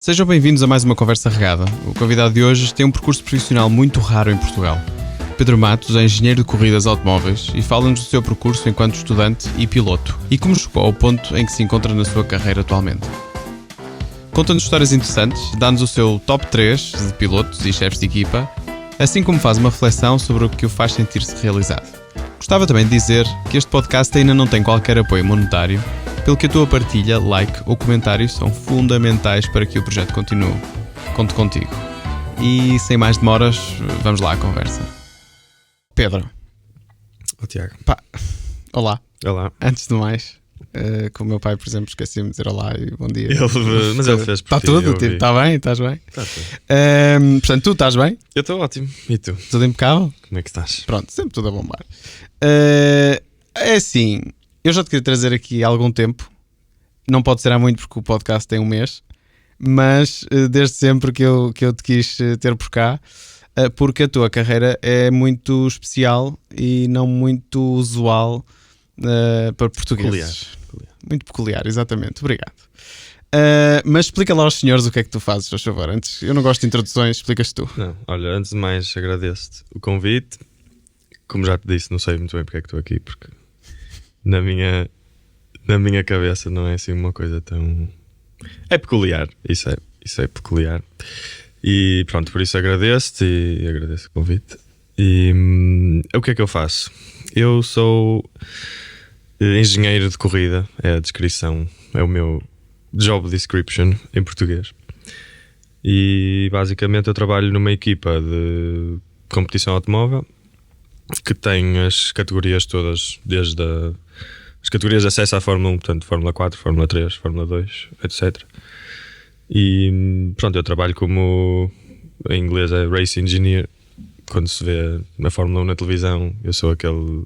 Sejam bem-vindos a mais uma Conversa Regada. O convidado de hoje tem um percurso profissional muito raro em Portugal. Pedro Matos é engenheiro de corridas automóveis e fala-nos do seu percurso enquanto estudante e piloto e como chegou ao ponto em que se encontra na sua carreira atualmente. Conta-nos histórias interessantes, dá-nos o seu top 3 de pilotos e chefes de equipa, assim como faz uma reflexão sobre o que o faz sentir-se realizado. Gostava também de dizer que este podcast ainda não tem qualquer apoio monetário, pelo que a tua partilha, like ou comentário são fundamentais para que o projeto continue. Conto contigo. E sem mais demoras, vamos lá à conversa. Pedro. Tiago. Olá. Olá. Antes de mais, com o meu pai, por exemplo, esqueci-me de dizer olá e bom dia. Mas ele fez por Está ti, tudo? Está bem? Estás bem? Está tudo. Portanto, tu estás bem? Eu estou ótimo. E tu? Tudo impecável? Como é que estás? Pronto, sempre tudo a bombar. É assim, eu já te queria trazer aqui há algum tempo. Não pode ser há muito porque o podcast tem um mês, mas desde sempre que eu te quis ter por cá, porque a tua carreira é muito especial e não muito usual para portugueses. Peculiar. Muito peculiar, exatamente. Obrigado. Mas explica lá aos senhores o que é que tu fazes, por favor. Antes, eu não gosto de introduções, explicas tu. Não, olha, antes de mais agradeço-te o convite. Como já te disse, não sei muito bem porque é que estou aqui, porque na minha cabeça não é assim uma coisa tão... É peculiar, isso é peculiar. E pronto, por isso agradeço-te e agradeço o convite. E o que é que eu faço? Eu sou engenheiro de corrida, é a descrição, é o meu job description em português. E basicamente eu trabalho numa equipa de competição automóvel que tem as categorias todas, desde as categorias de acesso à Fórmula 1, portanto Fórmula 4, Fórmula 3, Fórmula 2, etc. E pronto, eu trabalho como, em inglês é Race Engineer. Quando se vê na Fórmula 1 na televisão, eu sou aquela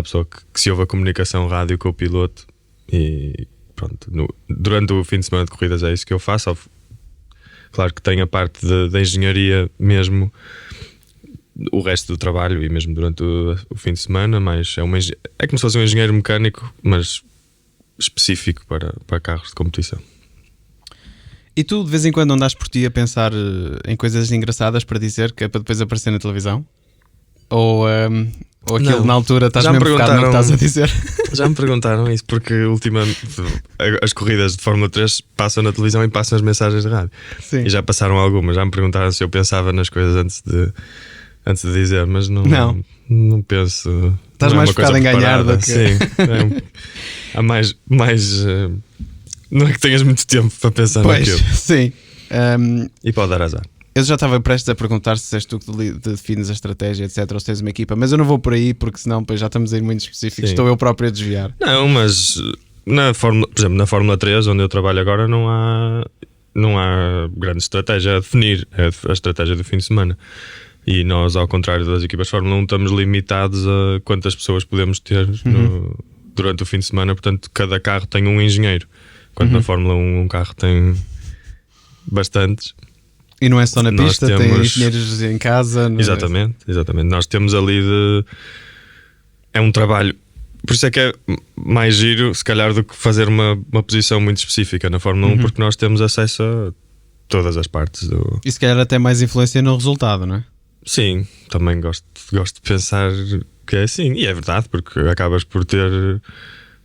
pessoa que se ouve a comunicação rádio com o piloto. E pronto, durante o fim de semana de corridas é isso que eu faço. Claro que tem a parte da engenharia mesmo, o resto do trabalho, e mesmo durante o fim de semana, mas é como se fosse um engenheiro mecânico, mas específico para carros de competição. E tu de vez em quando andas por ti a pensar em coisas engraçadas para dizer, que é para depois aparecer na televisão? Ou aquilo Não. na altura estás Já me mesmo focado no que estás a dizer? Já me perguntaram isso, porque ultimamente as corridas de Fórmula 3 passam na televisão e passam as mensagens de rádio. Sim. E já passaram algumas, já me perguntaram se eu pensava nas coisas antes de dizer, mas não penso. Estás não é mais uma coisa focado em ganhar preparada. do que... Sim, há mais não é que tenhas muito tempo para pensar Pois, naquilo. sim. E pode dar azar. Eu já estava prestes a perguntar se és tu que defines a estratégia, etc, ou se tens uma equipa, mas eu não vou por aí porque senão depois já estamos a ir muito específicos. Sim. Estou eu próprio a desviar. Não, mas por exemplo, na Fórmula 3, onde eu trabalho agora, não há grande estratégia a definir, é a estratégia do fim de semana. E nós, ao contrário das equipas de Fórmula 1, estamos limitados a quantas pessoas podemos ter durante o fim de semana. Portanto, cada carro tem um engenheiro, enquanto na Fórmula 1 um carro tem bastantes. E não é só na Nós pista, tem engenheiros em casa. Exatamente. Nós temos ali é um trabalho. Por isso é que é mais giro, se calhar, do que fazer uma posição muito específica na Fórmula 1, porque nós temos acesso a todas as partes do... E se calhar até mais influência no resultado, não é? Sim, também gosto de pensar que é assim. E é verdade, porque acabas por ter...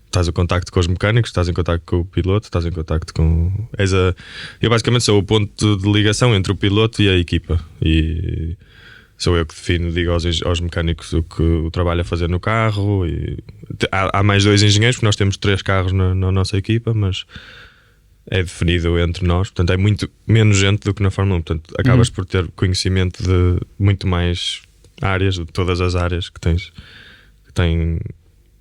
Estás em contacto com os mecânicos, estás em contacto com o piloto, estás em contacto com... Eu basicamente sou o ponto de ligação entre o piloto e a equipa. E sou eu que defino, digo aos mecânicos o trabalho a fazer no carro. E há mais 2 engenheiros, porque nós temos 3 carros na nossa equipa, mas é definido entre nós. Portanto, é muito menos gente do que na Fórmula 1. Portanto, acabas por ter conhecimento de muito mais áreas, de todas as áreas que têm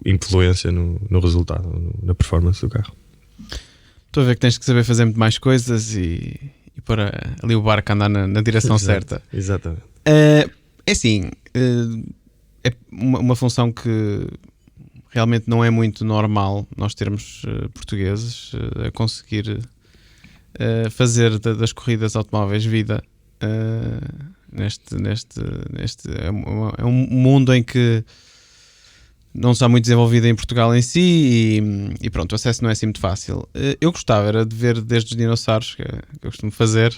influência no resultado, na performance do carro. Estou a ver que tens que saber fazer muito mais coisas e pôr ali o barco a andar na direção certa. Exatamente. É assim, é uma função que realmente não é muito normal nós termos portugueses a conseguir fazer das corridas automóveis vida. É um mundo em que não está muito desenvolvida em Portugal em si e pronto, o acesso não é assim muito fácil. Eu gostava era de ver desde os dinossauros, que eu costumo fazer,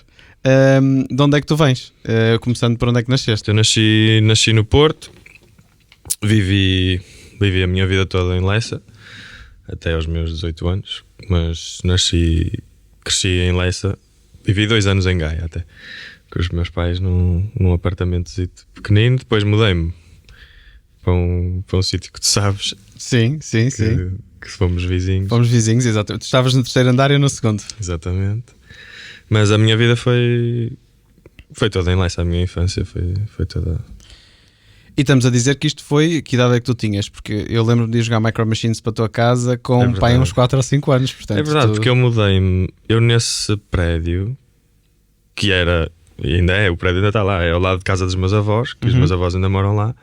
de onde é que tu vens? Começando por onde é que nasceste? Eu nasci no Porto, vivi a minha vida toda em Leça, até aos meus 18 anos, mas cresci em Leça, vivi 2 anos em Gaia até, com os meus pais num apartamentozito pequenino, depois mudei-me para um sítio que tu sabes. Sim. Que fomos vizinhos. Fomos vizinhos, exatamente. Tu estavas no terceiro andar e eu no segundo. Exatamente. Mas a minha vida foi toda em Leça, a minha infância foi toda... E estamos a dizer que isto foi... Que idade é que tu tinhas? Porque eu lembro-me de ir jogar Micro Machines para a tua casa com um pai uns 4 ou 5 anos. Portanto, é verdade, porque eu mudei-me... Eu nesse prédio, que era... Ainda é, o prédio ainda está lá. É ao lado de casa dos meus avós, que os meus avós ainda moram lá.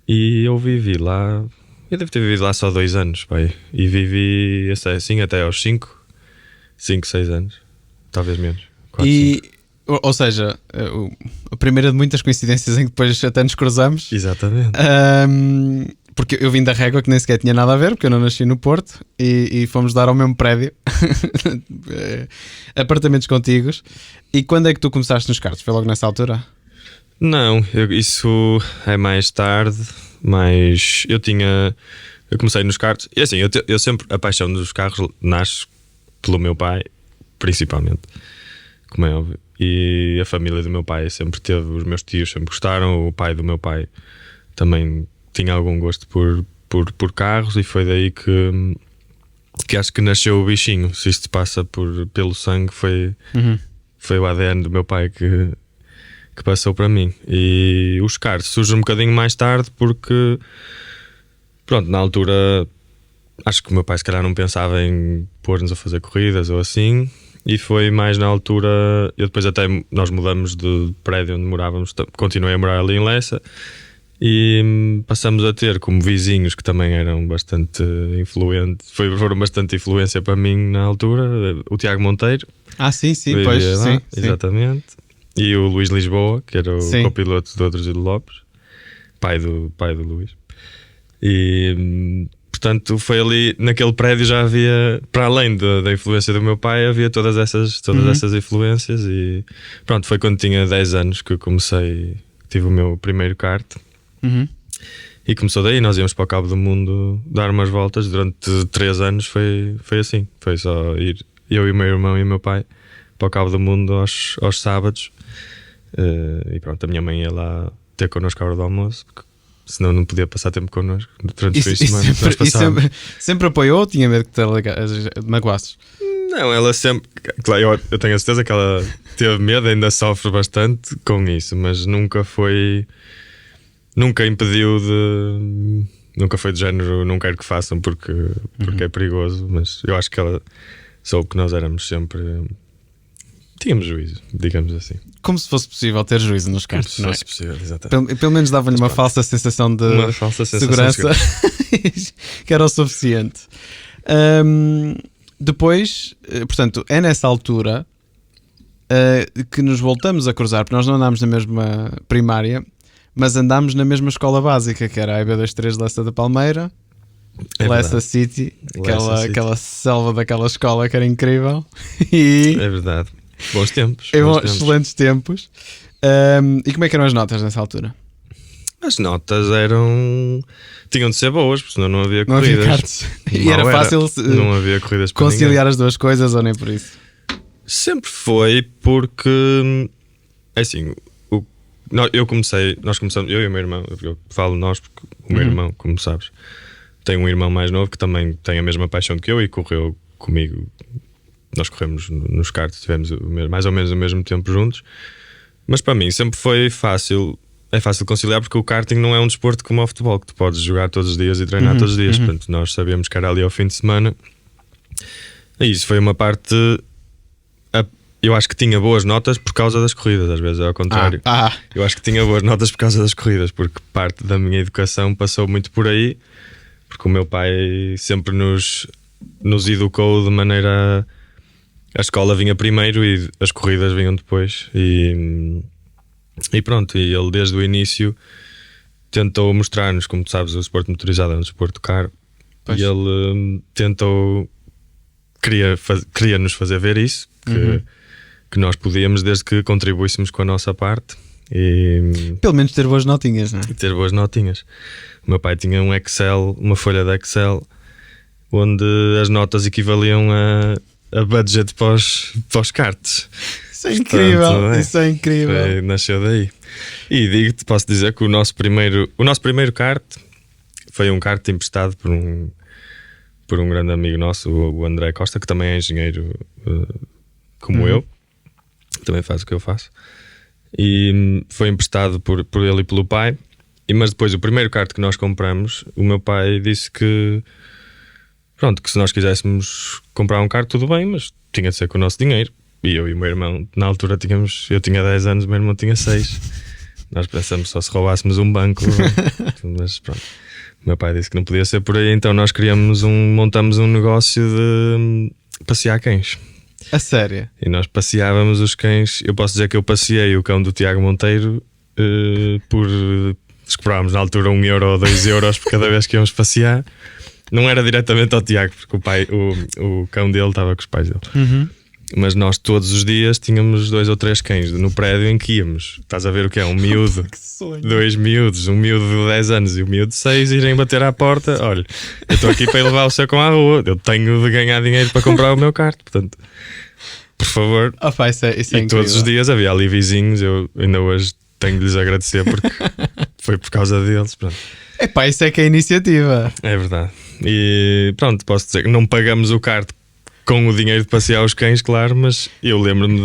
E eu vivi lá... Eu devo ter vivido lá só 2 anos, pai. E vivi assim até aos 5, 6 anos. Talvez menos. 4, e... 5. Ou seja, a primeira de muitas coincidências em que depois até nos cruzamos. Exatamente. Porque eu vim da Régua, que nem sequer tinha nada a ver, porque eu não nasci no Porto, e fomos dar ao mesmo prédio apartamentos contíguos. E quando é que tu começaste nos karts? Foi logo nessa altura? Não, isso é mais tarde, mas eu comecei nos karts. E assim, eu sempre, a paixão dos carros nasce pelo meu pai, principalmente, como é óbvio. E a família do meu pai sempre teve, os meus tios sempre gostaram, o pai do meu pai também tinha algum gosto por carros, e foi daí que acho que nasceu o bichinho. Se isto passa pelo sangue, foi o ADN do meu pai que passou para mim. E os karts surgem um bocadinho mais tarde porque, pronto, na altura acho que o meu pai se calhar não pensava em pôr-nos a fazer corridas ou assim. E foi mais na altura, eu depois até nós mudamos de prédio onde morávamos, continuei a morar ali em Leça, e passamos a ter como vizinhos que também eram bastante influentes, foram bastante influência para mim na altura, o Tiago Monteiro. Sim, pois, lá, sim. Exatamente. E o Luís Lisboa, que era o copiloto do Adrogílio Lopes, pai do Luís. E... portanto, foi ali, naquele prédio já havia, para além da influência do meu pai, havia todas essas influências. E pronto, foi quando tinha 10 anos que eu tive o meu primeiro kart. E começou daí, nós íamos para o Cabo do Mundo dar umas voltas. Durante 3 anos foi assim, foi só ir, eu e o meu irmão e o meu pai, para o Cabo do Mundo aos sábados. E pronto, a minha mãe ia lá ter connosco a hora do almoço, porque senão não podia passar tempo connosco durante os fins de semana. Sempre apoiou ou tinha medo que te magoasses? Não, ela sempre... Claro, eu tenho a certeza que ela teve medo, ainda sofre bastante com isso, mas nunca impediu de... Nunca foi de género, não quero que façam porque é perigoso, mas eu acho que ela soube que nós éramos sempre... Tínhamos juízo, digamos assim. Como se fosse possível ter juízo nos karts, não é? Como se fosse possível, exatamente. Pelo menos dava-lhe uma falsa sensação de segurança que era o suficiente. Depois, portanto, é nessa altura que nos voltamos a cruzar, porque nós não andámos na mesma primária, mas andámos na mesma escola básica, que era a EB23 Leça da Palmeira, Leça City, aquela selva daquela escola que era incrível. É verdade. Bons tempos. Excelentes tempos. E como é que eram as notas nessa altura? As notas tinham de ser boas, porque senão não havia corridas. Não havia karts. E era fácil não havia corridas para conciliar ninguém. as duas coisas, ou nem por isso? Sempre foi porque, assim, nós começamos, eu e o meu irmão, eu falo nós porque o meu irmão, como sabes, tem um irmão mais novo que também tem a mesma paixão que eu e correu comigo. Nós corremos nos karts, tivemos mais ou menos o mesmo tempo juntos, mas para mim sempre foi fácil. É fácil conciliar porque o karting não é um desporto como o futebol, que tu podes jogar todos os dias e treinar todos os dias. Portanto, nós sabíamos que era ali ao fim de semana. E isso foi uma parte. Eu acho que tinha boas notas por causa das corridas, às vezes é ao contrário. Eu acho que tinha boas notas por causa das corridas, porque parte da minha educação passou muito por aí, porque o meu pai sempre nos educou de maneira. A escola vinha primeiro e as corridas vinham depois. E pronto, e ele desde o início tentou mostrar-nos, como tu sabes, o desporto motorizado é um desporto caro. Pois. E ele tentou, queria-nos fazer ver isso, que nós podíamos, desde que contribuíssemos com a nossa parte e Pelo menos ter boas notinhas, não é? ter boas notinhas. O meu pai tinha um Excel, uma folha de Excel, onde as notas equivaliam a budget para os karts. Isso é incrível, Portanto, isso é incrível. Nasceu daí. E digo-te, posso dizer que o nosso primeiro kart foi um kart emprestado por um grande amigo nosso, o André Costa, que também é engenheiro como eu, também faz o que eu faço. E foi emprestado por ele e pelo pai. Mas depois, o primeiro kart que nós compramos, o meu pai disse que se nós quiséssemos comprar um kart, tudo bem, mas tinha de ser com o nosso dinheiro. E eu e o meu irmão, na altura eu tinha 10 anos, o meu irmão tinha 6. Nós pensamos só se roubássemos um banco. Mas pronto, o meu pai disse que não podia ser por aí, então nós montamos um negócio de passear cães. A sério? E nós passeávamos os cães. Eu posso dizer que eu passeei o cão do Tiago Monteiro por... Esperávamos na altura 1 euro ou 2 euros por cada vez que íamos passear. Não era diretamente ao Tiago, porque o cão dele estava com os pais dele. Mas nós todos os dias tínhamos 2 ou 3 cães no prédio em que íamos. Estás a ver o que é? Um miúdo, Que sonho. 2 miúdos, um miúdo de 10 anos e um miúdo de 6 irem bater à porta. Olha, eu estou aqui para ir levar o seu cão à rua. Eu tenho de ganhar dinheiro para comprar o meu kart. Portanto, por favor. Opa, isso é E incrível. todos os dias havia ali vizinhos. Eu ainda hoje tenho de lhes agradecer porque foi por causa deles. Pronto. Epá, isso é que é iniciativa. É verdade. E pronto, posso dizer que não pagamos o kart com o dinheiro de passear os cães, claro, mas eu lembro-me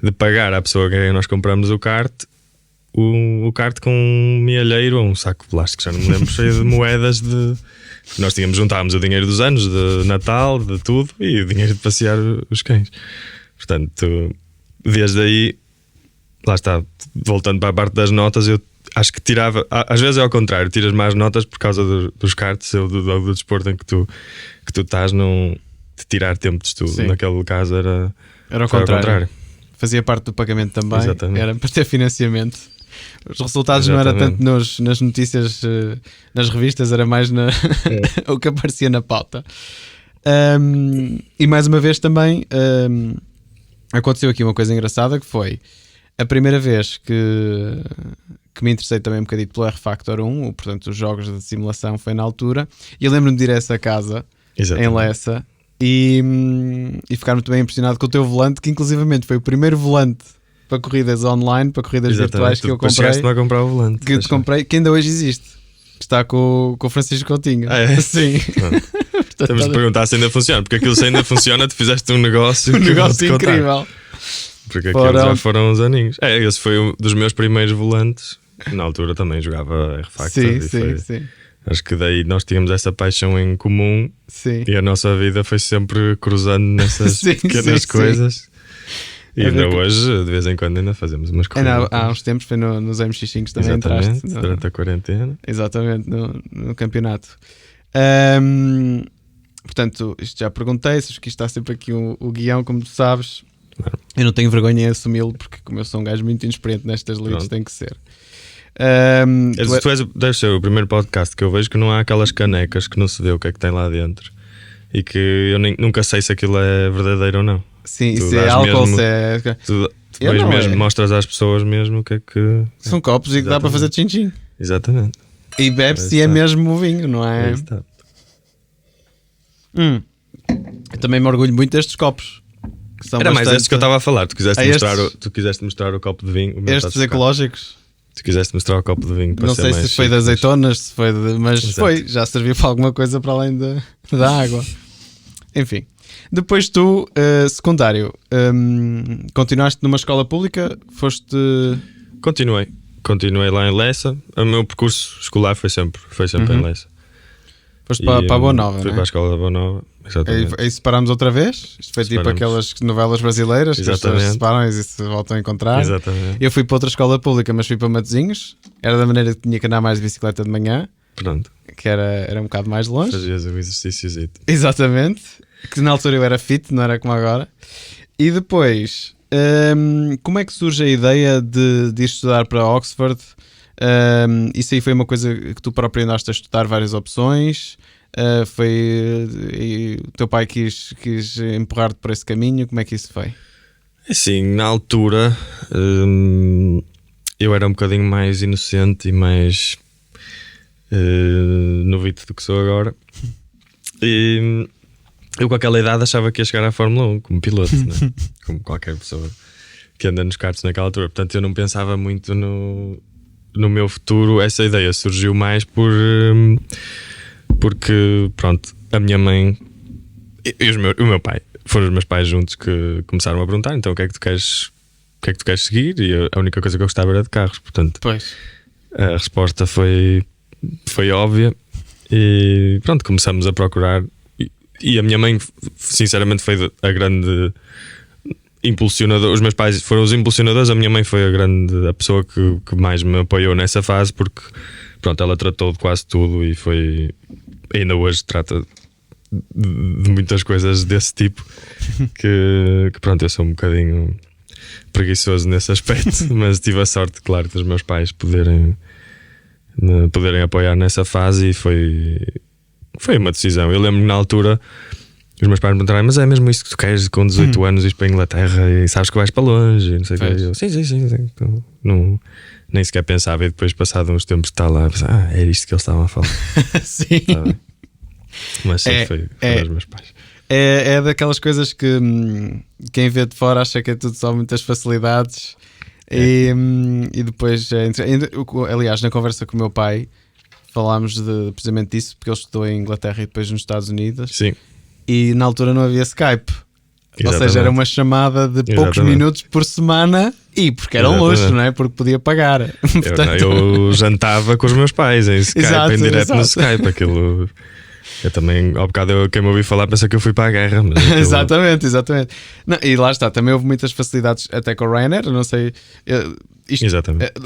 de pagar à pessoa a quem nós compramos o kart o kart com um mielheiro ou um saco de plástico, já não me lembro, cheio de moedas nós juntávamos o dinheiro dos anos de Natal, de tudo, e o dinheiro de passear os cães. Portanto, desde aí, lá está, voltando para a parte das notas, eu acho que tirava, às vezes é ao contrário, tiras mais notas por causa dos karts ou do desporto em que tu estás, não de tirar tempo de estudo. Sim. Naquele caso era ao contrário. Fazia parte do pagamento também. Exatamente. Era para ter financiamento. Os resultados não era tanto nas notícias, nas revistas, era mais o que aparecia na pauta. E mais uma vez também aconteceu aqui uma coisa engraçada, que foi a primeira vez que me interessei também um bocadinho pelo R-Factor 1, portanto os jogos de simulação, foi na altura, e eu lembro-me de ir a essa casa. Exatamente. Em Lessa, e ficar muito bem impressionado com o teu volante, que inclusivamente foi o primeiro volante para corridas online, para corridas virtuais que eu comprei. A comprar o volante. Que eu te comprei, que ainda hoje existe. Que está com o Francisco Coutinho. Ah, é? Sim. Temos de perguntar se ainda funciona, porque aquilo se ainda funciona, tu fizeste um negócio. Um negócio incrível. Porque aqueles já foram uns aninhos. Esse foi um dos meus primeiros volantes. Na altura também jogava R-Factor. Sim. Acho que daí nós tínhamos essa paixão em comum. Sim. E a nossa vida foi sempre cruzando nessas pequenas coisas. E ainda hoje, de vez em quando, ainda fazemos umas coisas. Há uns tempos foi nos MX5 também entraste. Durante a quarentena. Exatamente, no campeonato. Portanto, isto já perguntei, se aqui está sempre aqui o guião, como tu sabes. Claro. Eu não tenho vergonha em assumi-lo, porque como eu sou um gajo muito inexperiente nestas lides, tem que ser. Deve ser o primeiro podcast que eu vejo que não há aquelas canecas que não se vê o que é que tem lá dentro e que eu nunca sei se aquilo é verdadeiro ou não. Sim, se é álcool, se é... Tu depois mesmo mostras às pessoas mesmo o que é que... São copos e que dá para fazer tchim-tchim. Exatamente. E bebe-se é mesmo o vinho, não é? Eu também me orgulho muito destes copos. Que são Era mais estes que eu estava a falar. Tu quiseste mostrar o copo de vinho. Estes ecológicos. Tu quiseste mostrar o copo de vinho para não ser sei mais se foi de azeitonas, se foi mas exato. Foi, já serviu para alguma coisa para além da água. Enfim, depois tu, secundário, continuaste numa escola pública? Foste... Continuei lá em Lessa. O meu percurso escolar foi sempre em Lessa. Foste para a Boa Nova, fui para a escola da Boa Nova. Exatamente. Aí separámos outra vez. Isto foi tipo aquelas novelas brasileiras que as pessoas se separam e se voltam a encontrar. Exatamente. Eu fui para outra escola pública, mas fui para Matosinhos. Era da maneira que tinha que andar mais de bicicleta de manhã. Pronto. Que era um bocado mais longe. Fazias o exercíciozito. Exatamente. Que na altura eu era fit, não era como agora. E depois, como é que surge a ideia de ir estudar para Oxford? Isso aí foi uma coisa que tu próprio andaste a estudar várias opções. E o teu pai quis empurrar-te por esse caminho. Como é que isso foi? Assim, na altura eu era um bocadinho mais inocente e mais novito do que sou agora. E eu com aquela idade achava que ia chegar à Fórmula 1 como piloto, né? Como qualquer pessoa que anda nos karts naquela altura. Portanto, eu não pensava muito no meu futuro. Essa ideia surgiu mais porque, pronto, a minha mãe e o meu pai, foram os meus pais juntos que começaram a perguntar: então o que é que tu queres seguir? E a única coisa que eu gostava era de carros. Portanto, pois. A resposta foi óbvia. E pronto, começamos a procurar. E a minha mãe, sinceramente, foi a grande impulsionadora. Os meus pais foram os impulsionadores. A minha mãe foi a pessoa que mais me apoiou nessa fase, porque pronto, ela tratou de quase tudo e ainda hoje trata de muitas coisas desse tipo. que pronto, eu sou um bocadinho preguiçoso nesse aspecto, mas tive a sorte, claro, dos meus pais poderem apoiar nessa fase, e foi uma decisão. Eu lembro que na altura os meus pais me perguntaram: mas é mesmo isso que tu queres, com 18 anos, ir para a Inglaterra e sabes que vais para longe, não sei o que. Eu, sim. Então, nem sequer pensava, e depois, passado uns tempos, está lá, era isto que eles estavam a falar. Sim. Tá, mas sim, foi dos meus pais. É daquelas coisas que quem vê de fora acha que é tudo só muitas facilidades. E depois, aliás, na conversa com o meu pai, falámos precisamente disso, porque ele estudou em Inglaterra e depois nos Estados Unidos. Sim. E na altura não havia Skype. Exatamente. Ou seja, era uma chamada de poucos minutos por semana, e porque era um luxo, não é? Porque podia pagar. Eu jantava com os meus pais em Skype, em direto no Skype. Aquilo. Eu também, ao bocado, quem me ouvi falar pensa que eu fui para a guerra. Mas aquilo... Exatamente. Não, e lá está, também houve muitas facilidades até com o Ryanair. Não sei, isto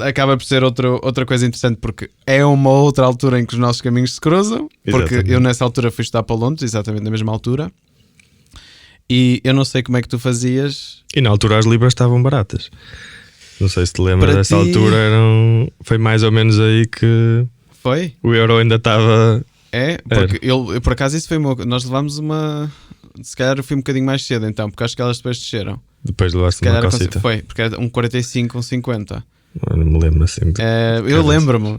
acaba por ser outra coisa interessante, porque é uma outra altura em que os nossos caminhos se cruzam. Porque eu nessa altura fui estudar para Londres, exatamente na mesma altura. E eu não sei como é que tu fazias. E na altura as libras estavam baratas. Não sei se te lembras, nessa altura foi mais ou menos aí que foi? O euro ainda estava... Porque eu por acaso isso foi nós levámos uma... Se calhar eu fui um bocadinho mais cedo então, porque acho que elas depois desceram. Depois levaste uma cosita. Foi, porque era 1,45, 1,50. Não me lembro assim. Eu lembro-me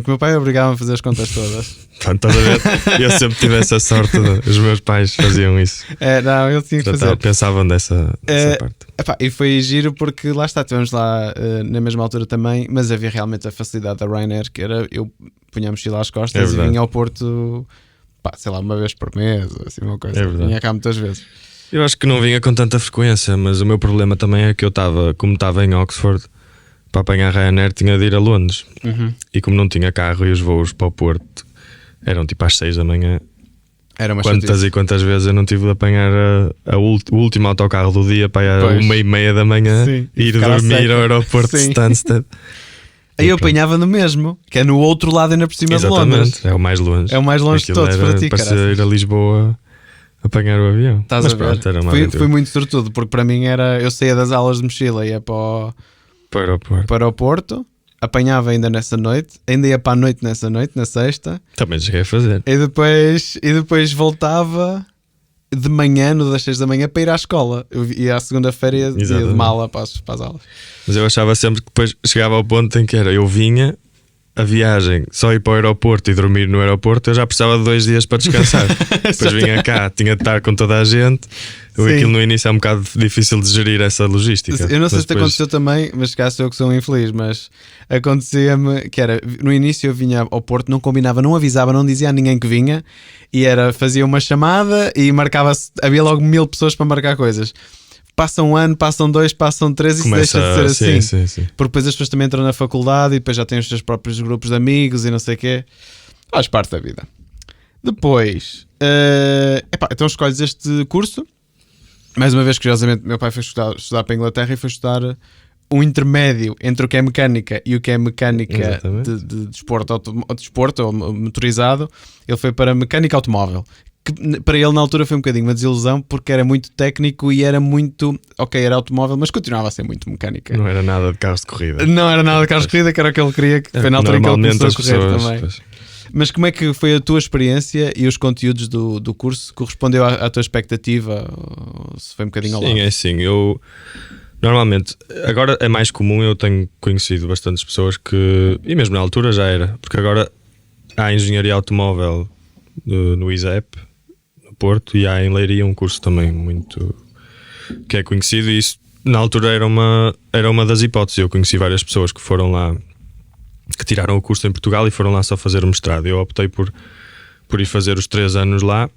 que o meu pai obrigava-me a fazer as contas todas. Estás a ver? Eu sempre tive essa sorte. Os meus pais faziam isso. Não, eu tinha que fazer. Pensavam dessa parte. E foi giro porque lá está, estivemos lá na mesma altura também, mas havia realmente a facilidade da Ryanair, que era eu punha a mochila às costas e vinha ao Porto, sei lá, uma vez por mês, assim, uma coisa. Vinha cá muitas vezes. Eu acho que não vinha com tanta frequência, mas o meu problema também é que eu como estava em Oxford, para apanhar a Ryanair tinha de ir a Londres. E como não tinha carro e os voos para o Porto eram tipo às 6 da manhã, era uma quantas vezes eu não tive de apanhar o último autocarro do dia para ir às 1h30 da manhã, ir dormir ao aeroporto de Stansted. Aí eu apanhava no mesmo, que é no outro lado, ainda por cima de Londres. É o mais longe. É o mais longe de todos para ti, cara. Para ir a Lisboa apanhar o avião. Mas pronto, era foi muito sortudo, porque para mim eu saía das aulas de mochila e ia para o Porto, apanhava ainda nessa noite, ainda ia para a noite nessa noite, na sexta. Também cheguei a fazer. E depois voltava de manhã, no das 6 da manhã, para ir à escola. Eu ia à segunda-feira e ia de mala para as aulas. Mas eu achava sempre que depois chegava ao ponto em que eu vinha, a viagem, só ir para o aeroporto e dormir no aeroporto, eu já precisava de 2 dias para descansar. Depois vinha cá, tinha de estar com toda a gente. Aquilo no início é um bocado difícil de gerir essa logística. Eu não sei se te aconteceu também, mas cá sou eu que sou um infeliz, mas acontecia-me que era, no início eu vinha ao Porto, não combinava, não avisava, não dizia a ninguém que vinha, e fazia uma chamada e marcava-se, havia logo 1000 pessoas para marcar coisas. Passa um ano, passam 2, passam 3 e começa, isso deixa de ser assim. Sim. Porque depois as pessoas também entram na faculdade e depois já têm os seus próprios grupos de amigos e não sei o quê. Faz parte da vida. Depois, então escolhes este curso. Mais uma vez, curiosamente, meu pai foi estudar para a Inglaterra e foi estudar um intermédio entre o que é mecânica e o que é mecânica de desporto ou motorizado. Ele foi para mecânica automóvel, que para ele na altura foi um bocadinho uma desilusão, porque era muito técnico e era muito, ok, era automóvel, mas continuava a ser muito mecânica. Não era nada de carros de corrida. Não era nada de carros de corrida, que era o que ele queria, que foi na altura em que ele Normalmente começou a as correr pessoas, também. pois. Mas como é que foi a tua experiência e os conteúdos do curso? Correspondeu à tua expectativa? Ou se foi um bocadinho ao lado? Sim, é assim. Eu normalmente, agora é mais comum, eu tenho conhecido bastantes pessoas que, e mesmo na altura já era, porque agora há engenharia automóvel no ISEP, no Porto, e há em Leiria um curso também muito que é conhecido, e isso na altura era uma das hipóteses. Eu conheci várias pessoas que foram lá, que tiraram o curso em Portugal e foram lá só fazer o mestrado. Eu optei por ir fazer os 3 anos lá,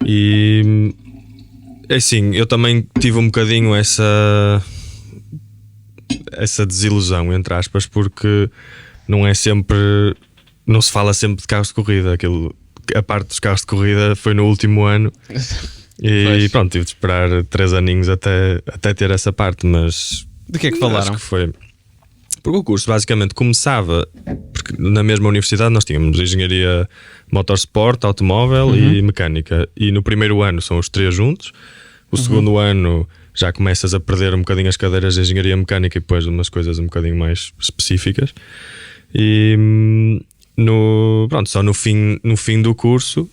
e assim, eu também tive um bocadinho essa desilusão, entre aspas, porque não se fala sempre de carros de corrida. A parte dos carros de corrida foi no último ano. E Pois. pronto, tive de esperar 3 aninhos até ter essa parte. Mas De que é que falaram? acho que foi porque o curso basicamente começava, porque na mesma universidade nós tínhamos engenharia motorsport, automóvel e mecânica, e no primeiro ano são os 3 juntos. O segundo ano já começas a perder um bocadinho as cadeiras de engenharia mecânica e depois umas coisas um bocadinho mais específicas. E só no fim do curso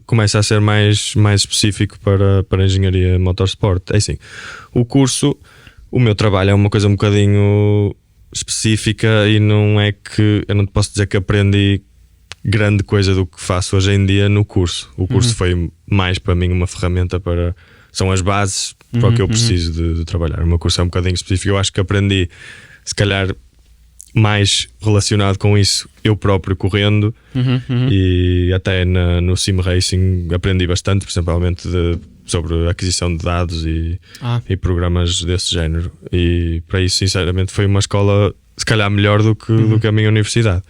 começa a ser mais específico para a engenharia motorsport. É assim, o meu trabalho é uma coisa um bocadinho específica, e não é que eu não te posso dizer que aprendi grande coisa do que faço hoje em dia no curso. O curso foi mais para mim uma ferramenta são as bases para o que eu preciso de trabalhar. O meu curso é um bocadinho específico. Eu acho que aprendi, se calhar, mais relacionado com isso eu próprio correndo, e até no sim racing aprendi bastante, principalmente sobre aquisição de dados e programas desse género, e para isso sinceramente foi uma escola se calhar melhor do que a minha universidade.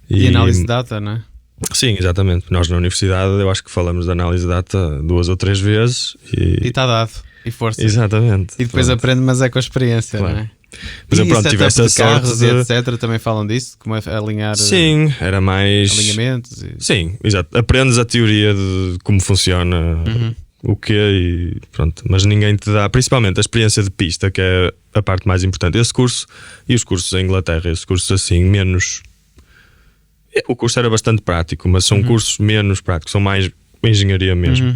E análise de data, não é? Sim, exatamente. Nós na universidade eu acho que falamos de análise de data 2 ou 3 vezes E está dado, e força. Exatamente. E depois aprende, mas é com a experiência, Claro. não é? Mas eu pronto, tive essa sorte carros e etc. também falam disso, como é alinhar Sim, era mais alinhamentos Sim, exato. Aprendes a teoria de como funciona o quê, e pronto. Mas ninguém te dá, principalmente a experiência de pista, que é a parte mais importante. Esse curso e os cursos em Inglaterra, esses cursos assim, menos. O curso era bastante prático, mas são cursos menos práticos, são mais engenharia mesmo.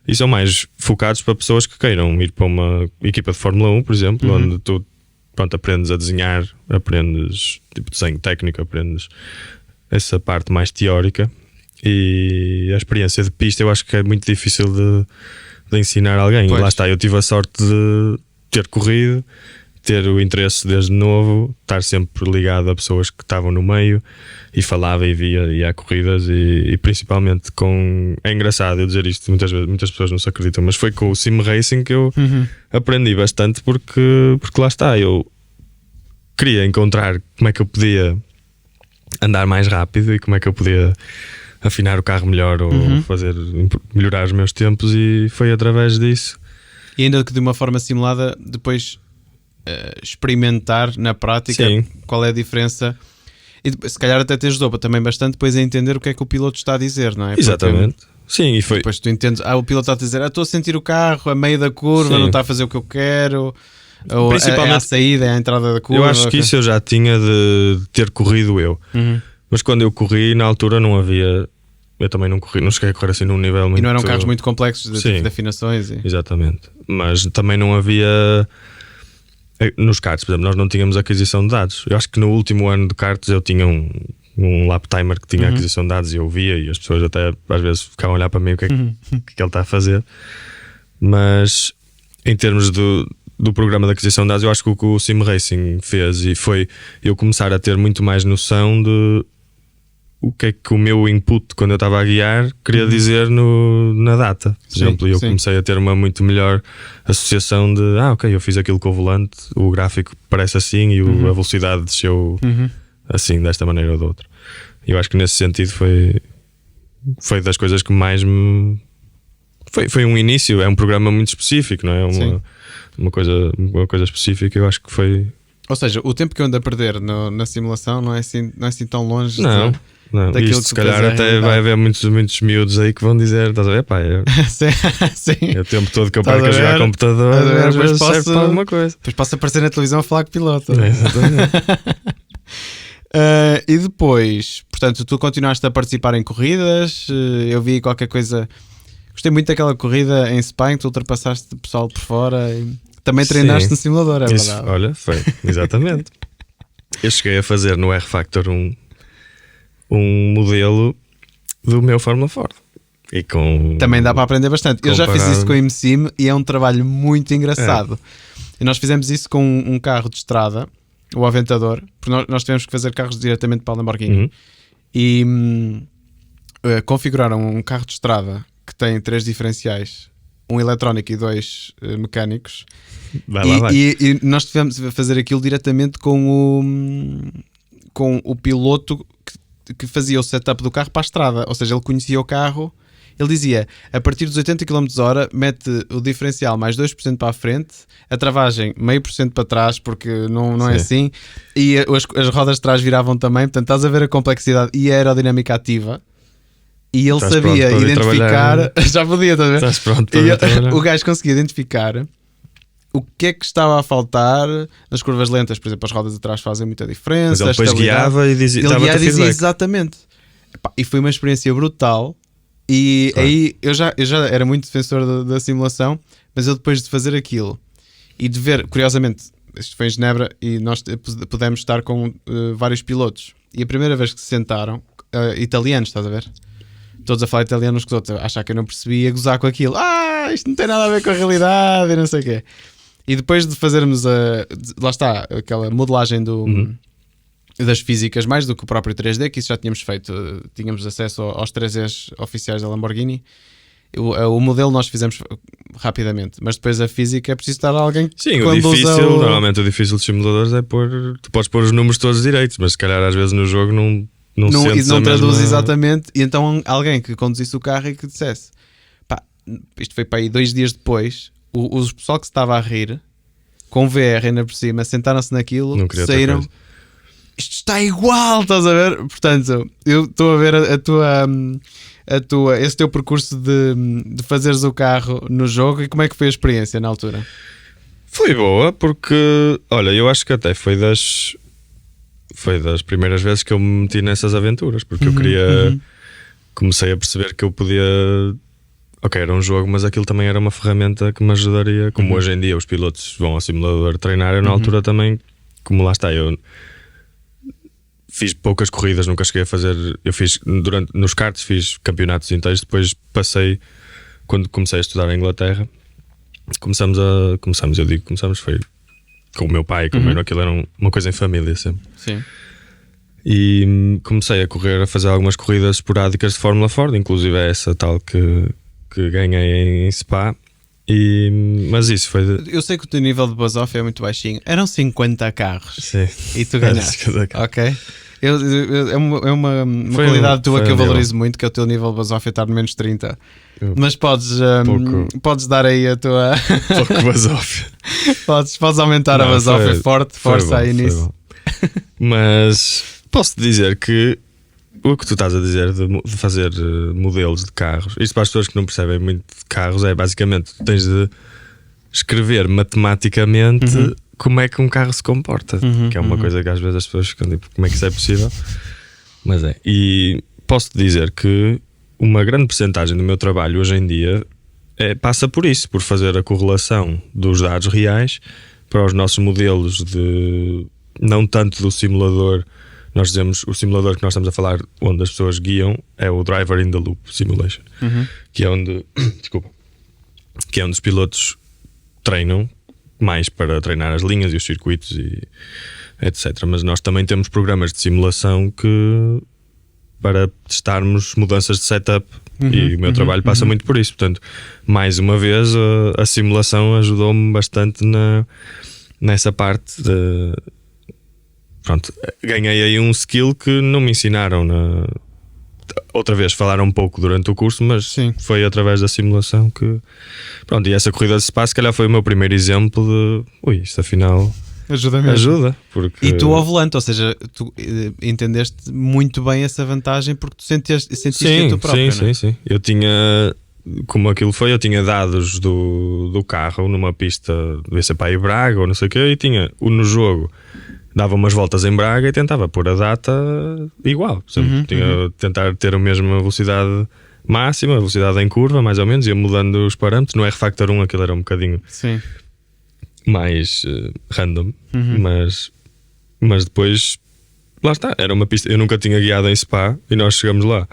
E são mais focados para pessoas que queiram ir para uma equipa de Fórmula 1, por exemplo, onde tu aprendes a desenhar, aprendes tipo desenho técnico, aprendes essa parte mais teórica. E a experiência de pista eu acho que é muito difícil de ensinar alguém. Pois. Lá está, eu tive a sorte de ter corrido, ter o interesse desde novo, estar sempre ligado a pessoas que estavam no meio, e falava e via, e há corridas, e principalmente é engraçado eu dizer isto, muitas vezes muitas pessoas não se acreditam, mas foi com o sim racing que eu aprendi bastante, porque lá está, eu queria encontrar como é que eu podia andar mais rápido e como é que eu podia afinar o carro melhor, ou melhorar os meus tempos, e foi através disso. E ainda que de uma forma simulada, depois experimentar na prática. Sim. Qual é a diferença. E se calhar até te ajudou também bastante depois a entender o que é que o piloto está a dizer, não é? Exatamente. Porque sim, e foi. depois tu entendes, o piloto está a dizer, estou a sentir o carro a meio da curva, Sim. não está a fazer o que eu quero, ou Principalmente- é à saída, é à entrada da curva. Eu acho que isso eu já tinha de ter corrido eu. Mas quando eu corri, na altura não havia. Eu também não corri, não cheguei a correr assim num nível muito. E não eram carros muito complexos de, Sim. de afinações. Exatamente. Mas também não havia. Nos karts, por exemplo, nós não tínhamos aquisição de dados. Eu acho que no último ano de karts eu tinha um lap timer que tinha aquisição de dados, e eu via, e as pessoas até às vezes ficavam a olhar para mim o que é que ele está a fazer. Mas em termos do programa de aquisição de dados, eu acho que o que o Sim Racing fez e foi eu começar a ter muito mais noção de o que é que o meu input quando eu estava a guiar queria dizer na data, por Sim, exemplo, e eu sim. comecei a ter uma muito melhor associação de ok, eu fiz aquilo com o volante, o gráfico parece assim e a velocidade desceu assim, desta maneira ou de outra. E eu acho que nesse sentido foi das coisas que mais me foi um início, é um programa muito específico, não é? Sim. Uma coisa específica. Eu acho que foi Ou seja, o tempo que eu ando a perder na simulação não é assim tão longe Não. daquilo Isto que se calhar depois é a até realidade. vai haver muitos miúdos aí que vão dizer: estás a ver, pá, Sim, sim. é o tempo todo que eu Estás perco a a jogar ver? computador, Estás a ver? às Depois vezes serve posso- para alguma coisa. Depois posso aparecer na televisão a falar com o piloto. Exatamente. E depois, portanto, tu continuaste a participar em corridas. Eu vi qualquer coisa. Gostei muito daquela corrida em Spa, em que tu ultrapassaste o pessoal por fora. E também treinaste Sim. no simulador, é Isso, verdade. olha, foi, exatamente. Eu cheguei a fazer no R-Factor um modelo do meu Fórmula Ford. E com... Também dá para aprender bastante. Eu já fiz comparado- isso com o IMSIM e é um trabalho muito engraçado. E nós fizemos isso com um carro de estrada, o Aventador, porque nós tivemos que fazer carros diretamente para a Lamborghini. Uhum. E configuraram um carro de estrada que tem 3 diferenciais, um eletrónico e 2 mecânicos. Vai lá, vai. E nós tivemos a fazer aquilo diretamente com o piloto que fazia o setup do carro para a estrada. Ou seja, ele conhecia o carro. Ele dizia, a partir dos 80 km/h mete o diferencial mais 2% para a frente, a travagem 0,5% para trás, porque não é assim, e as rodas de trás viravam também. Portanto, estás a ver a complexidade e a aerodinâmica ativa. E ele Estás sabia pronto para ir identificar... trabalhar. Já podia, estás a ver? Estás pronto para E ir trabalhar. o gajo conseguia identificar o que é que estava a faltar nas curvas lentas. Por exemplo, as rodas de trás fazem muita diferença. Mas ele depois a estabilidade. guiava e dizia, Ele dava-te guiava e dizia feedback. exatamente. Epá, e foi uma experiência brutal. E Claro. aí eu já era muito defensor da simulação, mas eu depois de fazer aquilo e de ver, curiosamente, isto foi em Genebra e nós pudemos estar com vários pilotos. E a primeira vez que se sentaram, italianos, estás a ver? Todos a falar italiano uns com os outros, a achar que eu não percebia, gozar com aquilo. Isto não tem nada a ver com a realidade e não sei o quê. E depois de fazermos lá está, aquela modelagem das físicas, mais do que o próprio 3D, que isso já tínhamos feito, tínhamos acesso aos 3Ds oficiais da Lamborghini. O modelo nós fizemos rapidamente, mas depois a física é preciso estar alguém que Sim, o conduza difícil, normalmente o difícil dos simuladores é pôr, tu podes pôr os números todos direitos, mas se calhar às vezes no jogo não sentes não a traduz mesma... exatamente. E então alguém que conduzisse o carro e que dissesse, pá, isto foi para aí 2 dias depois, o pessoal que se estava a rir com VR ainda por cima, sentaram-se naquilo, Não queria outra saíram, coisa. isto está igual, estás a ver? Portanto, eu estou a ver esse teu percurso de fazeres o carro no jogo. E como é que foi a experiência na altura? Foi boa porque, olha, eu acho que até foi das primeiras vezes que eu me meti nessas aventuras, porque eu queria, comecei a perceber que eu podia, ok, era um jogo, mas aquilo também era uma ferramenta que me ajudaria, como hoje em dia os pilotos vão ao simulador treinar, eu na altura também, como lá está, eu fiz poucas corridas, nunca cheguei a fazer, eu fiz, nos karts fiz campeonatos inteiros, depois passei, quando comecei a estudar em Inglaterra, começamos, foi com o meu pai e com o meu irmão, aquilo era uma coisa em família sempre. Sim. E comecei a correr, a fazer algumas corridas esporádicas de Fórmula Ford, inclusive essa tal que ganhei em Spa. Mas isso foi. Eu sei que o teu nível de buzz-off é muito baixinho. Eram 50 carros. Sim. E tu ganhaste. Ok. É uma Foi qualidade tua foi que eu nível. valorizo muito, que é o teu nível de buzz-off é estar no menos 30. Mas podes dar aí a tua. Pouco buzz-off. podes aumentar a buzz-off, é forte, força aí nisso. Mas posso-te dizer que o que tu estás a dizer de fazer modelos de carros, isto para as pessoas que não percebem muito de carros, é basicamente tens de escrever matematicamente como é que um carro se comporta, que é uma coisa que às vezes as pessoas ficam tipo, como é que isso é possível? Mas é. E posso-te dizer que uma grande percentagem do meu trabalho hoje em dia passa por isso, por fazer a correlação dos dados reais para os nossos modelos não tanto do simulador. Nós dizemos, o simulador que nós estamos a falar, onde as pessoas guiam, é o Driver in the Loop Simulation, que é onde que é onde os pilotos treinam mais para treinar as linhas e os circuitos e etc. Mas nós também temos programas de simulação para testarmos mudanças de setup, e o meu trabalho passa muito por isso. Portanto, mais uma vez, a simulação ajudou-me bastante nessa parte de... Pronto, ganhei aí um skill que não me ensinaram outra vez, falaram um pouco durante o curso, mas Sim. foi através da simulação que... Pronto, e essa corrida de Spa, se calhar foi o meu primeiro exemplo de... Ui, isto afinal Ajuda mesmo. Ajuda, porque... E tu ao volante, ou seja, tu entendeste muito bem essa vantagem porque tu sentiste a tua própria, não é? Sim. Eu tinha, como aquilo foi, eu tinha dados do carro numa pista, devia ser para ir Braga ou não sei o quê, e tinha no jogo, dava umas voltas em Braga e tentava pôr a data igual. Sempre tentar ter a mesma velocidade máxima, a velocidade em curva, mais ou menos, ia mudando os parâmetros. No R-Factor 1 aquilo era um bocadinho mais random, mas depois lá está, era uma pista. Eu nunca tinha guiado em Spa e nós chegamos lá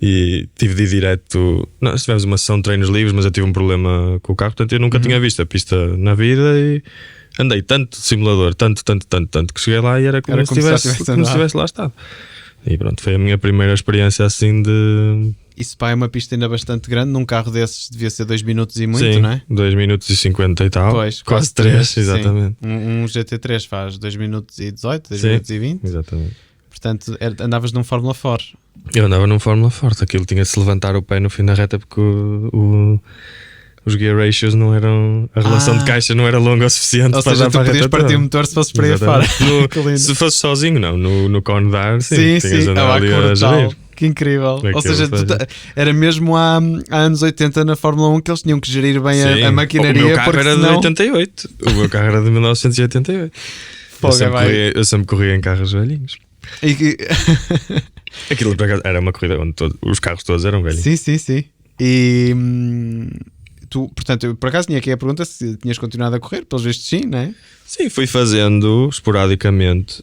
e tive de ir direto. Nós tivemos uma sessão de treinos livres, mas eu tive um problema com o carro, portanto eu nunca tinha visto a pista na vida e andei tanto de simulador, tanto que cheguei lá e era como se tivesse lá estado. E pronto, foi a minha primeira experiência assim de... Isso pá, é uma pista ainda bastante grande. Num carro desses devia ser 2 minutos e muito, não é? 2 minutos e 50 e tal. Pois, quase 3, exatamente. Um GT3 faz 2 minutos e 18, 2 minutos e 20. Exatamente. Portanto, andavas num Fórmula 4. Eu andava num Fórmula Forte. Aquilo tinha de se levantar o pé no fim da reta porque os gear ratios não eram... A relação de caixa não era longa o suficiente. Ou para seja, dar tu para podias partir o motor se fosses para aí fora. Se fosse sozinho, não. No cone de ar, sim. Sim. Tinhas de andar ali a gerir. Que incrível. Ou seja, era mesmo há anos 80 na Fórmula 1 que eles tinham que gerir bem a maquinaria. O meu carro era senão... de 88. O meu carro era de 1988. Eu sempre corria em carros velhinhos. Aquilo era uma corrida onde os carros todos eram velhos. Sim. E tu, portanto, eu por acaso tinha aqui a pergunta se tinhas continuado a correr, pelos vistos sim, não é? Sim, fui fazendo esporadicamente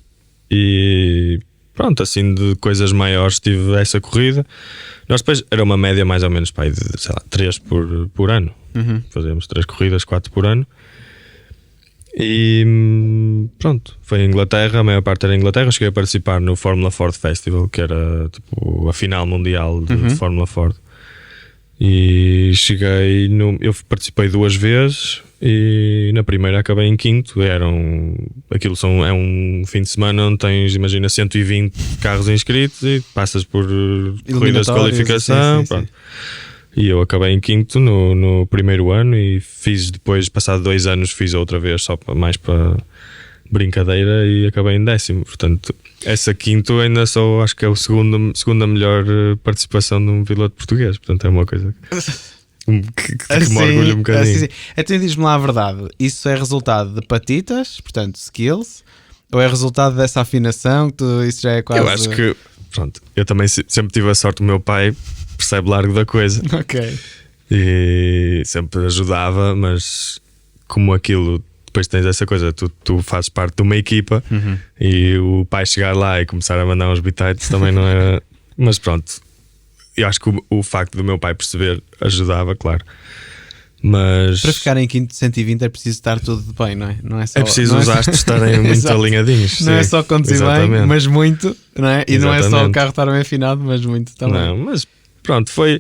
e pronto, assim de coisas maiores tive essa corrida. Nós depois era uma média mais ou menos de, sei lá, 3 por ano. Fazíamos 3 corridas, 4 por ano. E pronto, foi em Inglaterra, a maior parte era em Inglaterra. Cheguei a participar no Fórmula Ford Festival, que era tipo a final mundial de Fórmula Ford. E eu participei 2 vezes e na primeira acabei em 5º. É um fim de semana onde tens, imagina, 120 carros inscritos e passas por corridas de qualificação. Sim. E eu acabei em 5º no primeiro ano e fiz depois, passado 2 anos, fiz outra vez só mais para brincadeira e acabei em 10º. Portanto, essa 5º ainda só acho que é a segunda melhor participação de um piloto português. Portanto, é uma coisa que me orgulho um bocadinho. Assim. Então diz-me lá a verdade, isso é resultado de patitas, portanto skills, ou é resultado dessa afinação? Isso já é quase... Eu acho que, pronto, eu também sempre tive a sorte do meu pai, percebe largo da coisa. Ok. E sempre ajudava, mas como aquilo... Depois tens essa coisa, tu fazes parte de uma equipa e o pai chegar lá e começar a mandar uns bitites também não era... Mas pronto, eu acho que o facto do meu pai perceber ajudava, claro. Mas... Para ficar em 5º 120 é preciso estar tudo de bem, não é? Não é só, é preciso os astros estarem muito alinhadinhos. Não é só conduzir bem, mas muito, não é? E não é só o carro estar bem afinado, mas muito também. Não, mas pronto, foi...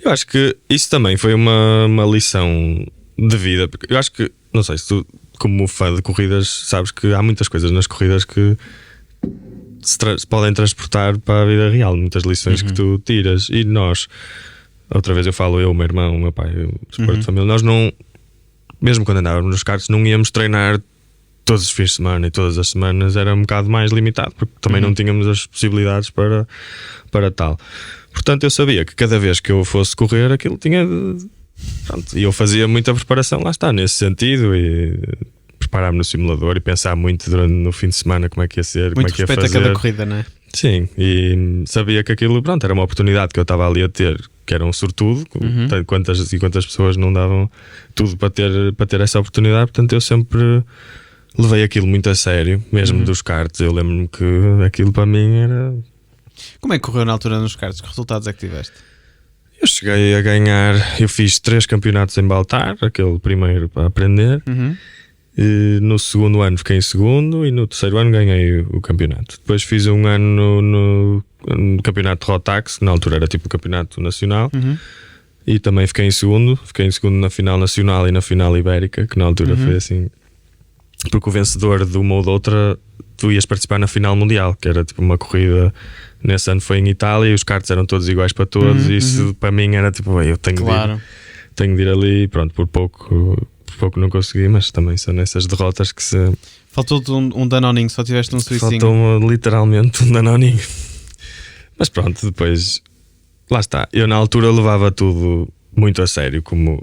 Eu acho que isso também foi uma lição de vida. Porque eu acho que, não sei se tu, como fã de corridas, sabes que há muitas coisas nas corridas que se podem transportar para a vida real, muitas lições que tu tiras. E nós, outra vez eu falo, o meu irmão, o meu pai, o desporto de família, nós não, mesmo quando andávamos nos karts, não íamos treinar todos os fins de semana e todas as semanas, era um bocado mais limitado, porque também não tínhamos as possibilidades para tal. Portanto, eu sabia que cada vez que eu fosse correr, aquilo tinha de... Pronto, e eu fazia muita preparação, lá está, nesse sentido, e preparar-me no simulador e pensar muito no fim de semana como é que ia ser, muito como é que ia fazer. respeito a cada corrida, não é? Sim, e sabia que aquilo, pronto, era uma oportunidade que eu estava ali a ter, que era um sortudo, quantas pessoas não davam tudo para ter essa oportunidade. Portanto, eu sempre levei aquilo muito a sério, mesmo dos karts. Eu lembro-me que aquilo para mim era... Como é que correu na altura nos karts? Que resultados é que tiveste? Eu cheguei a ganhar, eu fiz 3 campeonatos em Baltar, aquele primeiro para aprender. E no segundo ano fiquei em segundo e no terceiro ano ganhei o campeonato. Depois fiz um ano no campeonato de Rotax, que na altura era tipo o campeonato nacional, e também fiquei em segundo na final nacional e na final ibérica, que na altura foi assim, porque o vencedor de uma ou de outra tu ias participar na final mundial, que era tipo uma corrida. Nesse ano foi em Itália e os karts eram todos iguais para todos, e isso para mim era tipo, eu tenho de ir ali, pronto, por pouco por pouco não consegui, mas também são nessas derrotas que se... Faltou-te um danoninho, só tiveste um suicinho. Faltou-me literalmente um danoninho. Mas pronto, depois... Lá está. Eu na altura levava tudo muito a sério, como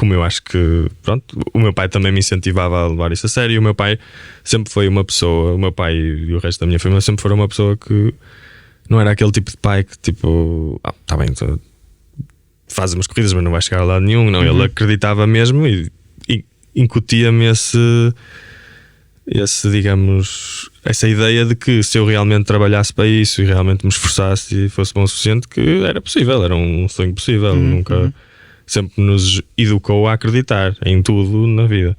eu acho que... Pronto, o meu pai também me incentivava a levar isso a sério. E o meu pai sempre foi uma pessoa... O meu pai e o resto da minha família sempre foram uma pessoa que... Não era aquele tipo de pai que tipo... tá bem, faz umas corridas, mas não vai chegar a lado nenhum. Não, ele acreditava mesmo e incutia-me digamos, essa ideia de que se eu realmente trabalhasse para isso e realmente me esforçasse e fosse bom o suficiente, que era possível, era um sonho possível. Nunca, sempre nos educou a acreditar em tudo na vida.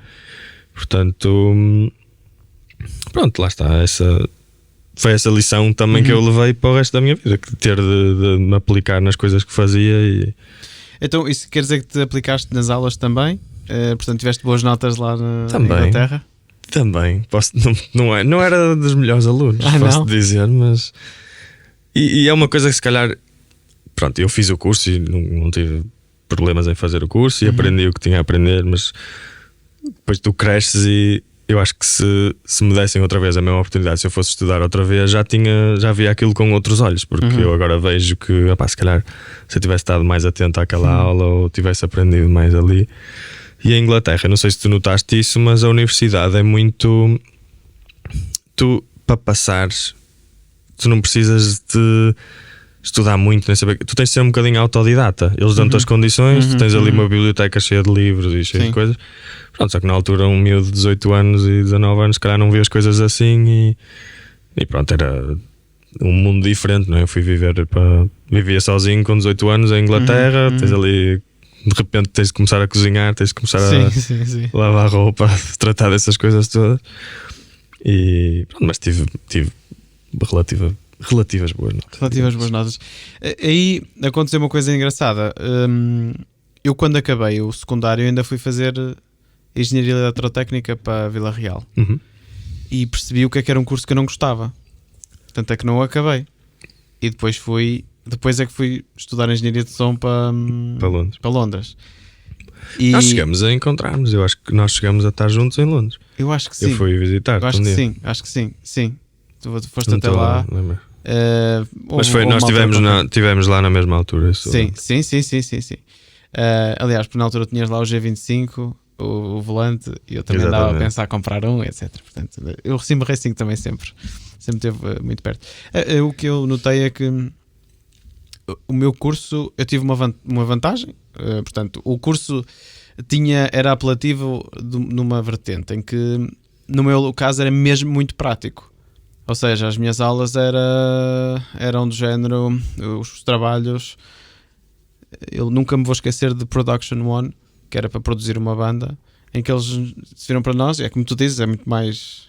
Portanto, pronto, lá está. Foi essa lição também que eu levei para o resto da minha vida, que ter de me aplicar nas coisas que fazia. Então isso quer dizer que te aplicaste nas aulas também? Portanto tiveste boas notas lá na Inglaterra? Também, não era dos melhores alunos, posso dizer, mas... E é uma coisa que se calhar... Pronto, eu fiz o curso e não tive problemas em fazer o curso e aprendi o que tinha a aprender, mas depois tu cresces e eu acho que se me dessem outra vez a mesma oportunidade, se eu fosse estudar outra vez, já via aquilo com outros olhos, porque eu agora vejo que, se calhar, se eu tivesse estado mais atento àquela aula ou tivesse aprendido mais ali... E a Inglaterra, não sei se tu notaste isso, mas a universidade é muito... Tu, para passares, tu não precisas de estudar muito, nem saber. Tu tens de ser um bocadinho autodidata. Eles dão-te as condições, tu tens ali uma biblioteca cheia de livros e cheia de coisas. Pronto, só que na altura um miúdo de 18 anos e 19 anos, se calhar não vê as coisas assim e pronto, era um mundo diferente, não é? Eu fui vivia sozinho com 18 anos em Inglaterra, tens ali... De repente tens de começar a cozinhar, tens de começar a lavar roupa, tratar dessas coisas todas. E pronto, mas tive relativas boas notas. Relativas boas notas. Aí aconteceu uma coisa engraçada. Eu quando acabei o secundário ainda fui fazer Engenharia Eletrotécnica para Vila Real. E percebi o que é que era um curso que eu não gostava. Tanto é que não o acabei. E depois é que fui estudar Engenharia de Som para Londres. E nós chegamos a encontrar-nos. Eu acho que nós chegamos a estar juntos em Londres. Eu acho que sim. Eu fui visitar-te acho um que dia. acho que sim. Tu foste até lá. Mas nós estivemos lá na mesma altura. Sim. Aliás, porque na altura tinhas lá o G25, o volante, e eu também andava a pensar a comprar um, etc. Portanto, o Sim Racing também sempre esteve muito perto. O que eu notei é que o meu curso, eu tive uma vantagem. Portanto, o curso era apelativo numa vertente em que, no meu caso, era mesmo muito prático. Ou seja, as minhas aulas eram do género, os trabalhos. Eu nunca me vou esquecer de Production One, que era para produzir uma banda, em que eles se viram para nós, e é como tu dizes, é muito mais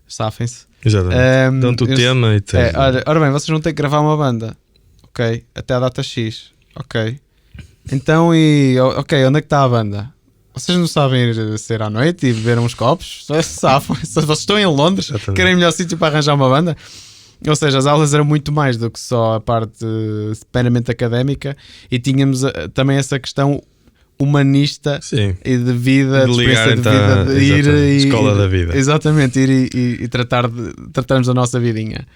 safem-se. Exatamente. Dão-te o tema e tens... Ora bem, vocês vão ter que gravar uma banda. Ok, até a data X. Ok. Então, ok, onde é que está a banda? Vocês não sabem ir sair à noite e beber uns copos? Vocês estão em Londres, querem melhor sítio para arranjar uma banda? Ou seja, as aulas eram muito mais do que só a parte meramente académica, e tínhamos também essa questão humanista e de vida, de experiência de vida, de ir escola da vida. Exatamente, ir e tratarmos da nossa vidinha.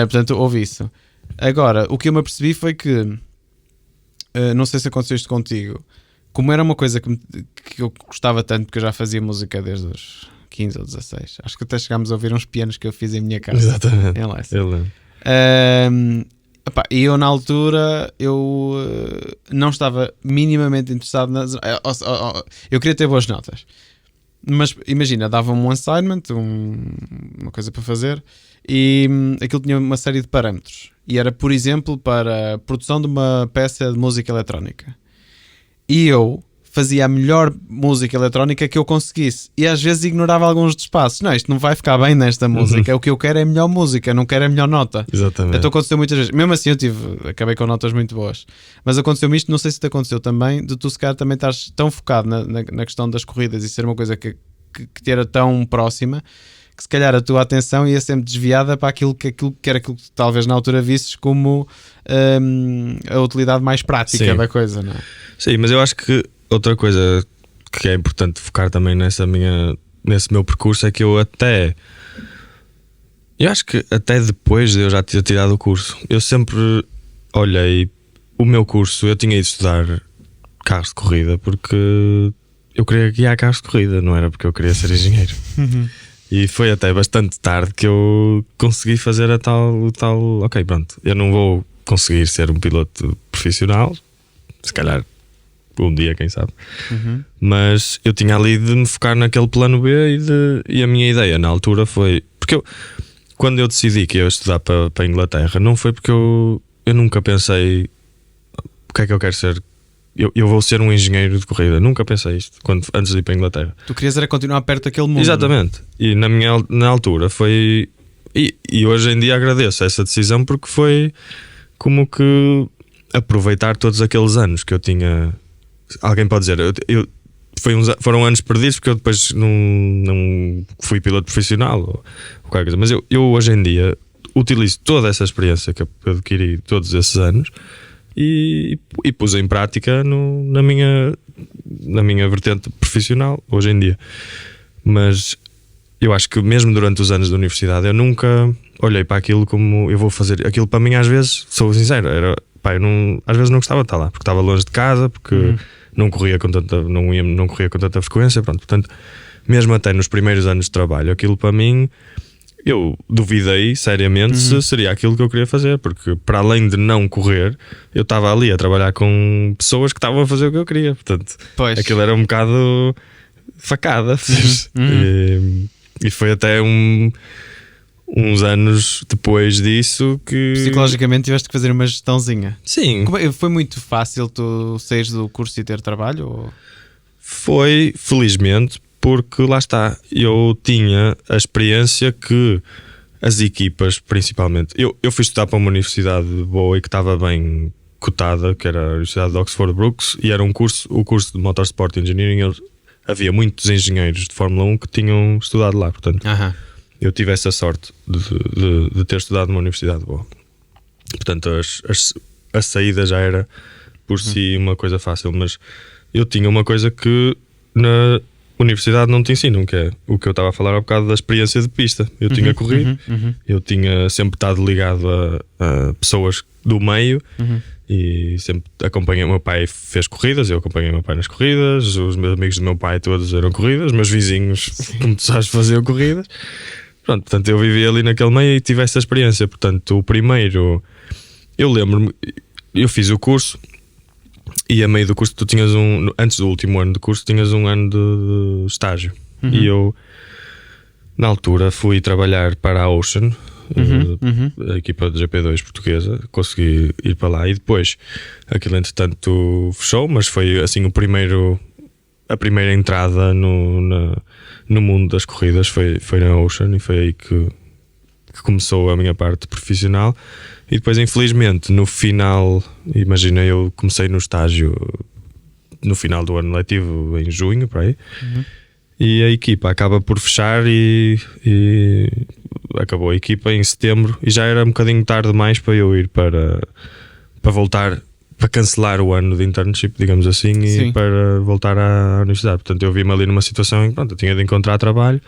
Portanto, houve isso. Agora, o que eu me apercebi foi que, não sei se aconteceu isto contigo, como era uma coisa que eu gostava tanto, porque eu já fazia música desde os 15 ou 16, acho que até chegámos a ouvir uns pianos que eu fiz em minha casa. Exatamente. E eu na altura não estava minimamente interessado eu queria ter boas notas, mas imagina, dava-me um assignment, uma coisa para fazer, e aquilo tinha uma série de parâmetros, e era, por exemplo, para a produção de uma peça de música eletrónica, e eu fazia a melhor música eletrónica que eu conseguisse, e às vezes ignorava alguns espaços. Não, isto não vai ficar bem nesta música. O que eu quero é a melhor música, não quero a melhor nota. Exatamente. Então aconteceu muitas vezes. Mesmo assim acabei com notas muito boas, mas aconteceu-me isto, não sei se te aconteceu também, de tu se calhar também estás tão focado na questão das corridas e ser uma coisa que te era tão próxima, que se calhar a tua atenção ia sempre desviada para aquilo que era aquilo que talvez na altura visses como a utilidade mais prática da coisa, não é? Sim, mas eu acho que outra coisa que é importante focar também nesse meu percurso é que eu acho que até depois de eu já ter tirado o curso, eu sempre olhei o meu curso, eu tinha ido estudar carros de corrida porque eu queria guiar carros de corrida, não era porque eu queria ser engenheiro. E foi até bastante tarde que eu consegui fazer o tal, ok, pronto, eu não vou conseguir ser um piloto profissional, se calhar um dia, quem sabe. Mas eu tinha ali de me focar naquele plano B e a minha ideia na altura foi, porque quando eu decidi que ia estudar para a Inglaterra, não foi porque eu nunca pensei o que é que eu quero ser. Eu vou ser um engenheiro de corrida. Nunca pensei isto antes de ir para a Inglaterra. Tu querias era continuar perto daquele mundo. Exatamente. E na altura foi. E hoje em dia agradeço essa decisão porque foi como que aproveitar todos aqueles anos que eu tinha. Alguém pode dizer, foram anos perdidos porque eu depois não fui piloto profissional ou qualquer coisa. Mas eu hoje em dia utilizo toda essa experiência que eu adquiri todos esses anos e pus em prática na minha vertente profissional hoje em dia. Mas eu acho que mesmo durante os anos da universidade eu nunca olhei para aquilo como eu vou fazer aquilo. Para mim, às vezes, sou sincero, às vezes não gostava de estar lá porque estava longe de casa, porque não corria com tanta frequência. Pronto, portanto, mesmo até nos primeiros anos de trabalho, aquilo para mim, eu duvidei seriamente se seria aquilo que eu queria fazer, porque para além de não correr, eu estava ali a trabalhar com pessoas que estavam a fazer o que eu queria. Portanto, aquilo era um bocado facada. E foi até uns anos depois disso que psicologicamente tiveste que fazer uma gestãozinha. Sim. Foi muito fácil tu saíres do curso e ter trabalho? Ou? Foi, felizmente, porque lá está, eu tinha a experiência que as equipas, principalmente, eu fui estudar para uma universidade boa e que estava bem cotada, que era a Universidade de Oxford Brookes, e era o curso de Motorsport Engineering. Havia muitos engenheiros de Fórmula 1 que tinham estudado lá, portanto eu tive essa sorte de ter estudado numa universidade boa. Portanto, a saída já era por si uma coisa fácil, mas eu tinha uma coisa que na universidade não te ensinam, que é o que eu estava a falar há bocado da experiência de pista. Eu tinha corrido, eu tinha sempre estado ligado a pessoas do meio e sempre acompanhei. O meu pai fez corridas, eu acompanhei o meu pai nas corridas, os meus amigos do meu pai todos eram corridas, os meus vizinhos, como tu sabes, faziam corridas. Pronto, portanto eu vivi ali naquele meio e tive essa experiência. Portanto, o primeiro, eu lembro-me, eu fiz o curso e a meio do curso tu tinhas antes do último ano de curso tinhas um ano de estágio. E eu na altura fui trabalhar para a Ocean, a equipa de GP2 portuguesa, consegui ir para lá e depois aquilo entretanto fechou, mas foi assim a primeira entrada no mundo das corridas foi na Ocean, e foi aí que começou a minha parte profissional. E depois, infelizmente, no final, imagina, eu comecei no estágio no final do ano letivo, em junho, por aí, e a equipa acaba por fechar e acabou a equipa em setembro, e já era um bocadinho tarde demais para eu ir para voltar, para cancelar o ano de internship, digamos assim, e para voltar à universidade. Portanto, eu vi-me ali numa situação em que eu tinha de encontrar trabalho.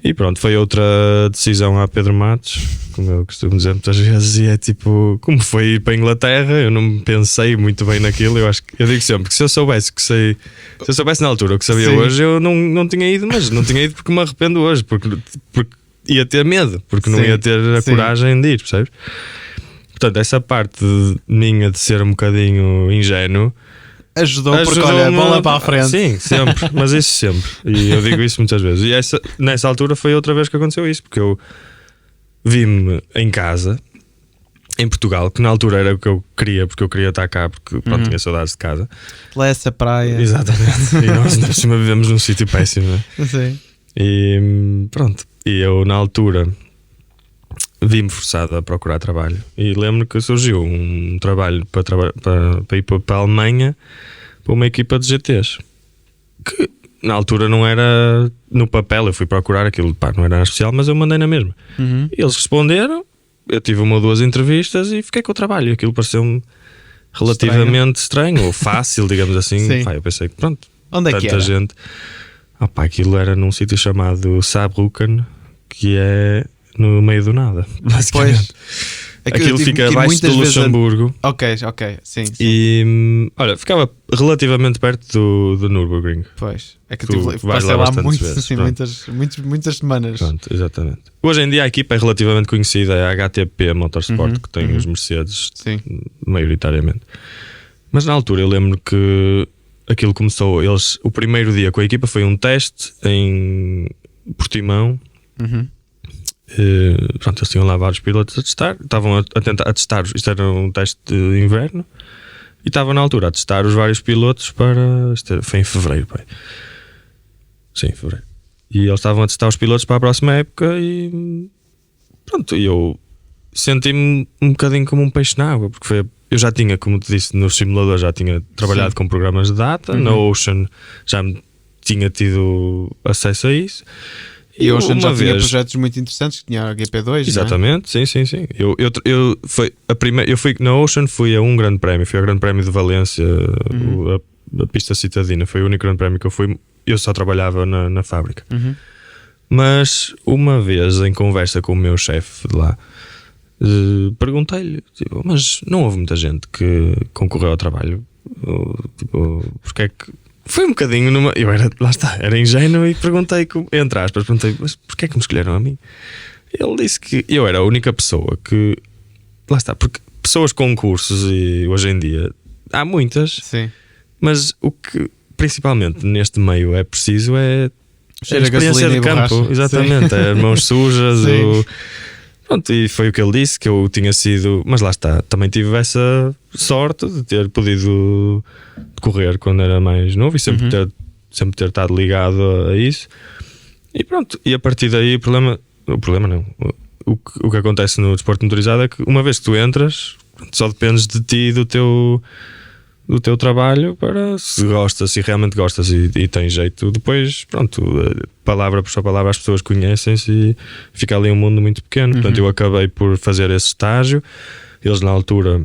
E pronto, foi outra decisão a Pedro Matos, como eu costumo dizer muitas vezes, e é tipo, como foi ir para a Inglaterra, eu não pensei muito bem naquilo. Eu digo sempre que se eu soubesse na altura o que sabia hoje, eu não tinha ido, mas não tinha ido porque me arrependo hoje, porque ia ter medo, porque não ia ter a coragem de ir, percebes? Portanto, essa parte minha de ser um bocadinho ingênuo ajudou porque olha, bola para a frente. Sim, sempre, mas isso sempre. E eu digo isso muitas vezes. E nessa altura foi outra vez que aconteceu isso, porque eu vi-me em casa, em Portugal, que na altura era o que eu queria, porque eu queria estar cá, porque pronto, tinha saudades de casa. Lá essa praia. Exatamente. E nós ainda por cima vivemos num sítio péssimo, né? Sim. E pronto. E eu na altura vi-me forçado a procurar trabalho. E lembro que surgiu um trabalho para ir para a Alemanha, para uma equipa de GTs, que na altura não era no papel. Eu fui procurar aquilo, não era especial, mas eu mandei na mesma. E eles responderam, eu tive uma ou duas entrevistas e fiquei com o trabalho. Aquilo pareceu-me relativamente estranho ou fácil, digamos assim. Eu pensei que pronto, Onde é que tanta era? gente. Aquilo era num sítio chamado Saarbrücken, que é no meio do nada, basicamente. Aquilo fica abaixo do Luxemburgo. Ok, sim. E olha, ficava relativamente perto do Nürburgring. Pois, é que Tu eu vais passei lá lá bastantes vezes, assim, muitas semanas. Pronto, exatamente. Hoje em dia a equipa é relativamente conhecida, é a HTP Motorsport, que tem os Mercedes, Sim. maioritariamente. Mas na altura eu lembro que aquilo começou, o primeiro dia com a equipa foi um teste em Portimão. Pronto, eles tinham lá vários pilotos a testar, estavam a tentar testar, isto era um teste de inverno, e estavam na altura a testar os vários pilotos para, foi em fevereiro, pai. Sim, em fevereiro. E eles estavam a testar os pilotos para a próxima época e pronto, eu senti-me um bocadinho como um peixe na água, porque eu já tinha, como te disse, no simulador já tinha trabalhado com programas de data, na Ocean já tinha tido acesso a isso. E hoje já tinha projetos muito interessantes, que tinha a GP2. Exatamente, não é? sim. Eu fui na Ocean, fui a um grande prémio, fui ao Grande Prémio de Valência, a pista citadina, foi o único grande prémio que eu fui. Eu só trabalhava na fábrica. Mas uma vez em conversa com o meu chefe de lá, perguntei-lhe, tipo, mas não houve muita gente que concorreu ao trabalho? Porque é que foi um bocadinho numa. Lá está, era ingênuo e perguntei, entre aspas, mas porquê é que me escolheram a mim? Ele disse que eu era a única pessoa que. Lá está, porque pessoas com cursos e hoje em dia há muitas, sim. Mas o que principalmente neste meio é preciso é a Cheira experiência de campo, borracha. exatamente, Sim. é mãos sujas. Pronto, e foi o que ele disse, que eu tinha sido, mas lá está, também tive essa sorte de ter podido correr quando era mais novo e sempre ter estado ligado a isso. E pronto, e a partir daí o problema não, o que acontece no desporto motorizado é que uma vez que tu entras, só dependes de ti e do teu trabalho para se realmente gostas e tens jeito, depois pronto, palavra por só palavra as pessoas conhecem-se e fica ali um mundo muito pequeno. Portanto eu acabei por fazer esse estágio. Eles na altura,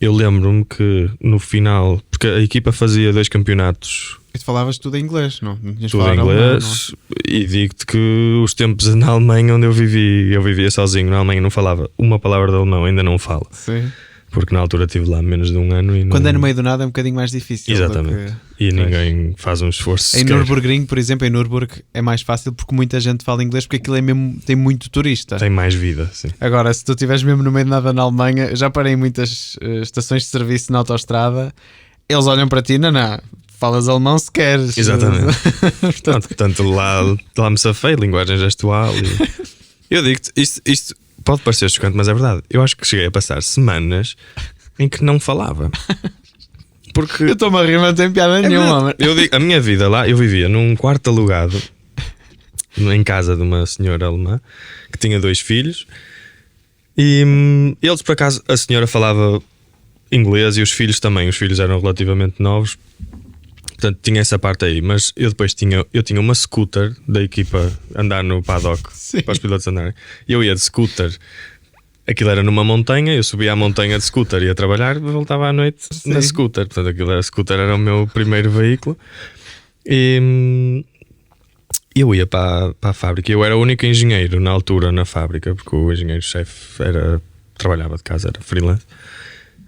eu lembro-me que no final, porque a equipa fazia 2 campeonatos. E tu falavas tudo em inglês, não? Tudo em inglês, e digo-te que os tempos na Alemanha onde eu vivia sozinho na Alemanha, não falava uma palavra de alemão, ainda não falo. Sim. Porque na altura estive lá menos de um ano e quando é no meio do nada é um bocadinho mais difícil. Exatamente. E ninguém faz um esforço. Em Nürburgring, por exemplo, em Nürburgring é mais fácil porque muita gente fala inglês, porque aquilo é mesmo, tem muito turista. Tem mais vida, sim. Agora, se tu estiveres mesmo no meio de nada na Alemanha, já parei em muitas estações de serviço na autoestrada, eles olham para ti, não, falas alemão se queres. Exatamente. Portanto, lá me safei, linguagem gestual. Eu digo-te, isto pode parecer chocante, mas é verdade. Eu acho que cheguei a passar semanas em que não falava. Porque eu estou-me a rir, mas não tem piada nenhuma. Eu digo, a minha vida lá, eu vivia num quarto alugado em casa de uma senhora alemã que tinha 2 filhos e eles, por acaso, a senhora falava inglês e os filhos também. Os filhos eram relativamente novos, portanto tinha essa parte aí. Mas eu depois tinha uma scooter da equipa andar no paddock. Sim. Para os pilotos andarem. Eu ia de scooter, aquilo era numa montanha, eu subia à montanha de scooter, ia trabalhar e voltava à noite. Sim. Na scooter. Portanto scooter era o meu primeiro veículo. E eu ia para a fábrica. Eu era o único engenheiro na altura na fábrica, porque o engenheiro-chefe trabalhava de casa, era freelance.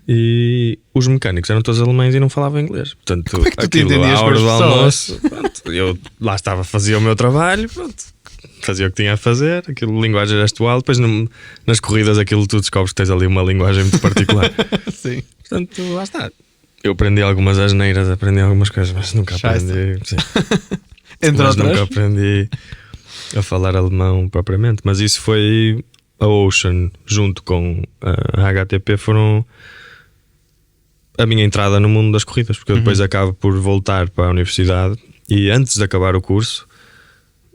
E os mecânicos eram todos alemães e não falavam inglês. Portanto, como é que tu aquilo à hora do almoço, pronto, eu lá estava, fazia o meu trabalho, pronto, fazia o que tinha a fazer, aquilo, linguagem gestual. Depois nas corridas aquilo tu descobres que tens ali uma linguagem muito particular. Sim. Portanto, lá está. Eu aprendi algumas asneiras, aprendi algumas coisas, mas nunca aprendi. Sim. Nunca aprendi a falar alemão propriamente. Mas isso foi a Ocean junto com a HTP, foram a minha entrada no mundo das corridas, porque eu depois acabo por voltar para a universidade e antes de acabar o curso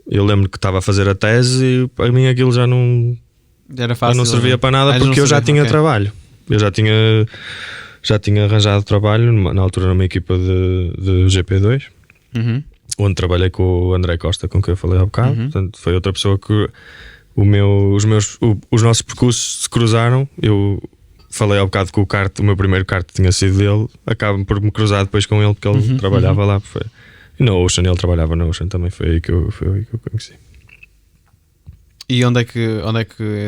eu lembro que estava a fazer a tese e para mim aquilo já não era fácil, não servia para nada, porque eu já tinha trabalho, eu já tinha arranjado trabalho na altura numa equipa de GP2, onde trabalhei com o André Costa, com quem eu falei há bocado. Portanto, foi outra pessoa que os nossos percursos se cruzaram. falei ao bocado que o meu primeiro kart tinha sido dele, acabo por me cruzar depois com ele, porque ele trabalhava lá. E na Ocean, ele trabalhava na Ocean também, foi aí que eu conheci. E onde é que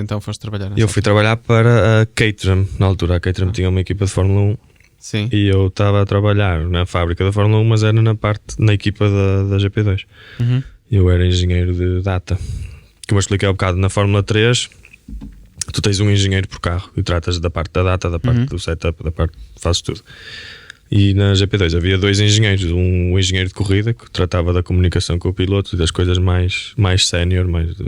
então foste trabalhar? Eu fui trabalhar para a Caterham, na altura. A Caterham tinha uma equipa de Fórmula 1. Sim. E eu estava a trabalhar na fábrica da Fórmula 1, mas era na equipa da GP2. Eu era engenheiro de data. Como eu expliquei há bocado, na Fórmula 3 tu tens um engenheiro por carro e tratas da parte da data, da parte do setup, da parte, fazes tudo. E na GP2 havia 2 engenheiros, um engenheiro de corrida que tratava da comunicação com o piloto e das coisas mais sénior, mais de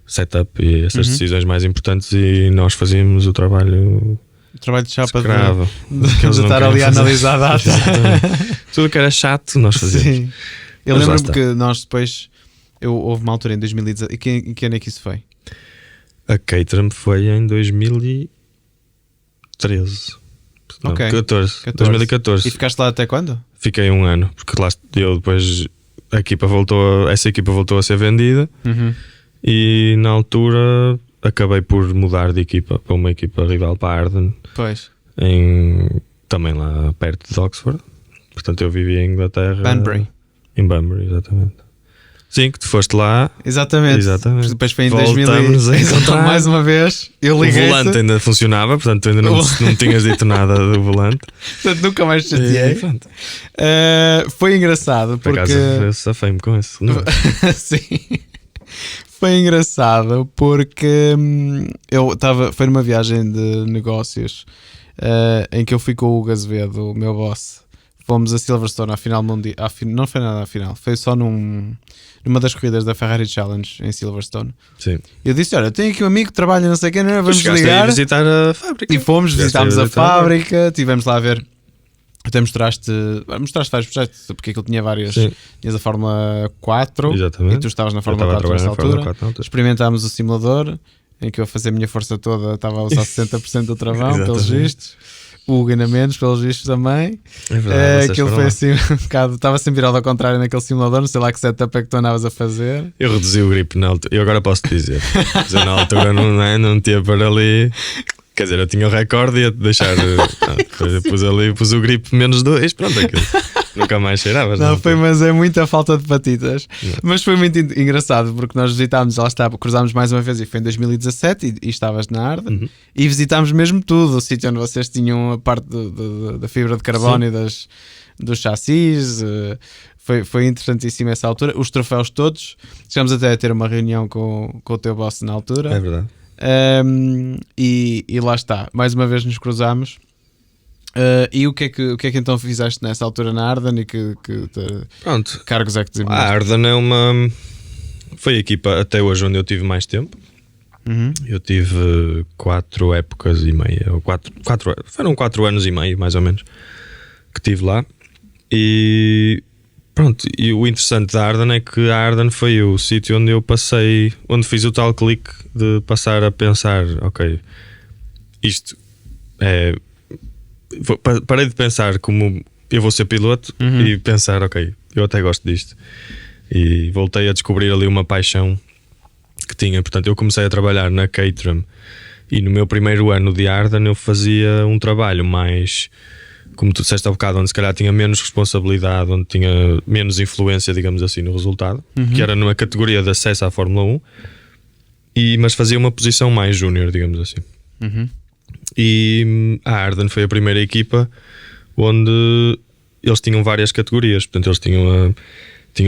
setup e essas decisões mais importantes, e nós fazíamos o trabalho de chapa escravo, de estar ali a analisar a data. Tudo que era chato nós fazíamos. Sim. Eu lembro-me que nós depois, houve uma altura em 2017, e que ano é que isso foi? A Caterham foi em 2013. Não, Ok. 2014. E ficaste lá até quando? Fiquei 1 ano, porque lá eu depois essa equipa voltou a ser vendida, e na altura acabei por mudar de equipa para uma equipa rival, para a Arden. Pois. Também lá perto de Oxford. Portanto, eu vivia em Inglaterra. Banbury. Em Banbury, exatamente. Sim, que tu foste lá. Exatamente. Depois foi em 2000 mais uma vez. Eu liguei. O volante ainda funcionava, portanto, tu ainda não tinhas dito nada do volante. Portanto, nunca mais chateei. Foi engraçado porque. Por acaso, eu safei-me com isso. Sim. Foi engraçado porque foi numa viagem de negócios em que eu fui com o Hugo Azevedo, o meu boss. Fomos a Silverstone à final mundial. Não foi nada à final, foi só numa das corridas da Ferrari Challenge em Silverstone. Sim. Eu disse: olha, tenho aqui um amigo que trabalha não sei quem, vamos ligar. A visitar a fábrica. E fomos, visitámos a fábrica, estivemos lá a ver. Até mostraste vários projetos, porque aquilo tinha várias. Sim. Tinhas a Fórmula 4. Exatamente. E tu estavas na Fórmula 4 nessa altura. Experimentámos o simulador, em que eu a fazer a minha força toda estava a usar 60% do travão, pelos vistos. O Hugo ainda menos, pelos vistos também. É verdade. Aquilo foi assim um bocado. Estava sempre virado ao contrário naquele simulador. Não sei lá que setup é que tu andavas a fazer. Eu reduzi o grip na altura. Eu agora posso te dizer. Mas eu na altura não tinha para ali. Quer dizer, eu tinha o recorde e ia-te deixar. Pus o grip menos 2. Pronto, aquilo. Nunca mais cheiravas. Não, mas é muita falta de patitas. Mas foi muito engraçado porque nós visitámos, lá está, cruzámos mais uma vez, e foi em 2017 e estavas na Arden, e visitámos mesmo tudo, o sítio onde vocês tinham a parte da fibra de carbono. Sim. E dos chassis. Foi interessantíssimo essa altura. Os troféus todos. Chegamos até a ter uma reunião com o teu boss na altura. É verdade. E lá está, mais uma vez nos cruzámos. E o que é que então fizeste nessa altura na Arden, e que cargos é que desenvolveste? A Arden foi a equipa até hoje onde eu tive mais tempo. Eu tive 4 épocas e meia, ou foram 4 anos e meio mais ou menos que tive lá. E pronto, e o interessante da Arden é que a Arden foi o sítio onde eu passei, onde fiz o tal clique de passar a pensar: ok, isto é. Parei de pensar como eu vou ser piloto e pensar: ok, eu até gosto disto. E voltei a descobrir ali uma paixão que tinha. Portanto, eu comecei a trabalhar na Caterham, e no meu primeiro ano de Arden eu fazia um trabalho mais, como tu disseste há bocado, onde se calhar tinha menos responsabilidade, onde tinha menos influência, digamos assim, no resultado, que era numa categoria de acesso à Fórmula 1, mas fazia uma posição mais júnior, digamos assim. E a Arden foi a primeira equipa onde eles tinham várias categorias. Portanto, eles tinham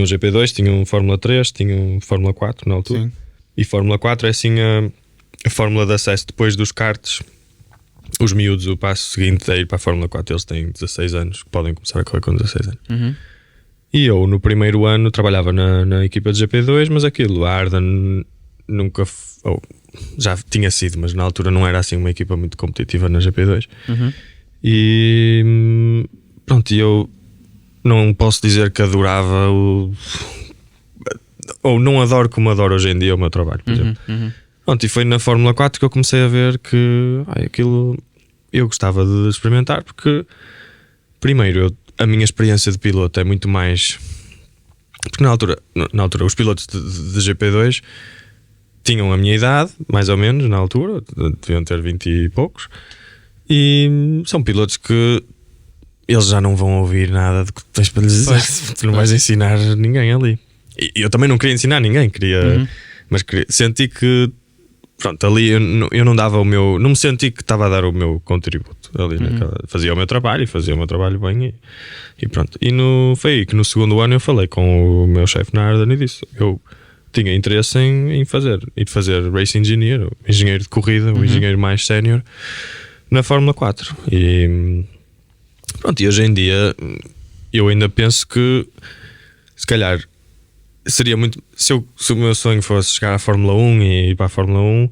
o GP2, tinham Fórmula 3, tinham Fórmula 4 na altura. Sim. E Fórmula 4 é assim a fórmula de acesso depois dos karts. Os miúdos, o passo seguinte é ir para a Fórmula 4. Eles têm 16 anos, podem começar a correr com 16 anos. E eu no primeiro ano trabalhava na equipa de GP2, mas a Arden nunca... já tinha sido, mas na altura não era assim uma equipa muito competitiva na GP2. E pronto, eu não posso dizer que adorava ou não adoro como adoro hoje em dia o meu trabalho, por exemplo. Pronto, e foi na Fórmula 4 que eu comecei a ver que aquilo eu gostava de experimentar, porque primeiro a minha experiência de piloto é muito mais, porque na altura os pilotos de GP2 tinham a minha idade, mais ou menos, na altura, deviam ter 20 e poucos, E são pilotos que eles já não vão ouvir nada de que tens para lhes dizer. Tu não vais ensinar ninguém ali. E eu também não queria ensinar ninguém, mas senti que pronto, ali eu não dava o meu, não me senti que estava a dar o meu contributo ali fazia o meu trabalho e fazia o meu trabalho bem e pronto. E foi aí que no segundo ano eu falei com o meu chefe na Arden e disse: eu tinha interesse em fazer race engineer, o engenheiro de corrida, o engenheiro mais sénior na Fórmula 4. E pronto, e hoje em dia eu ainda penso que se calhar seria muito. Se o meu sonho fosse chegar à Fórmula 1 e ir para a Fórmula 1,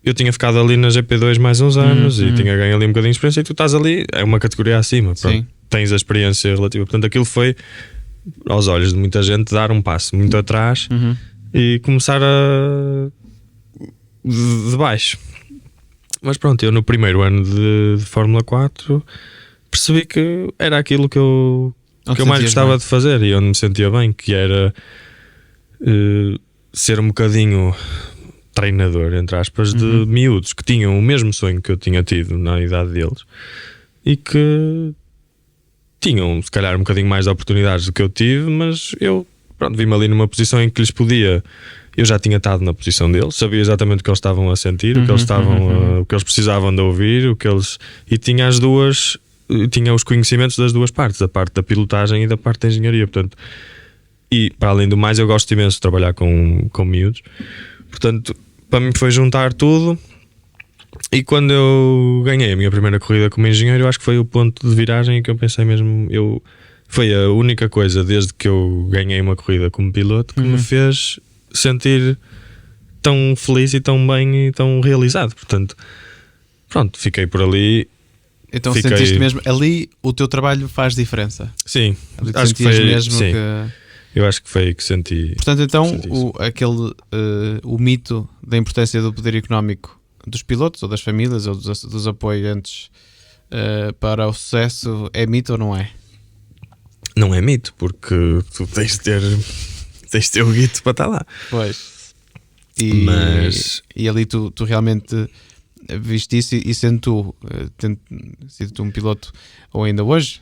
eu tinha ficado ali na GP2 mais uns anos e tinha ganho ali um bocadinho de experiência. E tu estás ali, é uma categoria acima, pronto, tens a experiência relativa. Portanto, aquilo foi, aos olhos de muita gente, dar um passo muito atrás e começar de baixo. Mas pronto, eu no primeiro ano de Fórmula 4 percebi que era aquilo que eu mais gostava de fazer e onde me sentia bem, que era ser um bocadinho treinador, entre aspas, de miúdos que tinham o mesmo sonho que eu tinha tido na idade deles e que tinham se calhar um bocadinho mais de oportunidades do que eu tive, mas eu pronto, vi-me ali numa posição em que lhes podia. Eu já tinha estado na posição deles, sabia exatamente o que eles estavam a sentir, o que eles estavam o que eles precisavam de ouvir, e tinha as duas, tinha os conhecimentos das duas partes, a parte da pilotagem e da parte da engenharia, portanto. E para além do mais, eu gosto imenso de trabalhar com miúdos. Portanto, para mim foi juntar tudo. E quando eu ganhei a minha primeira corrida como engenheiro, eu acho que foi o ponto de viragem em que eu pensei mesmo. Foi a única coisa desde que eu ganhei uma corrida como piloto que me fez sentir tão feliz e tão bem e tão realizado. Portanto, pronto, fiquei por ali. Então sentiste mesmo, ali o teu trabalho faz diferença? Sim, ali acho que foi mesmo sim. Eu acho que foi aí que senti. Portanto, então, o mito da importância do poder económico dos pilotos ou das famílias ou dos apoiantes para o sucesso é mito ou não é? Não é mito, porque tu tens de ter o guito para estar lá. Pois. E ali tu realmente viste isso e sendo tu um piloto, ou ainda hoje,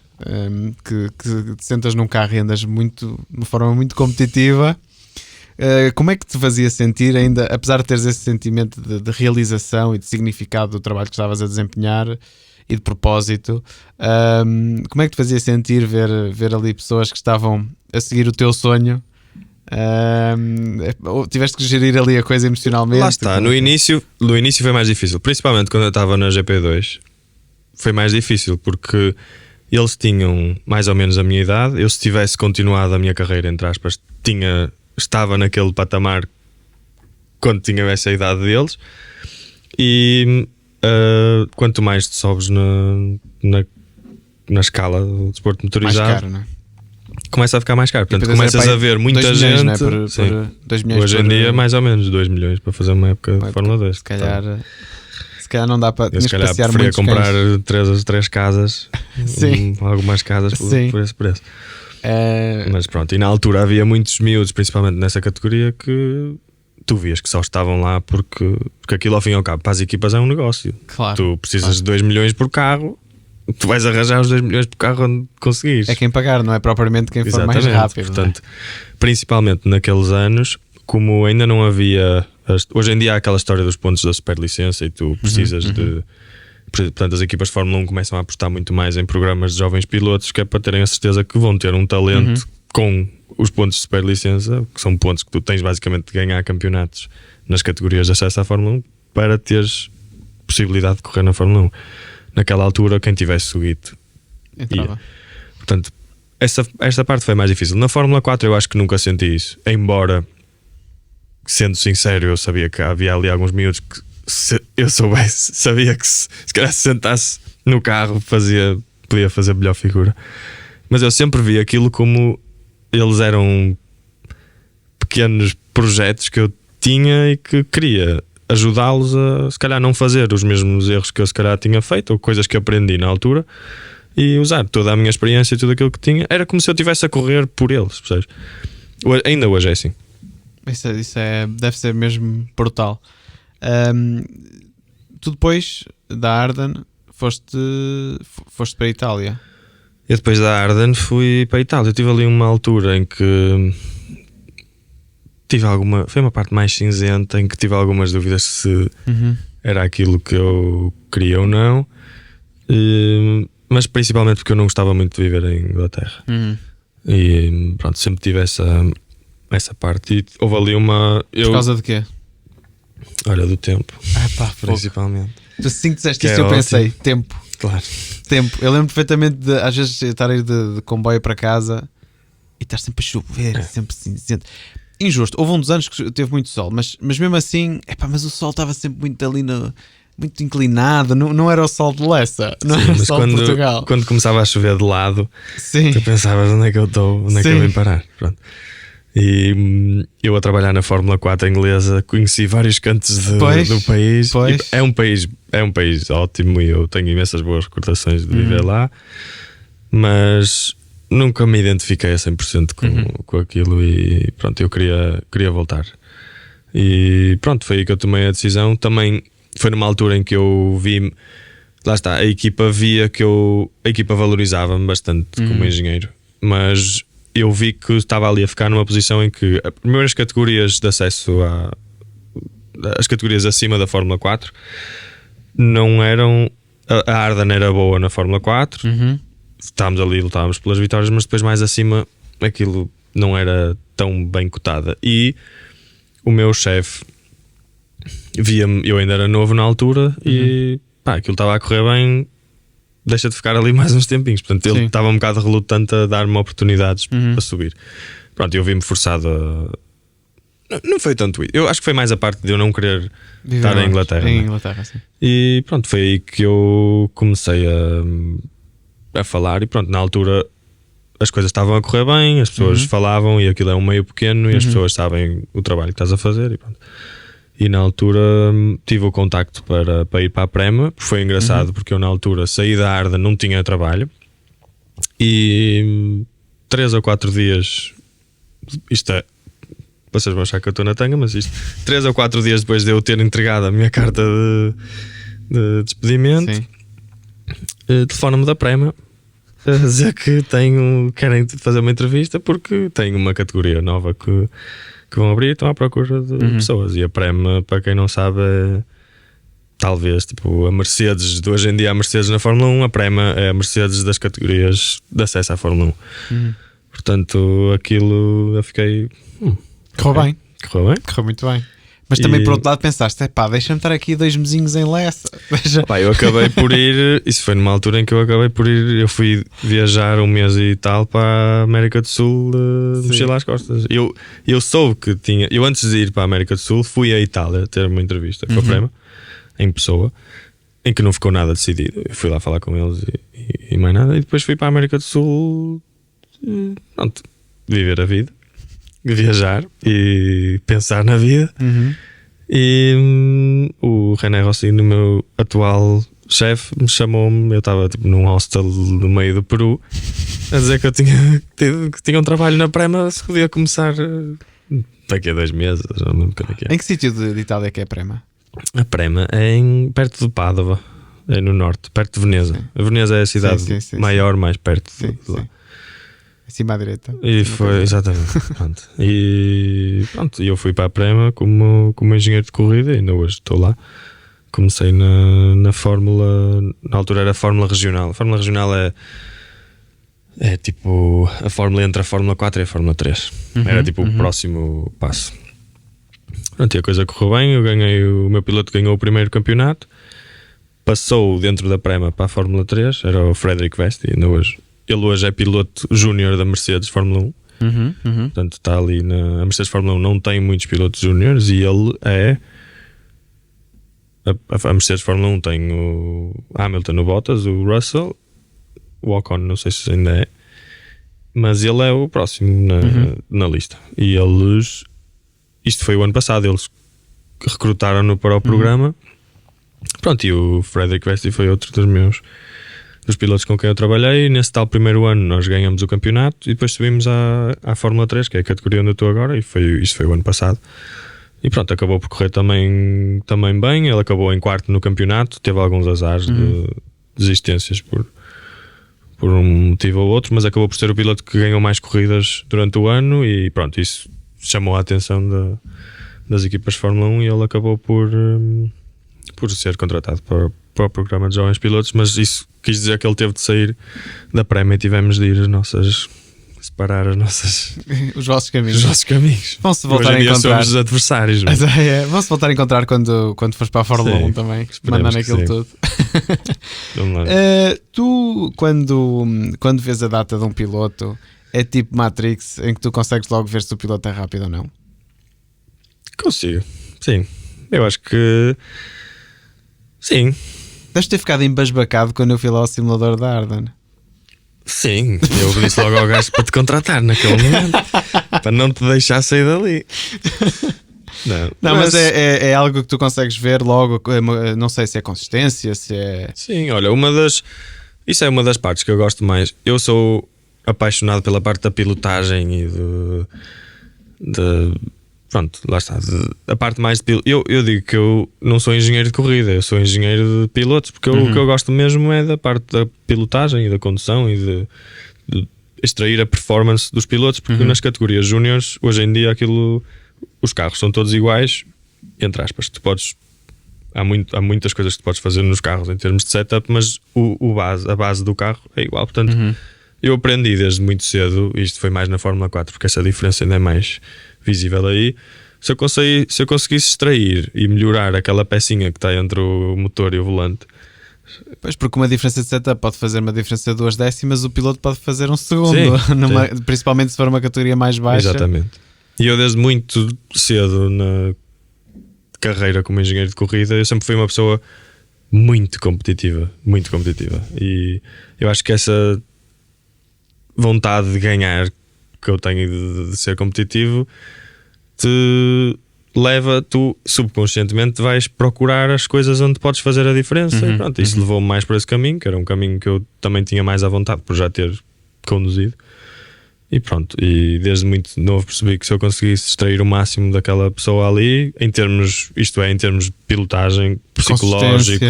que te sentas num carro e andas de uma forma muito competitiva, como é que te fazia sentir ainda, apesar de teres esse sentimento de realização e de significado do trabalho que estavas a desempenhar e de propósito, como é que te fazia sentir ver ali pessoas que estavam a seguir o teu sonho? Tiveste que gerir ali a coisa emocionalmente? Lá está, no início foi mais difícil, principalmente quando eu estava na GP2 foi mais difícil porque eles tinham mais ou menos a minha idade. Eu, se tivesse continuado a minha carreira, entre aspas, estava naquele patamar quando tinha essa idade deles. E quanto mais te sobes na escala do desporto motorizado, mais caro, não é? Começa a ficar mais caro. Portanto, começas a ver muita 2 milhões, gente. Não é? 2 milhões hoje em dia, mais ou menos 2 milhões para fazer uma época de Fórmula 2. Se calhar não dá para. Eu se calhar preferia comprar 3 casas, algumas casas por esse preço. Mas pronto, e na altura havia muitos miúdos, principalmente nessa categoria, que tu vias que só estavam lá porque aquilo ao fim e ao cabo para as equipas é um negócio. Claro, tu precisas de 2 milhões por carro, tu vais arranjar os 2 milhões por carro onde conseguires. É quem pagar, não é propriamente quem for mais rápido. Portanto, principalmente naqueles anos, como ainda não havia. Hoje em dia há aquela história dos pontos da superlicença e tu precisas de. Portanto, as equipas de Fórmula 1 começam a apostar muito mais em programas de jovens pilotos, que é para terem a certeza que vão ter um talento com os pontos de superlicença, que são pontos que tu tens basicamente de ganhar campeonatos nas categorias de acesso à Fórmula 1 para teres possibilidade de correr na Fórmula 1. Naquela altura, quem tivesse o guito ia. Portanto, esta parte foi mais difícil. Na Fórmula 4 eu acho que nunca senti isso, embora, sendo sincero, eu sabia que havia ali alguns miúdos que, se eu soubesse, sabia que se calhar se sentasse no carro podia fazer melhor figura. Mas eu sempre vi aquilo como eles eram pequenos projetos que eu tinha e que queria ajudá-los a se calhar não fazer os mesmos erros que eu se calhar tinha feito, ou coisas que aprendi na altura, e usar toda a minha experiência e tudo aquilo que tinha. Era como se eu estivesse a correr por eles, percebes? Ainda hoje é assim. Isso deve ser mesmo brutal. Tu depois da Arden foste para a Itália. Eu depois da Arden fui para a Itália. Eu tive ali uma altura em que foi uma parte mais cinzenta, em que tive algumas dúvidas se era aquilo que eu queria ou não. Mas principalmente porque eu não gostava muito de viver em Inglaterra. E pronto, sempre tive essa parte. E houve ali Por causa de quê? Olha, do tempo. Principalmente. Tu assim que disseste Que isso, é eu pensei, ótimo. tempo. Claro. Tempo. Eu lembro perfeitamente de às vezes estar a ir de comboio para casa e estar sempre a chover, sempre cinzento. Injusto. Houve um dos anos que teve muito sol, mas mesmo assim, mas o sol estava sempre muito ali muito inclinado, não era o sol de Lessa, não era o sol de Portugal. Quando começava a chover de lado, sim, tu pensavas onde é que eu estou, onde é que eu vim parar. Pronto. E eu a trabalhar na Fórmula 4 inglesa conheci vários cantos do país. É um país ótimo e eu tenho imensas boas recordações de viver lá, mas nunca me identifiquei a 100% com aquilo e pronto, eu queria voltar. E pronto, foi aí que eu tomei a decisão. Também foi numa altura em que eu vi, lá está, a equipa via que a equipa valorizava-me bastante como engenheiro, mas eu vi que estava ali a ficar numa posição em que as primeiras categorias de acesso as categorias acima da Fórmula 4 não eram. A Arden era boa na Fórmula 4, lutávamos pelas vitórias, mas depois mais acima aquilo não era tão bem cotada. E o meu chefe via-me, eu ainda era novo na altura, e aquilo estava a correr bem, deixa de ficar ali mais uns tempinhos. Portanto, ele estava um bocado relutante a dar-me oportunidades para subir. Pronto, eu vi-me forçado a... Não foi tanto isso. Eu acho que foi mais a parte de eu não querer estar em Inglaterra. Em Inglaterra, sim. E pronto, foi aí que eu comecei a falar. E pronto, na altura as coisas estavam a correr bem, as pessoas falavam, e aquilo é um meio pequeno, e as pessoas sabem o trabalho que estás a fazer. E pronto. E na altura tive o contacto para ir para a Prema. Foi engraçado porque eu na altura saí da Arda, não tinha trabalho, e 3 ou 4 dias, isto é, vocês vão achar que eu estou na tanga, mas isto, 3 ou 4 dias depois de eu ter entregado a minha carta de despedimento, telefona-me da Prema a dizer que querem fazer uma entrevista porque tenho uma categoria nova que vão abrir e estão à procura de pessoas. E a Prema, para quem não sabe, é talvez tipo a Mercedes de hoje em dia. A Mercedes na Fórmula 1, a Prema é a Mercedes das categorias de acesso à Fórmula 1. Portanto, aquilo eu fiquei... Correu bem. Correu muito bem. Mas também por outro lado pensaste, deixa-me estar aqui 2 mesinhos em Lessa. Eu acabei por ir, isso foi numa altura em que eu acabei por ir, eu fui viajar 1 mês e tal para a América do Sul, mochila às costas. Eu soube que eu antes de ir para a América do Sul fui à Itália ter uma entrevista com a Prema, em pessoa, em que não ficou nada decidido. Eu fui lá falar com eles e mais nada, e depois fui para a América do Sul, pronto, viver a vida, viajar e pensar na vida. E o René Rossi, no meu atual chefe, me chamou-me. Eu estava tipo num hostel no meio do Peru, a dizer que eu tinha um trabalho na Prema, se podia começar daqui a 2 meses. Não lembro quando é que é. Em que sítio de Itália que é a Prema? A Prema é perto de Pádua, é no norte, perto de Veneza. A Veneza é a cidade maior, mais perto de lá. Acima à direita. E foi, exatamente. Pronto. E pronto, eu fui para a Prema como engenheiro de corrida e ainda hoje estou lá. Comecei na Fórmula, na altura era a Fórmula Regional. A Fórmula Regional é tipo a Fórmula entre a Fórmula 4 e a Fórmula 3. Era tipo o próximo passo. Pronto, e a coisa correu bem. O meu piloto ganhou o primeiro campeonato, passou dentro da Prema para a Fórmula 3, era o Frederic Vesti, ainda hoje. Ele hoje é piloto júnior da Mercedes Fórmula 1. Portanto está ali a Mercedes Fórmula 1 não tem muitos pilotos júniores, e ele é a Mercedes Fórmula 1 tem o Hamilton, o Bottas, o Russell, o Ocon não sei se ainda é, mas ele é o próximo na lista. E isto foi o ano passado, eles recrutaram-no para o programa. Pronto, e o Frederic Vesti foi outro dos pilotos com quem eu trabalhei. Nesse tal primeiro ano nós ganhamos o campeonato e depois subimos à Fórmula 3, que é a categoria onde eu estou agora, e isso foi o ano passado. E pronto, acabou por correr também bem. Ele acabou em 4º no campeonato, teve alguns azares desistências por um motivo ou outro, mas acabou por ser o piloto que ganhou mais corridas durante o ano e pronto, isso chamou a atenção das equipas de Fórmula 1 e ele acabou por ser contratado para o programa de jovens pilotos, mas isso quis dizer que ele teve de sair da Prémio e tivemos de ir separar os vossos caminhos. Os nossos caminhos. Vão-se voltar a encontrar. Somos adversários. Vão-se voltar a encontrar quando fores para a Fórmula 1 também, mandando aquilo tudo. Tu, quando vês a data de um piloto, é tipo Matrix, em que tu consegues logo ver se o piloto é rápido ou não? Consigo, sim. Eu acho que sim. Deves ter ficado embasbacado quando eu fui lá ao simulador da Arden. Sim, eu disse logo ao gajo para te contratar naquele momento, para não te deixar sair dali. Não, mas é algo que tu consegues ver logo. Não sei se é consistência, se é... Sim, olha, isso é uma das partes que eu gosto mais. Eu sou apaixonado pela parte da pilotagem e pronto, lá está. A parte mais de piloto. Eu digo que eu não sou engenheiro de corrida, eu sou engenheiro de pilotos, porque o que eu gosto mesmo é da parte da pilotagem e da condução e de extrair a performance dos pilotos, porque nas categorias júniores, hoje em dia, os carros são todos iguais, entre aspas. Há muitas coisas que tu podes fazer nos carros em termos de setup, mas a base do carro é igual. Portanto, eu aprendi desde muito cedo, isto foi mais na Fórmula 4, porque essa diferença ainda é mais visível aí. Se eu conseguisse extrair e melhorar aquela pecinha que está entre o motor e o volante. Pois, porque uma diferença de setup pode fazer uma diferença de 2 décimas, o piloto pode fazer um segundo, sim. Principalmente se for uma categoria mais baixa. Exatamente. E eu desde muito cedo na carreira como engenheiro de corrida, eu sempre fui uma pessoa muito competitiva. E eu acho que essa vontade de ganhar que eu tenho de ser competitivo te leva, tu subconscientemente vais procurar as coisas onde podes fazer a diferença. E pronto, isso levou-me mais por esse caminho, que era um caminho que eu também tinha mais à vontade por já ter conduzido. E pronto, e desde muito novo percebi que se eu conseguisse extrair o máximo daquela pessoa ali, em termos de pilotagem, psicológico,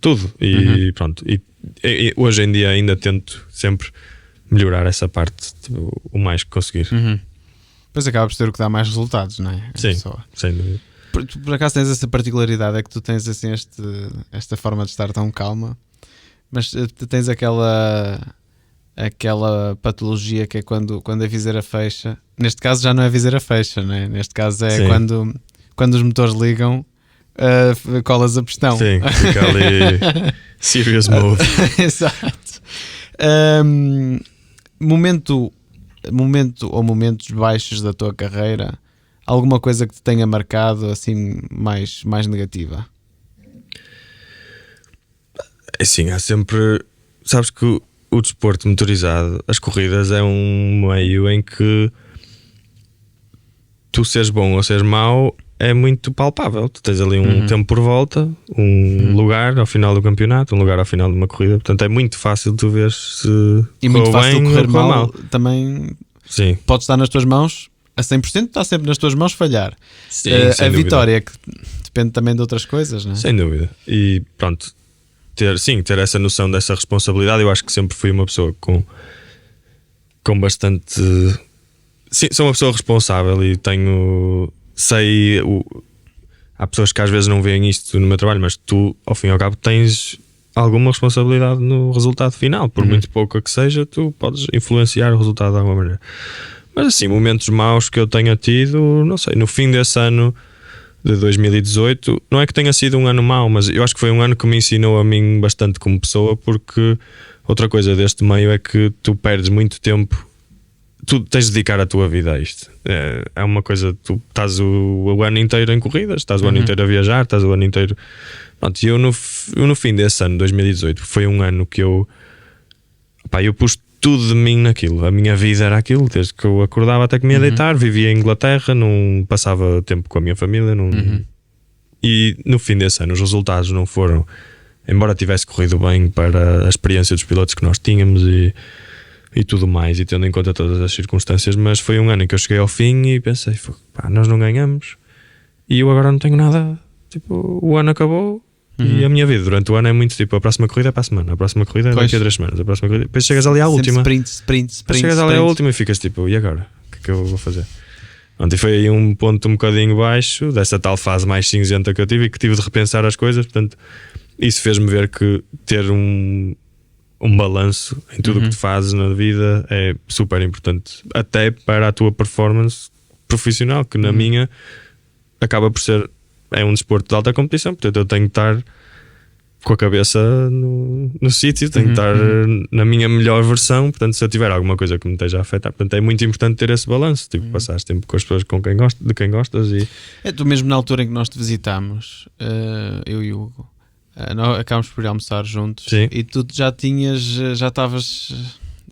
tudo. E pronto, e hoje em dia ainda tento sempre melhorar essa parte o mais que conseguir. Depois acaba por ser o que dá mais resultados, não é? Sim, sem dúvida. Por acaso tens essa particularidade, é que tu tens assim esta forma de estar tão calma, mas tens aquela patologia que é quando a viseira fecha. Neste caso já não é viseira fecha, não é? Neste caso é quando os motores ligam, colas a pistão. Sim, fica ali serious mode. Exato. Momento ou momentos baixos da tua carreira, alguma coisa que te tenha marcado assim mais negativa? Sim, há sempre, sabes que o desporto motorizado, as corridas, é um meio em que tu seres bom ou seres mau é muito palpável. Tu tens ali um tempo por volta, lugar ao final do campeonato, um lugar ao final de uma corrida. Portanto, é muito fácil tu ver se e muito fácil bem correr ou mal. Também sim. Pode estar nas tuas mãos a 100%, está sempre nas tuas mãos falhar. Sim, a vitória que depende também de outras coisas, não é? Sem dúvida. E pronto, ter essa noção dessa responsabilidade. Eu acho que sempre fui uma pessoa com bastante... Sim, sou uma pessoa responsável e há pessoas que às vezes não veem isto no meu trabalho, mas tu, ao fim e ao cabo, tens alguma responsabilidade no resultado final. Por muito pouco que seja, tu podes influenciar o resultado de alguma maneira. Mas assim, momentos maus que eu tenha tido, não sei, no fim desse ano de 2018, não é que tenha sido um ano mau, mas eu acho que foi um ano que me ensinou a mim bastante como pessoa, porque outra coisa deste meio é que tu perdes muito tempo. Tu tens de dedicar a tua vida a isto. É uma coisa, tu estás o ano inteiro em corridas, estás o ano inteiro a viajar, estás o ano inteiro. Pronto, e eu no fim desse ano, 2018, foi um ano que eu pus tudo de mim naquilo. A minha vida era aquilo, desde que eu acordava até que me ia deitar. Vivia em Inglaterra, não passava tempo com a minha família. E no fim desse ano, os resultados não foram, embora tivesse corrido bem para a experiência dos pilotos que nós tínhamos e tudo mais, e tendo em conta todas as circunstâncias, mas foi um ano em que eu cheguei ao fim e pensei, nós não ganhamos e eu agora não tenho nada, tipo, o ano acabou E a minha vida durante o ano é muito tipo: a próxima corrida é para a semana, a próxima corrida é daqui a 3 semanas, a próxima corrida. Depois chegas ali à última. Sprint. Depois chegas ali à última e ficas tipo: e agora? O que é que eu vou fazer? Ontem foi aí um ponto um bocadinho baixo dessa tal fase mais cinzenta que eu tive e que tive de repensar as coisas. Portanto, isso fez-me ver que ter um balanço em tudo o que tu fazes na vida é super importante, até para a tua performance profissional, que na minha acaba por ser, é um desporto de alta competição, portanto eu tenho que estar com a cabeça no sítio, tenho que estar na minha melhor versão. Portanto, se eu tiver alguma coisa que me esteja a afetar, portanto, é muito importante ter esse balanço, tipo, passares tempo com as pessoas de quem gostas. E tu mesmo na altura em que nós te visitámos, eu e o Hugo, nós acabámos por ir almoçar juntos. Sim. E tu já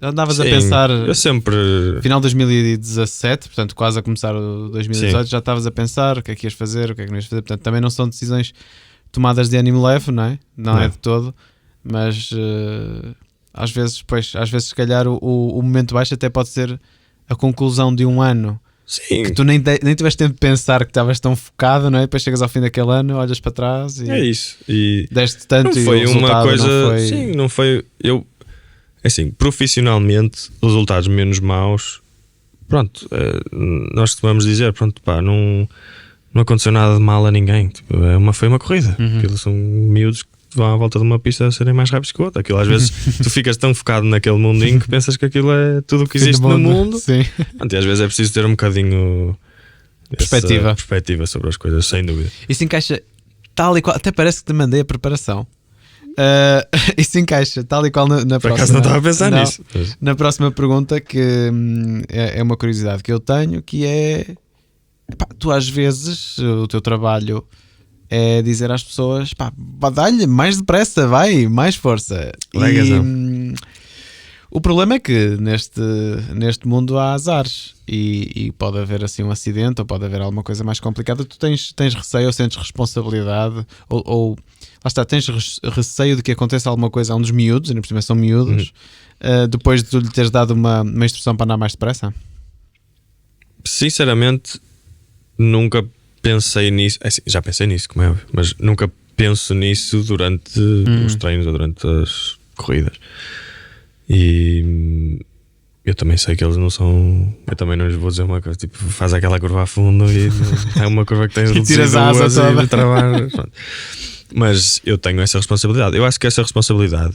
andavas a sim, pensar, eu sempre final de 2017, portanto quase a começar o 2018, sim, já estavas a pensar o que é que ias fazer, o que é que não ias fazer. Portanto, também não são decisões tomadas de ânimo leve, não é? Não é de todo, mas às vezes se calhar o momento baixo até pode ser a conclusão de um ano. sim, Que tu nem tiveste tempo de pensar que estavas tão focado, não é? Depois chegas ao fim daquele ano, olhas para trás e é isso. E deste tanto. não foi e o uma resultado coisa, não foi... sim, não foi. Eu, assim, profissionalmente, resultados menos maus, pronto, nós costumamos dizer, pronto, pá, não aconteceu nada de mal a ninguém. Tipo, foi uma corrida. Aquilo são miúdos que vão à volta de uma pista a serem mais rápidos que o outro. Aquilo, às vezes, tu ficas tão focado naquele mundinho que pensas que aquilo é tudo o que existe no mundo. Sim. E às vezes é preciso ter um bocadinho perspectiva sobre as coisas, sem dúvida. Isso encaixa tal e qual. Até parece que te mandei a preparação. Isso encaixa tal e qual na Por próxima. acaso não estava a pensar nisso. Na próxima pergunta, que é uma curiosidade que eu tenho, que é: epá, tu às vezes o teu trabalho é dizer às pessoas, pá, dá-lhe mais depressa, vai, mais força. O problema é que neste mundo há azares e pode haver assim um acidente ou pode haver alguma coisa mais complicada. Tu tens receio ou sentes responsabilidade ou lá está, tens receio de que aconteça alguma coisa a um dos miúdos, ainda por cima são miúdos, depois de tu lhe teres dado uma instrução para andar mais depressa? Sinceramente, nunca pensei nisso. Assim, já pensei nisso, como é óbvio, mas nunca penso nisso durante os treinos ou durante as corridas. E eu também sei que eles não são. Eu também não lhes vou dizer uma coisa tipo, faz aquela curva a fundo e é uma curva que tens de tiras a asa toda. travar. Mas eu tenho essa responsabilidade. Eu acho que essa responsabilidade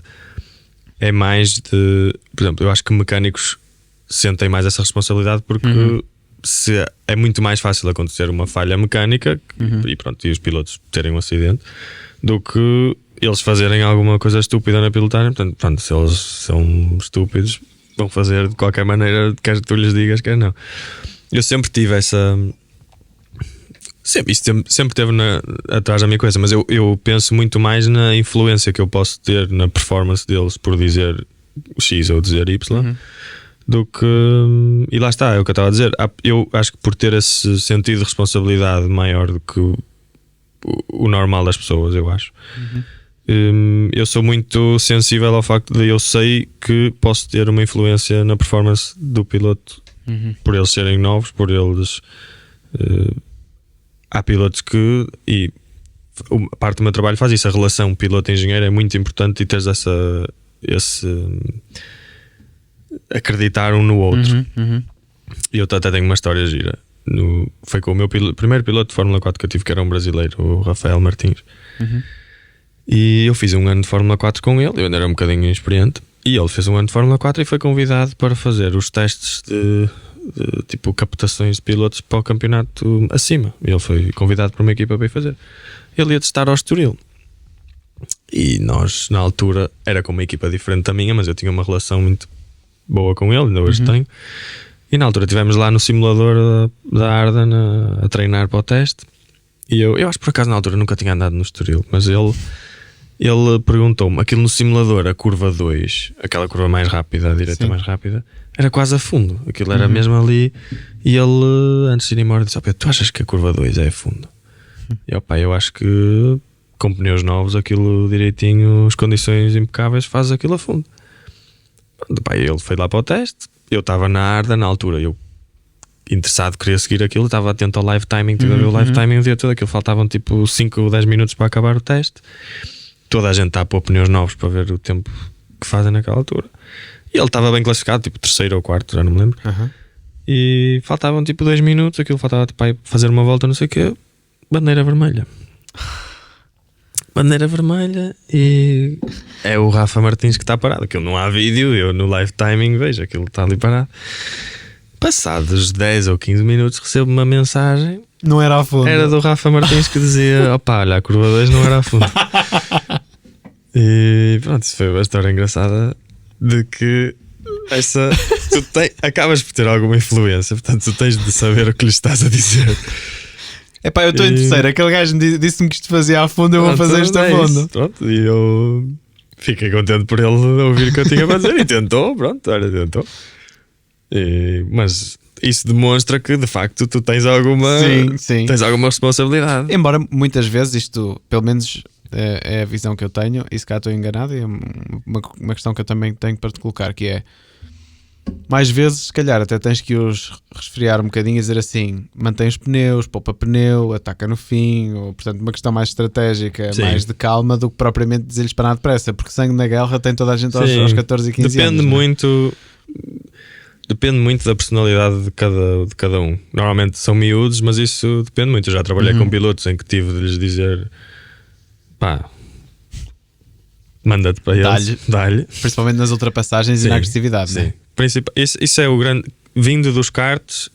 é mais de. Por exemplo, eu acho que mecânicos sentem mais essa responsabilidade porque se é muito mais fácil acontecer uma falha mecânica e os pilotos terem um acidente do que eles fazerem alguma coisa estúpida na pilotagem. Portanto, pronto, se eles são estúpidos, vão fazer de qualquer maneira, quer tu lhes digas, quer não. Eu sempre tive essa. Sempre teve atrás da minha coisa, mas eu penso muito mais na influência que eu posso ter na performance deles por dizer X ou dizer Y do que. E lá está, é o que eu estava a dizer. Eu acho que por ter esse sentido de responsabilidade maior do que o normal das pessoas, eu acho. Eu sou muito sensível ao facto de eu sei que posso ter uma influência na performance do piloto por eles serem novos, por eles. Há pilotos que, e a parte do meu trabalho faz isso, a relação piloto-engenheiro é muito importante e teres esse acreditar um no outro. E eu até tenho uma história gira. Foi com o meu primeiro piloto de Fórmula 4 que eu tive, que era um brasileiro, o Rafael Martins. E eu fiz um ano de Fórmula 4 com ele, eu ainda era um bocadinho inexperiente, e ele fez um ano de Fórmula 4 e foi convidado para fazer os testes de tipo captações de pilotos para o campeonato acima. Ele foi convidado por uma equipa para ir fazer. Ele ia testar ao Estoril e nós na altura era com uma equipa diferente da minha, mas eu tinha uma relação muito boa com ele, ainda hoje tenho. E na altura estivemos lá no simulador da Arden a treinar para o teste. E eu acho que por acaso na altura nunca tinha andado no Estoril, mas ele perguntou-me, aquilo no simulador, a curva 2, aquela curva mais rápida, a direita mais rápida, era quase a fundo. Aquilo era mesmo ali. E ele, antes de ir embora, disse: tu achas que a curva 2 é a fundo? E eu acho que com pneus novos, aquilo direitinho, as condições impecáveis, faz aquilo a fundo. Ele foi lá para o teste. Eu estava na Arda na altura. interessado, queria seguir aquilo, estava atento ao live timing, tive a ver o live timing o dia todo, aquilo faltavam tipo 5 ou 10 minutos para acabar o teste. Toda a gente está a pôr pneus novos para ver o tempo que fazem naquela altura. E ele estava bem classificado, tipo 3º ou 4º, já não me lembro. E faltavam tipo 2 minutos, aquilo faltava tipo, para fazer uma volta, não sei o quê. Bandeira vermelha. Bandeira vermelha e é o Rafa Martins que está parado. Aquilo não há vídeo, eu no live timing vejo aquilo está ali parado. Passados 10 ou 15 minutos recebo uma mensagem. Não era a fundo. Era do Rafa Martins que dizia: opá, olha, a curva 2 não era a fundo. E pronto, isso foi uma história engraçada de que acabas por ter alguma influência, portanto tu tens de saber o que lhe estás a dizer. Epá, eu estou em terceiro. Aquele gajo disse-me que isto fazia a fundo, eu vou fazer isto a fundo. Pronto, e eu fiquei contente por ele ouvir o que eu tinha para dizer e tentou, pronto, olha, tentou. Mas isso demonstra que de facto tu tens alguma, tens alguma responsabilidade. Embora muitas vezes isto, pelo menos é a visão que eu tenho, e se cá estou enganado, e é uma questão que eu também tenho para te colocar, que é: mais vezes, se calhar, até tens que os resfriar um bocadinho e dizer assim: mantém os pneus, poupa pneu, ataca no fim, ou portanto, uma questão mais estratégica, mais de calma, do que propriamente dizer-lhes para nada depressa, porque sangue na guerra tem toda a gente aos 14 e 15 anos. Depende muito da personalidade de cada um. Normalmente são miúdos, mas isso depende muito. Eu já trabalhei com pilotos em que tive de lhes dizer: pá, manda-te para eles, dá-lhe. Principalmente nas ultrapassagens e na agressividade. Sim. Isso é o grande. Vindo dos karts,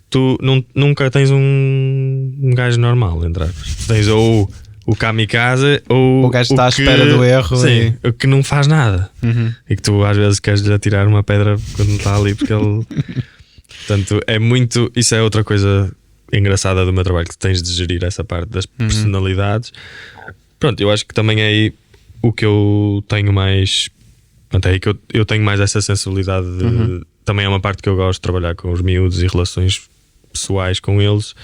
tu nunca tens um gajo normal, entre aspas. Tens ou o kamikaze ou o gajo está à espera do erro. Sim, o que não faz nada. E que tu às vezes queres-lhe atirar uma pedra quando está ali, porque ele. Portanto, é muito. Isso é outra coisa engraçada do meu trabalho, que tens de gerir essa parte das personalidades. Pronto, eu acho que também é aí o que eu tenho mais. Pronto, é aí que eu tenho mais essa sensibilidade também é uma parte que eu gosto de trabalhar com os miúdos e relações pessoais com eles.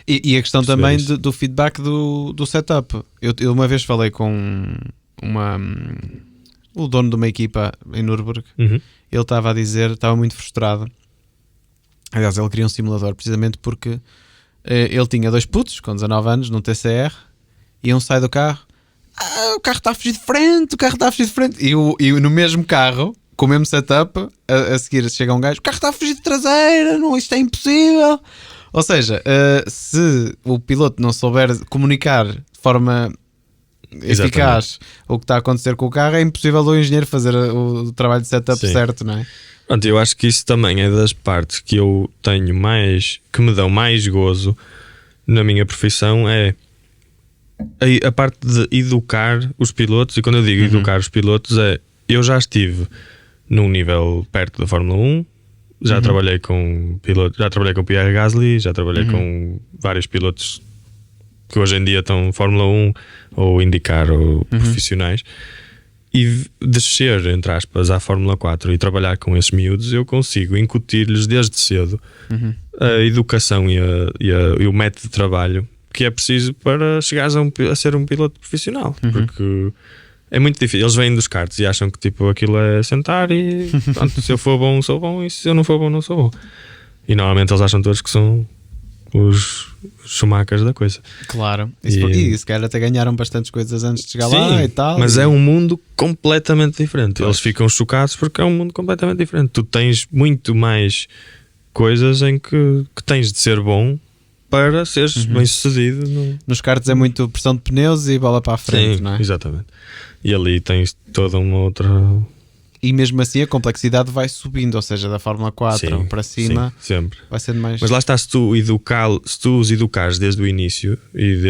E a questão também do feedback do setup. Eu uma vez falei com o dono de uma equipa em Nürburgring. Ele estava a dizer, estava muito frustrado. Aliás, ele queria um simulador precisamente porque ele tinha 2 putos com 19 anos num TCR e um sai do carro: o carro está a fugir de frente, e no mesmo carro, com o mesmo setup, a seguir chega um gajo: o carro está a fugir de traseira, não, isto é impossível. Ou seja, se o piloto não souber comunicar de forma eficaz o que está a acontecer com o carro, é impossível o engenheiro fazer o trabalho de setup certo, não é? Pronto, eu acho que isso também é das partes que eu tenho mais, que me dão mais gozo na minha profissão, é a parte de educar os pilotos. E quando eu digo educar os pilotos, eu já estive num nível perto da Fórmula 1. Já trabalhei com pilotos, já trabalhei com Pierre Gasly, já trabalhei com vários pilotos que hoje em dia estão Fórmula 1 ou IndyCar ou profissionais, e descer, entre aspas, à Fórmula 4 e trabalhar com esses miúdos, eu consigo incutir-lhes desde cedo a educação e o método de trabalho que é preciso para chegares a ser um piloto profissional, porque é muito difícil. Eles vêm dos karts e acham que tipo, aquilo é sentar e pronto, se eu for bom sou bom, e se eu não for bom não sou bom. E normalmente eles acham todos que são os Schumachers da coisa. Claro. E se calhar até ganharam bastantes coisas antes de chegar lá e tal. Mas é um mundo completamente diferente. Eles ficam chocados porque é um mundo completamente diferente. Tu tens muito mais coisas em que tens de ser bom para seres bem sucedido. Nos karts é muito pressão de pneus e bola para a frente, não é? Exatamente. E ali tens toda uma outra. E mesmo assim a complexidade vai subindo, ou seja, da Fórmula 4 para cima, sempre vai sendo mais. Mas lá está, se tu os educares desde o início e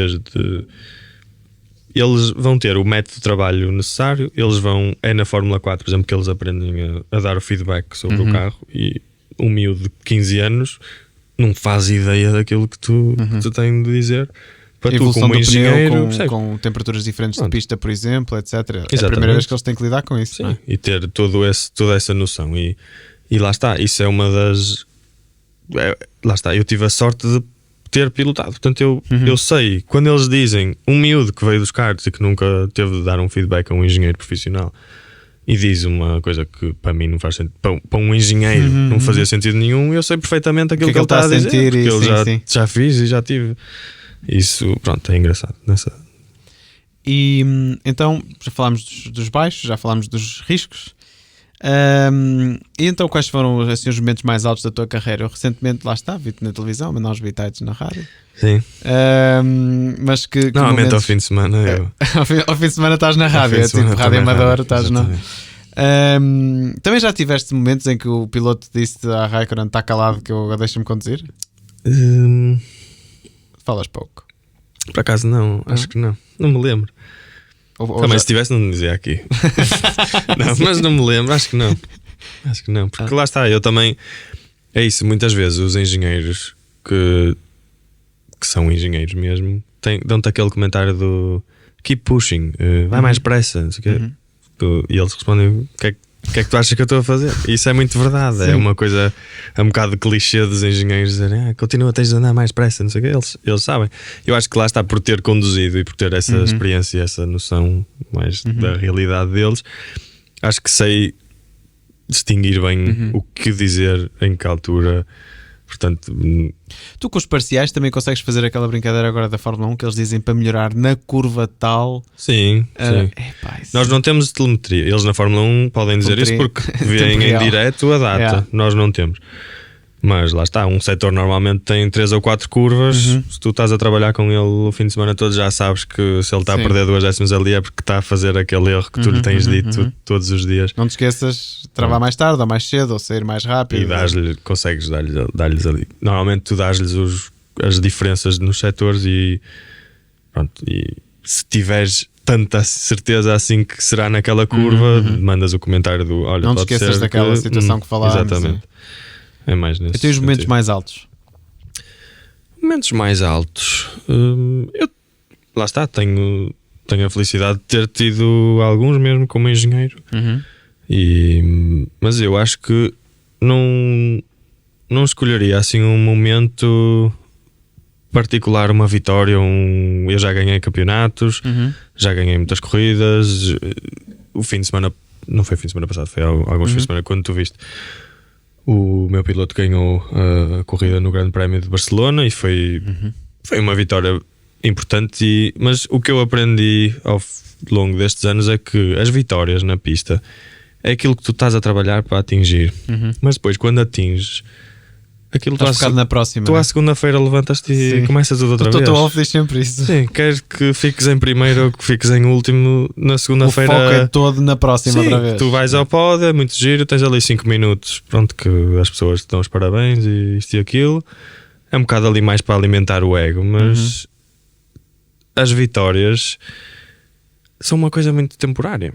eles vão ter o método de trabalho necessário. Eles vão, na Fórmula 4, por exemplo, que eles aprendem a dar o feedback sobre o carro, e um miúdo de 15 anos não faz ideia daquilo que tu tens de dizer. Para tu, como engenheiro, com temperaturas diferentes de pista, por exemplo, etc. É a primeira vez que eles têm que lidar com isso. Não é? E ter toda essa noção. E lá está, isso é uma das. Lá está, eu tive a sorte de ter pilotado. Portanto, eu sei, quando eles dizem um miúdo que veio dos karts e que nunca teve de dar um feedback a um engenheiro profissional, e diz uma coisa que para mim não faz sentido, para um engenheiro não fazia sentido nenhum, eu sei perfeitamente aquilo que ele está a dizer, porque eu já fiz e já tive. Isso, pronto, é engraçado. E então, já falámos dos baixos, já falámos dos riscos. E então, quais foram assim, os momentos mais altos da tua carreira? Eu recentemente, lá está, vi-te na televisão, mandar uns bitites na rádio. Sim. Mas que normalmente momentos... ao fim de semana ao fim de semana estás na rádio, é tipo rádio amador, estás na... Também já tiveste momentos em que o piloto disse à Raikkonen: está calado que eu deixa-me conduzir? Falas pouco. Por acaso não, acho que não me lembro. Também se tivesse não dizia aqui. Não, mas não me lembro, acho que não, porque lá está, eu também, é isso, muitas vezes os engenheiros que são engenheiros mesmo dão-te aquele comentário do keep pushing, vai mais depressa, não sei o quê. E eles respondem: o que é que tu achas que eu estou a fazer? E isso é muito verdade. Sim. É uma coisa, é um bocado de clichê dos engenheiros dizerem: continua, tens de andar mais depressa, não sei o quê. Eles sabem. Eu acho que lá está, por ter conduzido e por ter essa experiência, essa noção mais da realidade deles, acho que sei distinguir bem o que dizer em que altura. Portanto, tu com os parciais também consegues fazer aquela brincadeira agora da Fórmula 1 que eles dizem para melhorar na curva tal. Sim, sim. Nós não temos telemetria. Eles na Fórmula 1 podem dizer isso porque veem em direto a data. Nós não temos. Mas lá está, um setor normalmente tem 3 ou 4 curvas. Se tu estás a trabalhar com ele o fim de semana todo, já sabes que se ele está a perder 2 décimos ali é porque está a fazer aquele erro que tu lhe tens dito todos os dias. Não te esqueças de travar mais tarde ou mais cedo ou sair mais rápido. E consegues dar-lhes ali. Normalmente tu dás-lhes as diferenças nos setores e pronto. E se tiveres tanta certeza assim que será naquela curva, mandas o comentário do: olha, não te esqueças daquela situação que falámos. Exatamente. É mais nesse. Eu tenho os momentos mais altos. Momentos mais altos. Eu, lá está, tenho a felicidade de ter tido alguns mesmo como engenheiro. Mas eu acho que não escolheria assim um momento particular, uma vitória. Eu já ganhei campeonatos, já ganhei muitas corridas. O fim de semana, não foi fim de semana passado, foi alguns fins de semana quando tu viste. O meu piloto ganhou a corrida no Grande Prémio de Barcelona e foi uma vitória importante. Mas o que eu aprendi ao longo destes anos é que as vitórias na pista é aquilo que tu estás a trabalhar para atingir. Mas depois, quando atinges aquilo, estás focado na próxima. Tu à segunda-feira levantas-te e começas tudo outra vez. O Wolff diz sempre isso. Sim, quer que fiques em primeiro ou que fiques em último, na segunda-feira. O foco é todo na próxima outra vez. Tu vais ao pódio, é muito giro, tens ali 5 minutos, pronto, que as pessoas te dão os parabéns e isto e aquilo. É um bocado ali mais para alimentar o ego, mas as vitórias são uma coisa muito temporária.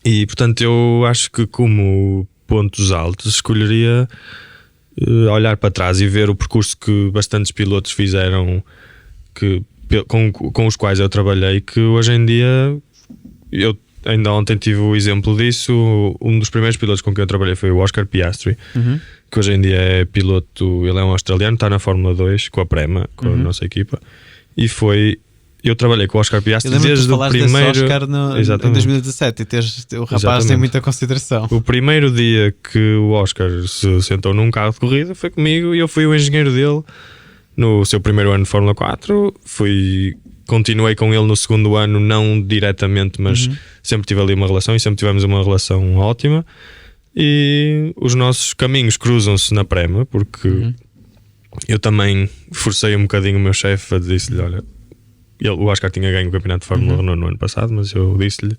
E portanto eu acho que como pontos altos escolheria olhar para trás e ver o percurso que bastantes pilotos fizeram, com os quais eu trabalhei, que hoje em dia, eu ainda ontem tive o exemplo disso. Um dos primeiros pilotos com quem eu trabalhei foi o Oscar Piastri, que hoje em dia é piloto, ele é um australiano, está na Fórmula 2 com a Prema, com a nossa equipa, e eu trabalhei com o Oscar Piastri desde o primeiro. Oscar em 2017 e o rapaz tem muita consideração. O primeiro dia que o Oscar se sentou num carro de corrida foi comigo e eu fui o engenheiro dele no seu primeiro ano de Fórmula 4. Continuei com ele no segundo ano, não diretamente, mas sempre tive ali uma relação e sempre tivemos uma relação ótima. E os nossos caminhos cruzam-se na Prema, porque eu também forcei um bocadinho o meu chefe, disse-lhe: olha, o Oscar tinha ganho o campeonato de Fórmula Renault no ano passado, mas eu disse-lhe.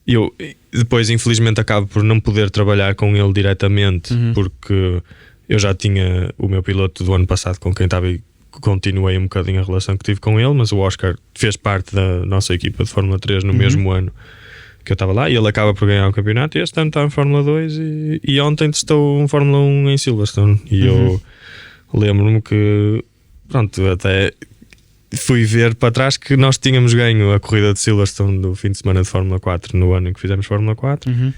Eu depois, infelizmente, acabo por não poder trabalhar com ele diretamente, porque eu já tinha o meu piloto do ano passado com quem estava e continuei um bocadinho a relação que tive com ele. Mas o Oscar fez parte da nossa equipa de Fórmula 3 no mesmo ano que eu estava lá, e ele acaba por ganhar o campeonato. E este ano está em Fórmula 2 e ontem testou um Fórmula 1 em Silverstone. E eu lembro-me que, pronto, até fui ver para trás que nós tínhamos ganho a corrida de Silverstone do fim de semana de Fórmula 4 no ano em que fizemos Fórmula 4. E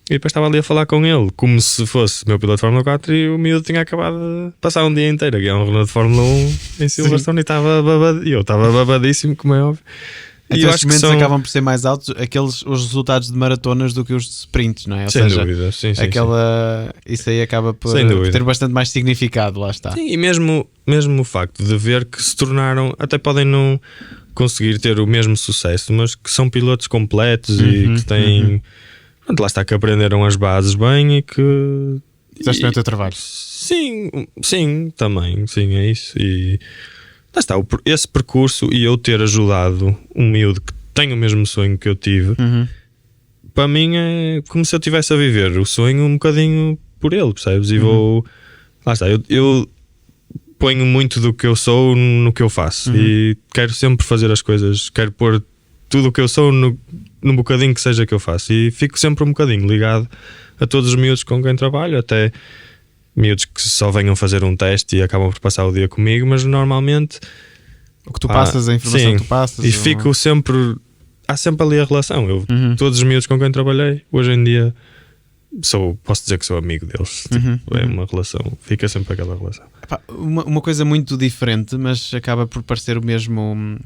depois estava ali a falar com ele como se fosse meu piloto de Fórmula 4 e o miúdo tinha acabado de passar um dia inteiro a ganhar um Renault de Fórmula 1 em Silverstone. E eu estava babadíssimo, como é óbvio. Então os momentos acabam por ser mais altos, os resultados de maratonas do que os de sprints, não é? Ou sem seja, dúvida, sim. Isso aí acaba por por ter bastante mais significado, lá está. Sim, e mesmo o facto de ver que se tornaram, até podem não conseguir ter o mesmo sucesso, mas que são pilotos completos e que têm, pronto, lá está, que aprenderam as bases bem e que... Fizeste bem o teu trabalho. Sim, também, sim, é isso. E lá está, esse percurso e eu ter ajudado um miúdo que tem o mesmo sonho que eu tive, para mim é como se eu estivesse a viver o sonho um bocadinho por ele, percebes? E vou... Lá está, eu ponho muito do que eu sou no que eu faço e quero sempre fazer as coisas, quero pôr tudo o que eu sou num bocadinho que seja que eu faço, e fico sempre um bocadinho ligado a todos os miúdos com quem trabalho, até miúdos que só venham fazer um teste e acabam por passar o dia comigo, mas normalmente o que tu passas, a informação que tu passas, e fico sempre, há sempre ali a relação. Todos os miúdos com quem trabalhei hoje em dia posso dizer que sou amigo deles. É uma relação, fica sempre aquela relação. Uma coisa muito diferente, mas acaba por parecer o mesmo,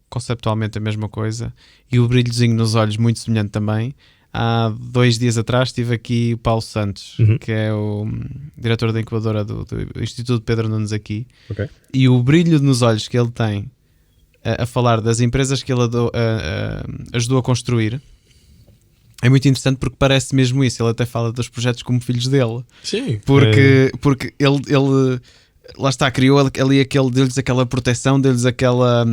conceptualmente a mesma coisa, e o brilhozinho nos olhos muito semelhante também. Há 2 dias atrás tive aqui o Paulo Santos, que é o diretor da incubadora do Instituto Pedro Nunes aqui, e o brilho nos olhos que ele tem a falar das empresas que ele ajudou a construir é muito interessante, porque parece mesmo isso. Ele até fala dos projetos como filhos dele. Sim. Porque ele lá está, criou ali deu-lhes aquela proteção, deu-lhes aquela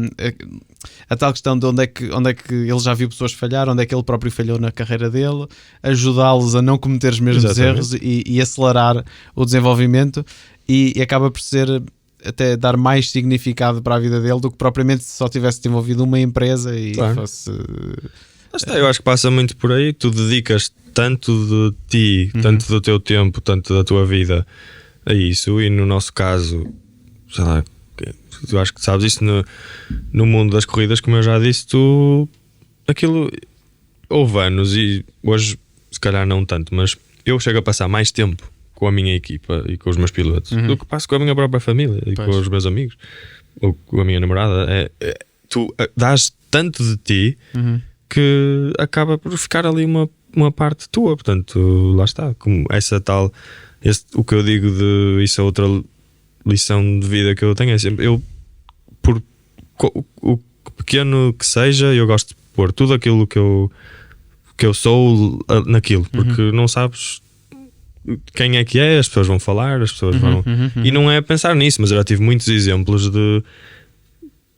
a tal questão de onde é que ele já viu pessoas falhar, onde é que ele próprio falhou na carreira dele, ajudá-los a não cometer os mesmos erros e acelerar o desenvolvimento, e acaba por ser até dar mais significado para a vida dele do que propriamente se só tivesse desenvolvido uma empresa e fosse... Eu acho que passa muito por aí. Tu dedicas tanto de ti, tanto do teu tempo, tanto da tua vida a isso, e no nosso caso, sei lá, eu acho que sabes isso no mundo das corridas, como eu já disse, aquilo houve anos, e hoje se calhar não tanto, mas eu chego a passar mais tempo com a minha equipa e com os meus pilotos do que passo com a minha própria família e com os meus amigos ou com a minha namorada. Tu dás tanto de ti que acaba por ficar ali uma parte tua, portanto, lá está, como essa tal, o que eu digo de isso é outra lição de vida que eu tenho, é sempre, por o pequeno que seja, eu gosto de pôr tudo aquilo que eu sou naquilo, porque não sabes quem é que é, as pessoas vão falar, as pessoas vão... E não é pensar nisso, mas eu já tive muitos exemplos de...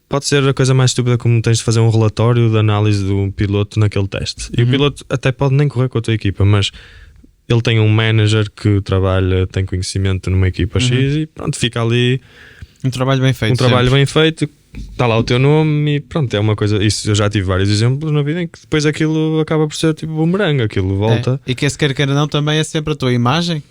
Pode ser a coisa mais estúpida, como tens de fazer um relatório de análise do piloto naquele teste. E o piloto até pode nem correr com a tua equipa, mas ele tem um manager que trabalha, tem conhecimento numa equipa X e pronto, fica ali... Um trabalho bem feito. Bem feito, está lá o teu nome e pronto, é uma coisa... Isso eu já tive vários exemplos na vida em que depois aquilo acaba por ser tipo bumerangue, aquilo volta. E que se quer não, também é sempre a tua imagem.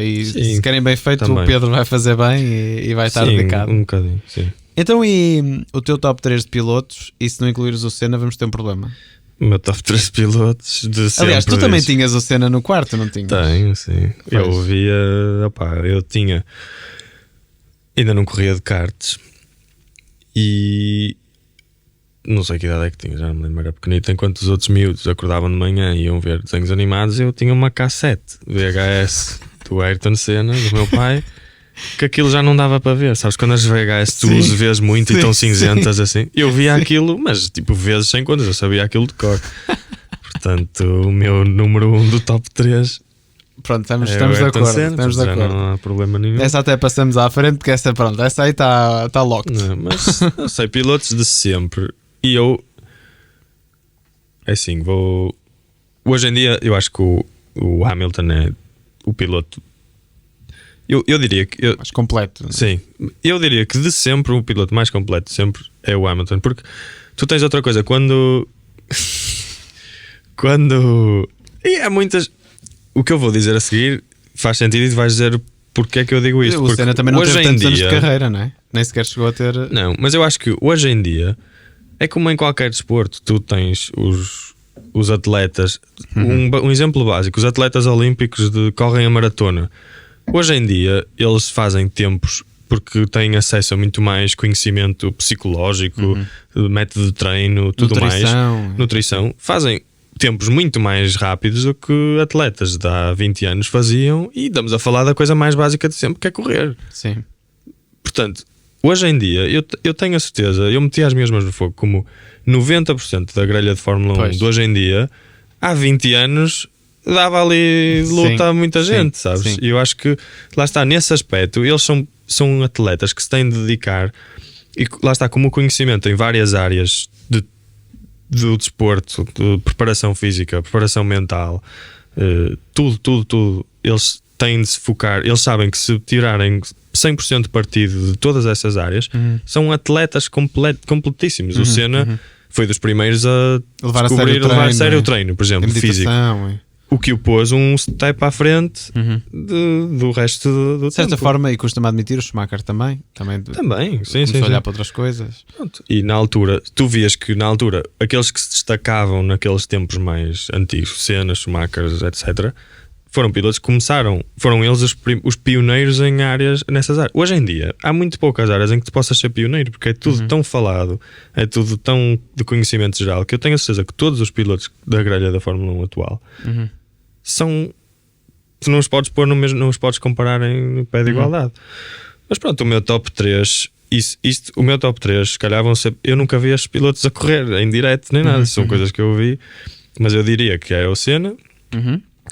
E sim, se querem bem feito, também. O Pedro vai fazer bem e vai estar dedicado. Um bocadinho, sim. Então, e o teu top 3 de pilotos, e se não incluires o Senna, vamos ter um problema? O meu top 3 de pilotos de sempre. Aliás, tu também tinhas o Senna no quarto, não tinhas? Tenho, sim. Eu ouvia, eu tinha, ainda não corria de karts e não sei que idade é que tinha, já não me lembro, era pequenito. Enquanto os outros miúdos acordavam de manhã e iam ver desenhos animados, eu tinha uma cassete VHS do Ayrton Senna, do meu pai, que aquilo já não dava para ver. Sabes, quando as VHS tu vês muito e estão cinzentas assim, eu via aquilo, mas tipo vezes sem contas, eu sabia aquilo de cor. Portanto, o meu número 1 do top 3. Pronto, estamos de acordo. Estamos de acordo. Não há problema nenhum. Essa até passamos à frente, porque essa aí está locked. Não, mas eu sei, pilotos de sempre. E eu, é assim, hoje em dia eu acho que o Hamilton é o piloto. Eu diria que... mais completo. Não? Sim. Eu diria que de sempre o piloto mais completo sempre é o Hamilton. Porque tu tens outra coisa. Quando... E há muitas... O que eu vou dizer a seguir faz sentido e tu vais dizer porque é que eu digo isto. O Senna também não teve tantos anos de carreira, não é? Nem sequer chegou a ter... Não, mas eu acho que hoje em dia é como em qualquer desporto. Tu tens os atletas... Um exemplo básico. Os atletas olímpicos correm a maratona. Hoje em dia eles fazem tempos porque têm acesso a muito mais conhecimento psicológico, método de treino, tudo mais, nutrição, fazem tempos muito mais rápidos do que atletas de há 20 anos faziam, e estamos a falar da coisa mais básica de sempre, que é correr. Sim. Portanto, hoje em dia, eu tenho a certeza, eu meti as minhas mãos no fogo, como 90% da grelha de Fórmula 1 de hoje em dia, há 20 anos, dava ali luta a muita gente, sabes? E eu acho que, lá está, nesse aspecto, eles são atletas que se têm de dedicar, e lá está, como o conhecimento em várias áreas do desporto, de preparação física, preparação mental, tudo, eles têm de se focar. Eles sabem que se tirarem 100% de partido de todas essas áreas, são atletas completíssimos. O Senna foi dos primeiros a levar a sério o treino, por exemplo, físico. O que o pôs um step à frente do resto do de certa tempo. forma, e costumo admitir, o Schumacher também sim, começou a olhar para outras coisas. Pronto. E na altura, tu vias que na altura aqueles que se destacavam naqueles tempos mais antigos, Senna, Schumacher, etc., foram pilotos que foram eles os pioneiros em nessas áreas. Hoje em dia há muito poucas áreas em que tu possas ser pioneiro, porque é tudo tão falado, é tudo tão de conhecimento geral, que eu tenho a certeza que todos os pilotos da grelha da Fórmula 1 atual tu não os podes pôr no mesmo, não os podes comparar em pé de igualdade. Mas pronto, o meu top 3, o meu top 3, se calhar vão ser. Eu nunca vi estes pilotos a correr em direto nem nada, são coisas que eu vi, mas eu diria que é o Senna.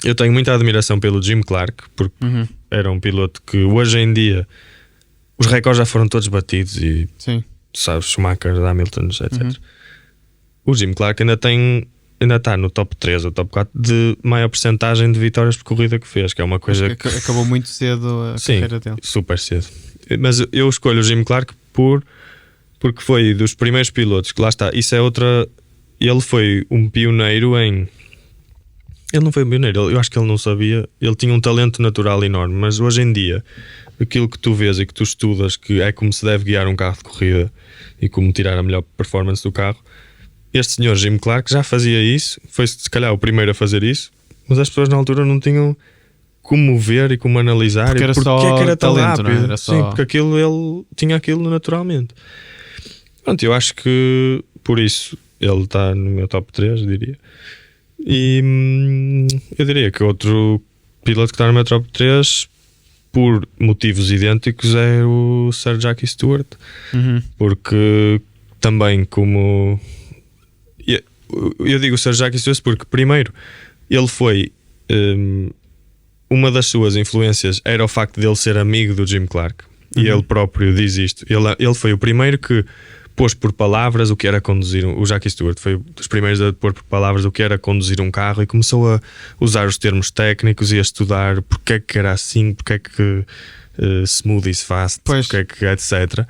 Eu tenho muita admiração pelo Jim Clark, porque era um piloto que hoje em dia os recordes já foram todos batidos e tu sabes, Schumacher, Hamilton, etc. O Jim Clark ainda está no top 3 ou top 4 de maior percentagem de vitórias por corrida que fez, que é uma coisa que acabou muito cedo a carreira dele. Super cedo. Mas eu escolho o Jim Clark porque foi dos primeiros pilotos que, lá está, isso é outra. Ele foi um pioneiro em. Ele não foi um pioneiro, eu acho que ele não sabia. Ele tinha um talento natural enorme, mas hoje em dia aquilo que tu vês e que tu estudas, que é como se deve guiar um carro de corrida e como tirar a melhor performance do carro, este senhor Jim Clark já fazia isso, foi se calhar o primeiro a fazer isso, mas as pessoas na altura não tinham como ver e como analisar porque e porque é que era tão talento, rápido. Não era só... Sim, porque ele tinha aquilo naturalmente. Pronto, eu acho que por isso ele está no meu top 3, diria. E eu diria que outro piloto que está no meu top 3 por motivos idênticos é o Sir Jackie Stewart, porque também como eu digo o Sir Jackie Stewart porque primeiro ele foi uma das suas influências era o facto de ele ser amigo do Jim Clark, e ele próprio diz isto. Ele foi o primeiro que pôs por palavras o que era conduzir. O Jackie Stewart foi dos primeiros a pôr por palavras o que era conduzir um carro, e começou a usar os termos técnicos e a estudar porque é que era assim, porque é que smooth is fast, porque é que etc.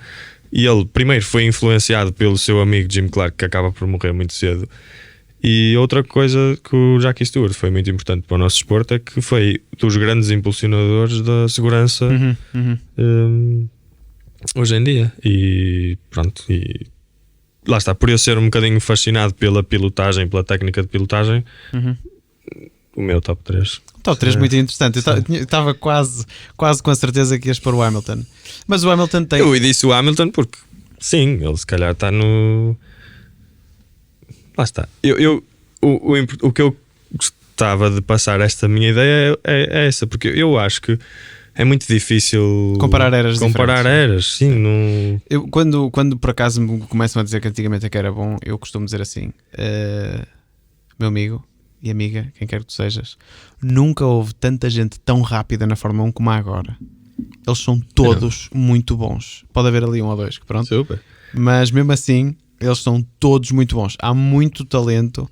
E ele primeiro foi influenciado pelo seu amigo Jim Clark, que acaba por morrer muito cedo. E outra coisa que o Jackie Stewart foi muito importante para o nosso desporto é que foi dos grandes impulsionadores da segurança hoje em dia. E pronto, e lá está, por eu ser um bocadinho fascinado pela pilotagem, pela técnica de pilotagem, o meu top 3. Top 3 muito interessante. Eu estava quase com a certeza que ias pôr o Hamilton. Mas o Hamilton tem... Eu disse o Hamilton porque sim, ele se calhar está no... Lá está. O que eu gostava de passar, esta minha ideia é essa, porque eu acho que é muito difícil comparar eras sim. Não... Eu, quando por acaso me começam a dizer que antigamente é que era bom, eu costumo dizer assim, meu amigo e amiga, quem quer que tu sejas, nunca houve tanta gente tão rápida na Fórmula 1 como há agora. Eles são todos muito bons. Pode haver ali um ou dois, que pronto. Super. Mas mesmo assim, eles são todos muito bons. Há muito talento.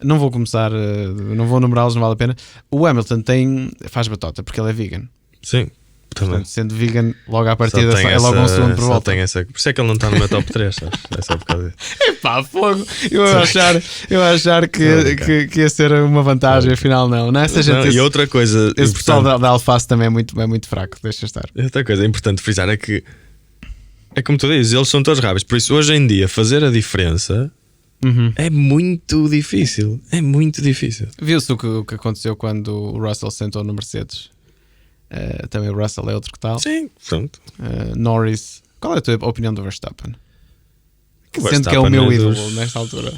Não vou começar, não vou numerá-los, não vale a pena. O Hamilton faz batota porque ele é vegan. Sim, também. Portanto, sendo vegan, logo à partida é logo um segundo por volta. Por isso é que ele não está no meu top 3, sabes? É só por causa disso. Epá, fogo! Eu achar que ia ser uma vantagem, afinal não. Essa gente, e outra coisa, esse pessoal da Alface também é muito fraco, deixa estar. Outra coisa importante frisar é que é como tu dizes, eles são todos rápidos. Por isso hoje em dia fazer a diferença é muito difícil. É muito difícil. Viu-se o que aconteceu quando o Russell sentou no Mercedes? Também o Russell é outro que tal. Sim, pronto. Norris. Qual é a tua opinião do Verstappen? Sendo Verstappen que é o meu ídolo dos... nesta altura.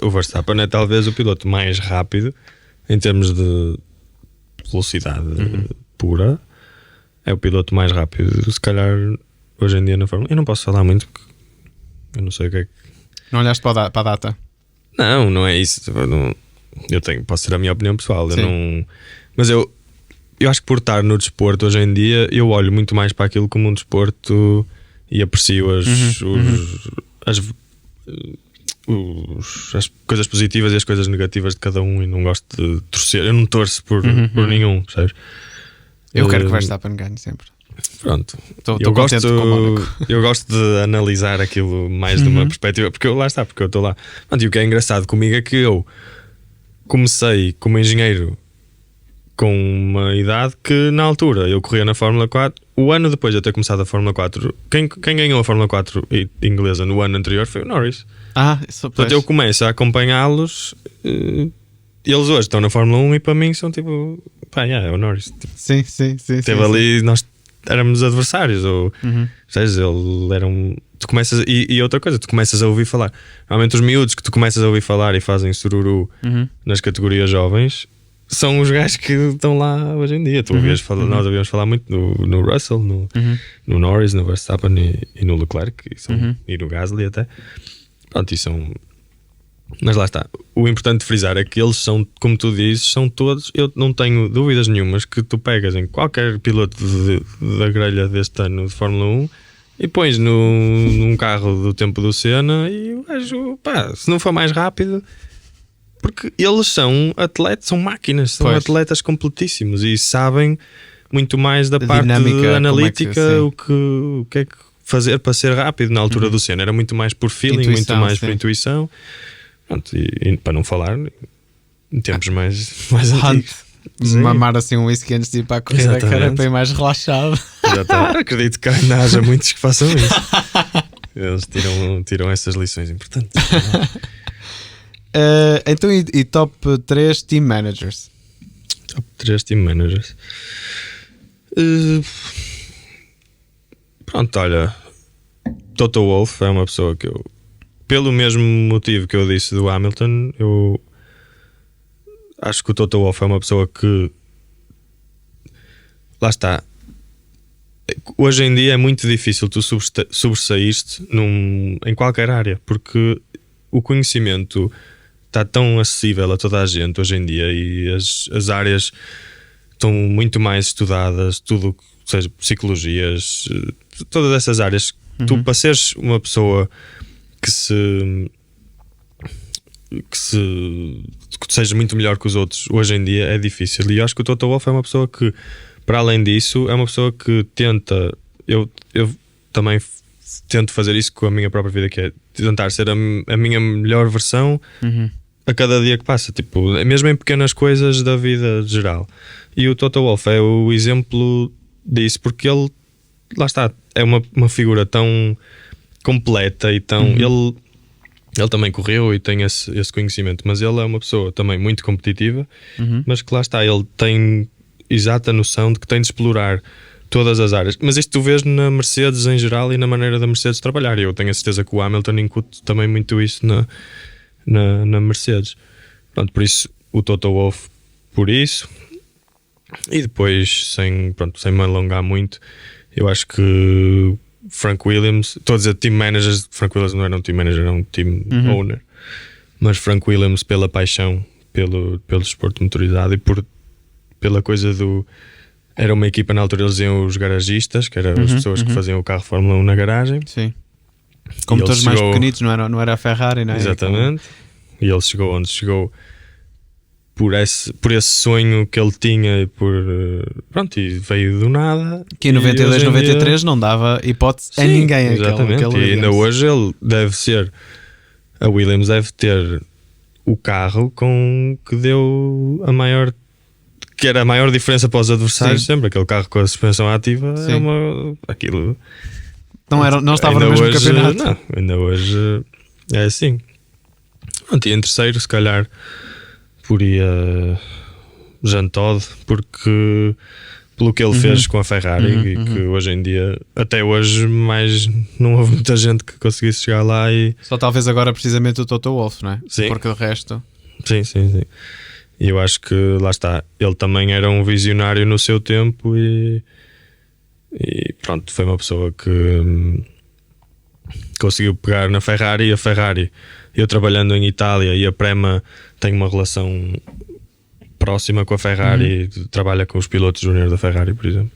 O Verstappen é talvez o piloto mais rápido em termos de velocidade pura. É o piloto mais rápido, se calhar, hoje em dia na Fórmula 1. Eu não posso falar muito porque eu não sei o que é que... Não olhaste para a data? Não é isso. Posso ter a minha opinião pessoal. Mas eu acho que por estar no desporto hoje em dia, eu olho muito mais para aquilo como um desporto e aprecio as coisas positivas e as coisas negativas de cada um, e não gosto de torcer. Eu não torço por nenhum, percebes? Eu quero que o Verstappen ganhe sempre. Pronto. Eu gosto de analisar aquilo mais de uma perspectiva, porque eu estou lá. E o que é engraçado comigo é que eu comecei como engenheiro com uma idade que na altura eu corria na Fórmula 4. O ano depois de eu ter começado a Fórmula 4, quem ganhou a Fórmula 4 inglesa no ano anterior foi o Norris. Portanto, eu começo a acompanhá-los. Eles hoje estão na Fórmula 1 e para mim são tipo, é o Norris. Sim. Teve ali, nós éramos adversários, ou seja, ele era um. Tu começas, e outra coisa, tu começas a ouvir falar. Normalmente os miúdos que tu começas a ouvir falar e fazem sururu nas categorias jovens são os gajos que estão lá hoje em dia. Nós ouvíamos falar muito no Russell, no Norris, no Verstappen e no Leclerc e no Gasly até. Pronto, e são. Mas lá está. O importante de frisar é que eles são, como tu dizes, são todos. Eu não tenho dúvidas nenhumas que tu pegas em qualquer piloto da grelha deste ano de Fórmula 1 e pões num carro do tempo do Senna e o gajo, se não for mais rápido, porque eles são atletas, são máquinas, são atletas completíssimos e sabem muito mais da parte dinâmica, analítica, o que é que fazer para ser rápido. Na altura do Senna era muito mais por feeling, muito mais por intuição. Pronto, e para não falar em tempos mais antigos, mamar assim um whisky antes de ir para a corrida, que era para ir mais relaxado. Acredito que ainda haja muitos que façam isso. Eles tiram essas lições importantes. Então, e top 3 team managers? Top 3 team managers. Pronto, olha, Toto Wolff é uma pessoa que eu, pelo mesmo motivo que eu disse do Hamilton, eu acho que o Toto Wolff é uma pessoa que, lá está, hoje em dia é muito difícil tu sobressair-te em qualquer área, porque o conhecimento está tão acessível a toda a gente hoje em dia e as áreas estão muito mais estudadas, tudo, seja psicologias, todas essas áreas. Tu, para seres uma pessoa que seja muito melhor que os outros hoje em dia, é difícil. E eu acho que o Toto Wolff é uma pessoa que, para além disso, é uma pessoa que tenta. Eu também tento fazer isso com a minha própria vida, que é tentar ser a minha melhor versão a cada dia que passa, tipo, mesmo em pequenas coisas da vida geral. E o Toto Wolff é o exemplo disso, porque ele, lá está, é uma figura tão completa e tão. Ele também correu e tem esse conhecimento, mas ele é uma pessoa também muito competitiva, mas que lá está, ele tem exata noção de que tem de explorar todas as áreas. Mas isto tu vês na Mercedes em geral e na maneira da Mercedes trabalhar. E eu tenho a certeza que o Hamilton incute também muito isso na Mercedes. Pronto, por isso o Toto Wolff, por isso. E depois, sem me alongar muito, eu acho que Frank Williams, estou a dizer team managers, Frank Williams não era um team manager, era um team owner, mas Frank Williams, pela paixão pelo desporto motorizado e pela coisa do. Era uma equipa, na altura eles diziam os garagistas, que eram as pessoas que faziam o carro Fórmula 1 na garagem. Sim. Com motores mais pequenitos, não era a Ferrari, não é? Exatamente. E ele chegou onde chegou por esse sonho que ele tinha e e veio do nada. Que em 92, 93 não dava hipótese a ninguém. Exatamente. E ainda hoje ele deve ser, a Williams deve ter o carro que deu que era a maior diferença para os adversários sempre. Aquele carro com a suspensão ativa aquilo não estava no mesmo campeonato. Não, ainda hoje é assim. E em terceiro, se calhar poria Jean Todt, porque pelo que ele fez com a Ferrari e que hoje em dia, até hoje, mais não houve muita gente que conseguisse chegar lá e... Só talvez agora precisamente o Toto Wolff, não é? Sim. Porque o resto... Sim. E eu acho que, lá está, ele também era um visionário no seu tempo e pronto, foi uma pessoa que conseguiu pegar na Ferrari. E a Ferrari, eu trabalhando em Itália, e a Prema tem uma relação próxima com a Ferrari, trabalha com os pilotos júnior da Ferrari, por exemplo.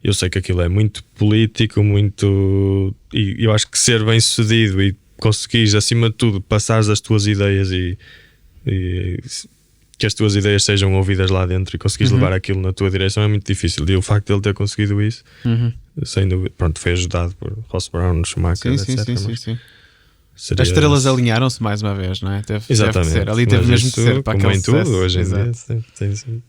Eu sei que aquilo é muito político, muito... E eu acho que ser bem sucedido e conseguires, acima de tudo, passares as tuas ideias e que as tuas ideias sejam ouvidas lá dentro e conseguires levar aquilo na tua direção é muito difícil. E o facto de ele ter conseguido isso, sem dúvida, pronto, foi ajudado por Ross Brown, Schumacher, etc. Sim. As estrelas alinharam-se mais uma vez, não é? Exatamente. Ser. Ali teve mesmo que ser para aquele sucesso. Tudo, hoje em dia. Sim.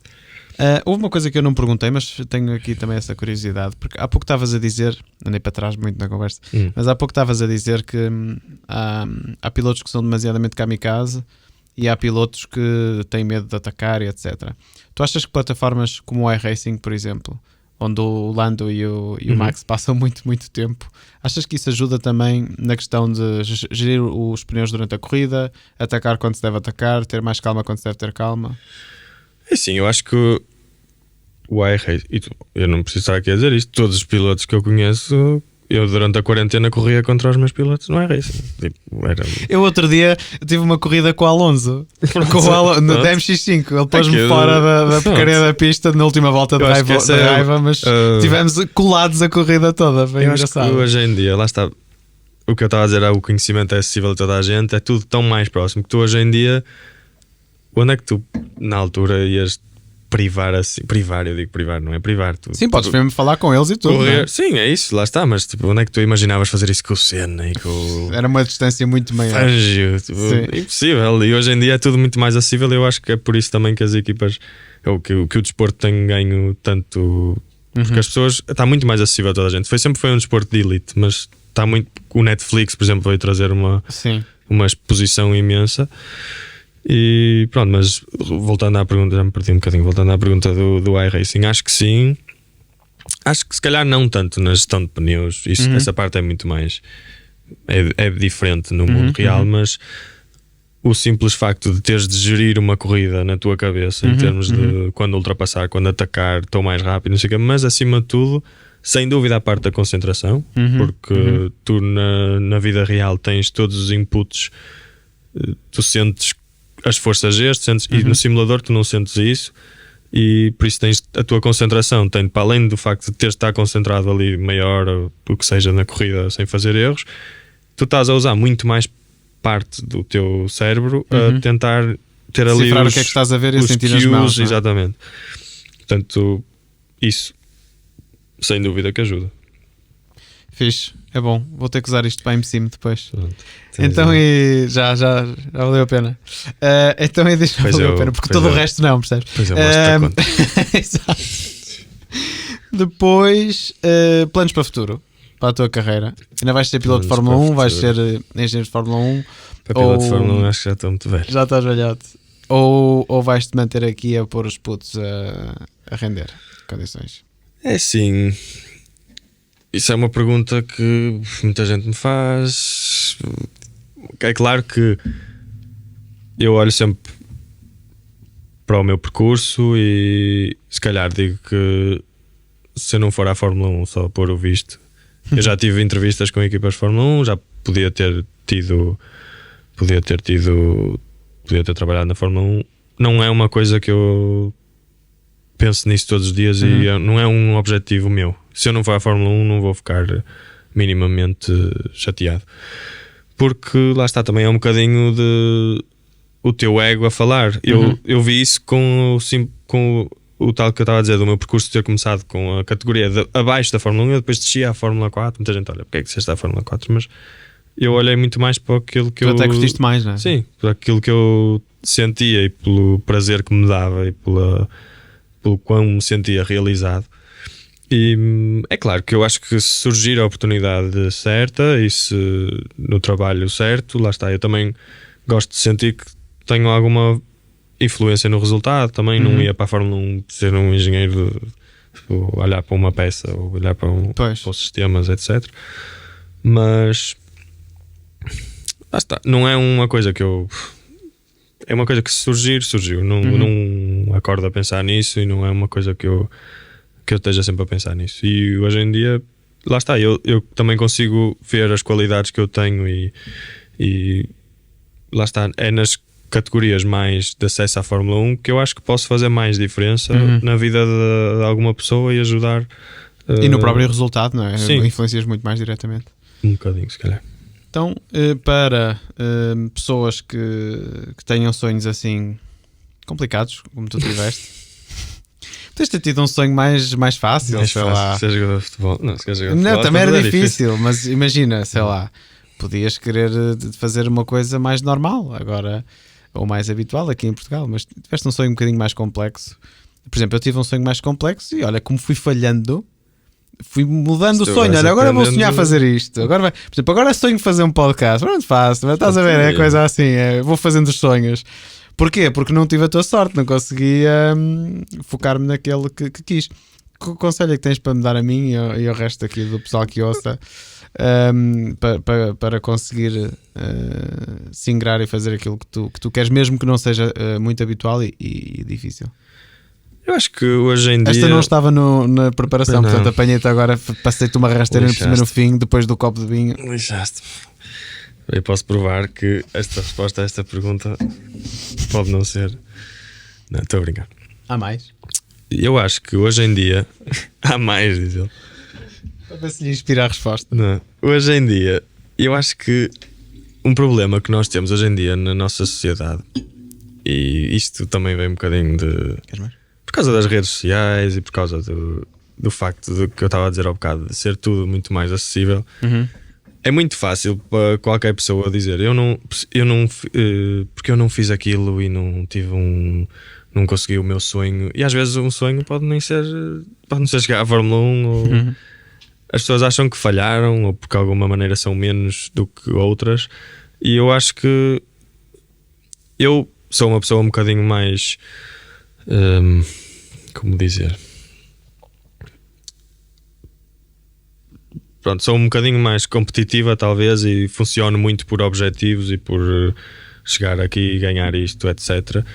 Houve uma coisa que eu não perguntei, mas tenho aqui também essa curiosidade, porque há pouco estavas a dizer, andei para trás muito na conversa, mas há pouco estavas a dizer que há pilotos que são demasiadamente kamikaze e há pilotos que têm medo de atacar e etc. Tu achas que plataformas como o iRacing, por exemplo, onde o Lando e o Max passam muito tempo, achas que isso ajuda também na questão de gerir os pneus durante a corrida, atacar quando se deve atacar, ter mais calma quando se deve ter calma? É sim, eu acho que o iRacing, eu não preciso estar aqui a dizer isto, todos os pilotos que eu conheço, eu durante a quarentena corria contra os meus pilotos no iRacing. Eu outro dia tive uma corrida com o Alonso, no DMX5, ele pôs-me fora da porcaria da pista na última volta de raiva, mas tivemos colados a corrida toda, foi engraçado. Acho que hoje em dia, lá está, o que eu estava a dizer, o conhecimento é acessível a toda a gente, é tudo tão mais próximo que tu hoje em dia, onde é que tu na altura ias privar assim, eu digo privar, não é privar tu. Sim, podes mesmo falar com eles e tudo. Correr, sim, é isso, lá está, mas tipo, onde é que tu imaginavas fazer isso com o Senna e com o... Era uma distância muito maior. Fangio, tipo, impossível, e hoje em dia é tudo muito mais acessível. Eu acho que é por isso também que as equipas, que o desporto tem ganho tanto, porque as pessoas, está muito mais acessível a toda a gente. Sempre foi um desporto de elite, mas está muito, o Netflix, por exemplo, veio trazer uma exposição imensa. E pronto, mas voltando à pergunta, já me perdi um bocadinho, voltando à pergunta do iRacing, acho que sim. Acho que se calhar não tanto na gestão de pneus, essa parte é muito mais é diferente no mundo real, mas o simples facto de teres de gerir uma corrida na tua cabeça em termos de quando ultrapassar, quando atacar, estou mais rápido, não sei o quê, mas acima de tudo, sem dúvida a parte da concentração, porque tu na vida real tens todos os inputs, tu sentes as forças G, e no simulador tu não sentes isso, e por isso tens a tua concentração, para além do facto de teres de estar concentrado ali maior, ou o que seja na corrida, sem fazer erros, tu estás a usar muito mais parte do teu cérebro a tentar ter ali o que é que estás a ver e sentir as mãos, não é? Exatamente. Portanto, isso sem dúvida que ajuda. Fixe, é bom. Vou ter que usar isto para MSIM depois. Então, e já valeu a pena. Então, e deixa valeu a pena, porque todo o resto não, percebes? Pois é, exato. Depois, planos para o futuro, para a tua carreira. Ainda vais ser piloto de Fórmula 1, vais ser engenheiro de Fórmula 1. Para piloto de Fórmula 1 acho que já estou muito velho. Já estás velhote. Ou vais-te manter aqui a pôr os putos a render condições? É sim. Isso é uma pergunta que muita gente me faz. É claro que eu olho sempre para o meu percurso e se calhar digo que se eu não for à Fórmula 1 só pôr o visto, eu já tive entrevistas com equipas de Fórmula 1, já podia ter trabalhado na Fórmula 1. Não é uma coisa que eu penso nisso todos os dias e não é um objetivo meu. Se eu não for à Fórmula 1 não vou ficar minimamente chateado, porque lá está, também é um bocadinho de o teu ego a falar. Eu vi isso com o tal que eu estava a dizer do meu percurso, de ter começado com a categoria abaixo da Fórmula 1 e depois descia à Fórmula 4. Muita gente olha, porque é que você está à Fórmula 4? Mas eu olhei muito mais para aquilo que até curtiste mais, não é? Sim, para aquilo que eu sentia e pelo prazer que me dava e pelo quão me sentia realizado. E é claro que eu acho que se surgir a oportunidade certa e se no trabalho certo, lá está, eu também gosto de sentir que tenho alguma influência no resultado. Também não ia para a Fórmula 1 ser um engenheiro Tipo, olhar para uma peça ou olhar para os sistemas, etc. Mas lá está, não é uma coisa que eu... É uma coisa que se surgiu. Não acordo a pensar nisso e não é uma coisa que eu esteja sempre a pensar nisso. E hoje em dia, lá está, eu também consigo ver as qualidades que eu tenho e lá está, é nas categorias mais de acesso à Fórmula 1 que eu acho que posso fazer mais diferença na vida de alguma pessoa e ajudar. E no próprio resultado, não é? Sim. Influencias muito mais diretamente. Um bocadinho, se calhar. Então, para pessoas que tenham sonhos assim complicados, como tu tiveste, tens de ter tido um sonho mais fácil, sei lá. Ser jogador de futebol. Não, se quer jogador de futebol, Também era difícil, mas imagina, sei lá, podias querer fazer uma coisa mais normal agora, ou mais habitual aqui em Portugal, mas tiveste um sonho um bocadinho mais complexo. Por exemplo, eu tive um sonho mais complexo e olha como fui falhando. Fui mudando o sonho, olha, agora vou sonhar fazer isto. Agora por exemplo, agora sonho fazer um podcast. Pronto, faço, mas estás a ver, é coisa assim, vou fazendo os sonhos. Porquê? Porque não tive a tua sorte, não consegui focar-me naquele que quis. Que conselho é que tens para me dar a mim e ao resto aqui do pessoal que ouça para conseguir se ingrar e fazer aquilo que tu queres, mesmo que não seja muito habitual e difícil? Eu acho que hoje em dia... Esta não estava na preparação, não. Portanto apanhei-te agora, passei-te uma rasteira no fim, depois do copo de vinho. Lixaste. Eu posso provar que esta resposta a esta pergunta pode não ser... Não, estou a brincar. Há mais? Eu acho que hoje em dia... Há mais, diz ele. Para ver se lhe inspira a resposta. Não. Hoje em dia, eu acho que um problema que nós temos hoje em dia na nossa sociedade, e isto também vem um bocadinho de... Queres mais? Por causa das redes sociais e por causa do facto de que eu estava a dizer ao bocado, de ser tudo muito mais acessível, é muito fácil para qualquer pessoa dizer porque eu não fiz aquilo e não não consegui o meu sonho. E às vezes um sonho pode não ser chegar à Fórmula 1 ou as pessoas acham que falharam ou porque de alguma maneira são menos do que outras. E eu acho que eu sou uma pessoa um bocadinho mais... como dizer, pronto, sou um bocadinho mais competitiva talvez e funciono muito por objetivos e por chegar aqui e ganhar isto, etc.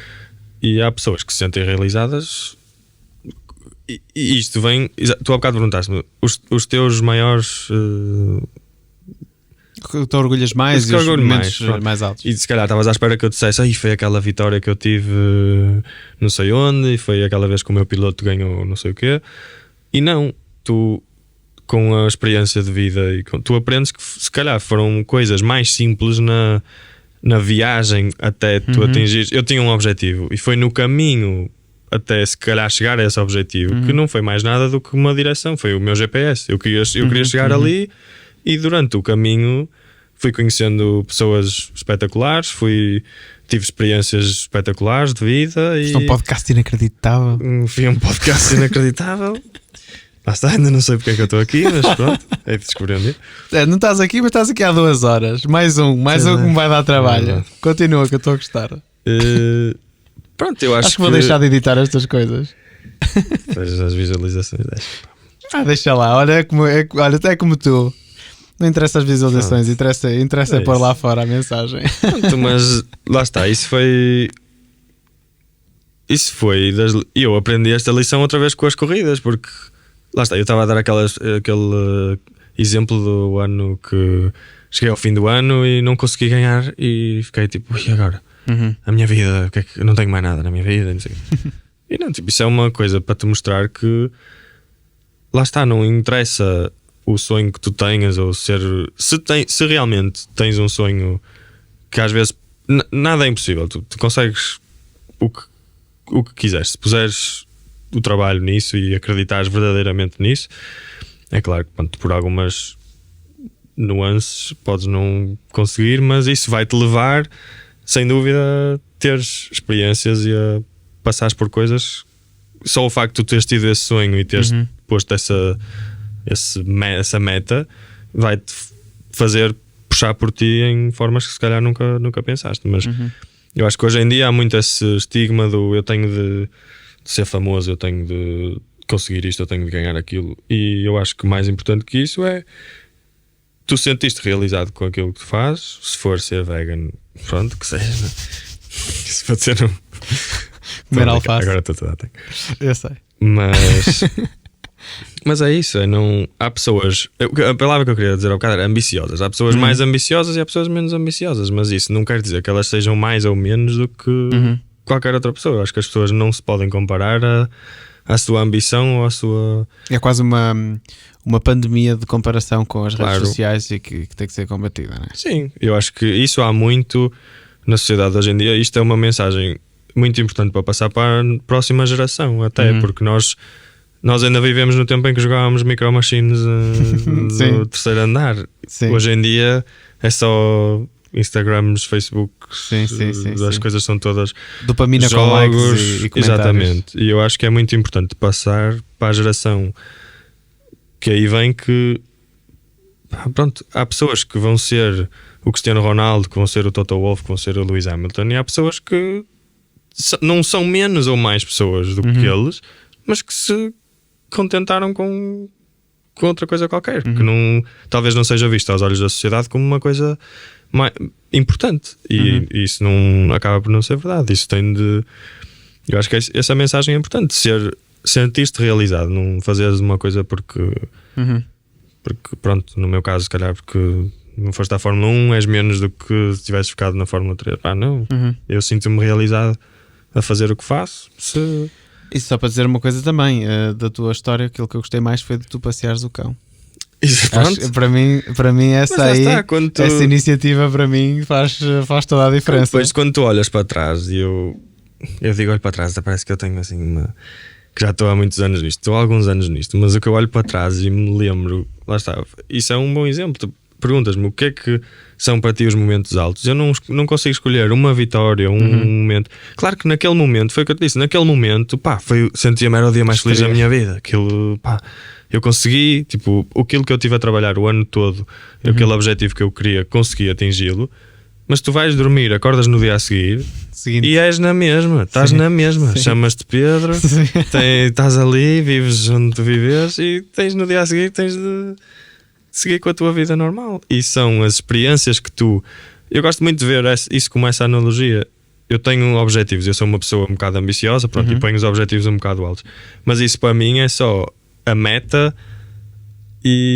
E há pessoas que se sentem realizadas e isto vem, tu há bocado perguntaste-me os teus maiores que te orgulhas mais e os momentos mais altos. E se calhar estavas à espera que eu dissesse foi aquela vitória que eu tive não sei onde, e foi aquela vez que o meu piloto ganhou não sei o quê. E não, tu com a experiência de vida e tu aprendes que se calhar foram coisas mais simples na viagem até tu atingires. Eu tinha um objetivo e foi no caminho até se calhar chegar a esse objetivo que não foi mais nada do que uma direção, foi o meu GPS. Eu queria chegar ali. E durante o caminho fui conhecendo pessoas espetaculares, tive experiências espetaculares de vida. Foi um podcast inacreditável. Foi um podcast inacreditável. Lá está, ainda não sei porque é que eu estou aqui, mas pronto, é de descobrir um dia. Não estás aqui, mas estás aqui há 2 horas. Mais um que me vai dar trabalho. Continua, que eu estou a gostar. Pronto, eu acho que vou deixar de editar estas coisas. Pois as visualizações deixa lá, olha, é como tu. Não interessa as visualizações, interessa pôr lá fora a mensagem. Pronto, mas lá está, isso foi eu aprendi esta lição outra vez com as corridas, porque lá está, eu estava a dar aquele exemplo do ano que cheguei ao fim do ano e não consegui ganhar e fiquei tipo, e agora? A minha vida, eu não tenho mais nada na minha vida, não sei. E não, tipo, isso é uma coisa para te mostrar que lá está, não interessa o sonho que tu tenhas ou se realmente tens um sonho que às vezes nada é impossível, tu consegues o que quiseres, se puseres o trabalho nisso e acreditares verdadeiramente nisso. É claro que por algumas nuances podes não conseguir, mas isso vai-te levar sem dúvida a teres experiências e a passares por coisas. Só o facto de tu teres tido esse sonho e teres posto essa meta vai-te fazer puxar por ti em formas que se calhar nunca pensaste. Mas eu acho que hoje em dia há muito esse estigma do eu tenho de ser famoso, eu tenho de conseguir isto eu tenho de ganhar aquilo. E eu acho que mais importante que isso é tu sentiste realizado com aquilo que tu fazes. Se for ser vegan, pronto, que seja. Se for ser comer alface. Agora estou toda a tempo. Eu sei. Mas é isso, há pessoas, a palavra que eu queria dizer ao bocado era ambiciosas. Há pessoas mais ambiciosas e há pessoas menos ambiciosas, mas isso não quer dizer que elas sejam mais ou menos do que qualquer outra pessoa. Eu acho que as pessoas não se podem comparar à sua ambição ou à sua... É quase uma pandemia de comparação com as redes sociais e que tem que ser combatida, não é? Sim, eu acho que isso há muito na sociedade hoje em dia. Isto é uma mensagem muito importante para passar para a próxima geração, até porque nós ainda vivemos no tempo em que jogávamos Micro Machines no terceiro andar. Sim. Hoje em dia é só Instagrams, Facebooks, as coisas são todas dopamina jogos, com likes e comentários. Exatamente. E eu acho que é muito importante passar para a geração que aí vem que pronto, há pessoas que vão ser o Cristiano Ronaldo, que vão ser o Toto Wolff, que vão ser o Lewis Hamilton, e há pessoas que não são menos ou mais pessoas do que eles, mas que se contentaram com outra coisa qualquer, que talvez não seja vista aos olhos da sociedade como uma coisa mais importante, e isso não acaba por não ser verdade. Isso tem de... Eu acho que essa mensagem é importante, sentir-te realizado, não fazeres uma coisa porque pronto, no meu caso se calhar porque não foste à Fórmula 1 és menos do que se tivesses ficado na Fórmula 3. Não, eu sinto-me realizado a fazer o que faço. E só para dizer uma coisa também, da tua história, aquilo que eu gostei mais foi de tu passeares o cão. Acho, para mim essa aí, essa iniciativa para mim faz toda a diferença. Depois quando tu olhas para trás, e eu digo olho para trás, parece que eu tenho assim que já estou há muitos anos nisto, estou há alguns anos nisto, mas o que eu olho para trás e me lembro, lá está, isso é um bom exemplo. Tu perguntas-me o que é que são para ti os momentos altos. Eu não consigo escolher uma vitória, um momento. Claro que naquele momento, foi o que eu te disse, naquele momento, sentia-me era o dia mais feliz da minha vida. Aquilo, eu consegui, tipo, aquilo que eu tive a trabalhar o ano todo, aquele objetivo que eu queria, consegui atingi-lo. Mas tu vais dormir, acordas no dia a seguir e és na mesma, estás na mesma. Chamas-te Pedro, estás ali, vives onde tu vives e no dia a seguir tens de seguir com a tua vida normal. E são as experiências que eu gosto muito de ver isso como essa analogia. Eu tenho objetivos, eu sou uma pessoa um bocado ambiciosa, pronto, e ponho os objetivos um bocado altos, mas isso para mim é só a meta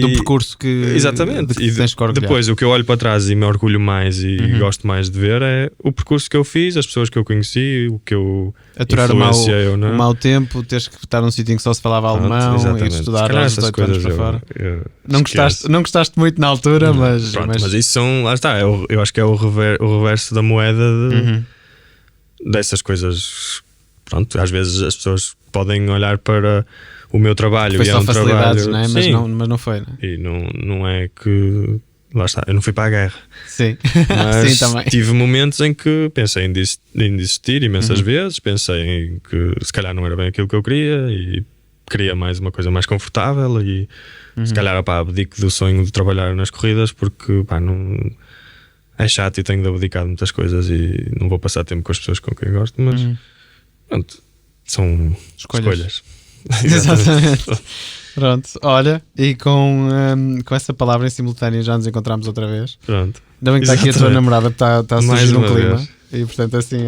do percurso que exatamente. E depois o que eu olho para trás e me orgulho mais e gosto mais de ver é o percurso que eu fiz, as pessoas que eu conheci, o que eu influenciei ou não. O mau tempo, teres que estar num sítio em que só se falava alemão e estudar aos 18 anos para fora. Não gostaste muito na altura, mas isso são, lá está, eu acho que é o reverso da moeda dessas coisas. Pronto, às vezes as pessoas podem olhar para o meu trabalho foi e só é um trabalho, não é? Mas não foi, não é? E não é que, lá está, eu não fui para a guerra. Sim, mas sim, também. Tive momentos em que pensei em desistir imensas vezes, pensei em que se calhar não era bem aquilo que eu queria e queria mais uma coisa mais confortável e se calhar abdico do sonho de trabalhar nas corridas porque não é chato e tenho de abdicar de muitas coisas e não vou passar tempo com as pessoas com quem gosto, mas pronto, são escolhas. Exatamente. Pronto, olha, e com essa palavra em simultâneo já nos encontramos outra vez. Pronto. Ainda bem que está aqui a tua namorada, está a surgir um clima vez. E portanto assim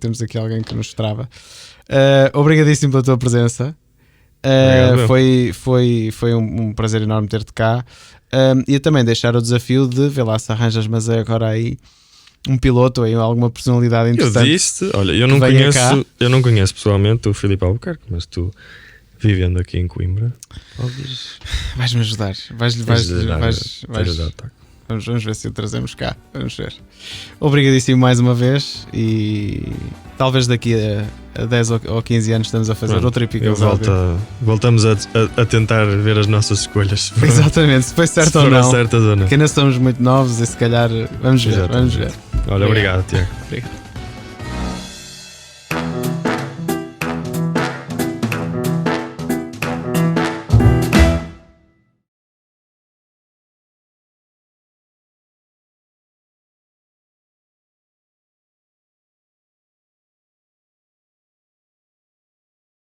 temos aqui alguém que nos trava. Obrigadíssimo pela tua presença. Foi um prazer enorme ter-te cá. E também deixar o desafio de ver lá se arranjas, mas agora aí um piloto ou alguma personalidade interessante. Eu disse, olha, eu não conheço pessoalmente o Filipe Albuquerque, mas tu vivendo aqui em Coimbra vais-me ajudar. Vais ajudar. Vamos ver se o trazemos cá. Vamos ver. Obrigadíssimo mais uma vez e talvez daqui a 10 ou 15 anos estamos a fazer outro episódio. Voltamos a tentar ver as nossas escolhas. Exatamente, se foi certo ou não. Certas ou não. Que ainda somos muito novos e se calhar vamos ver. Olha, obrigado, Tiago. Obrigado.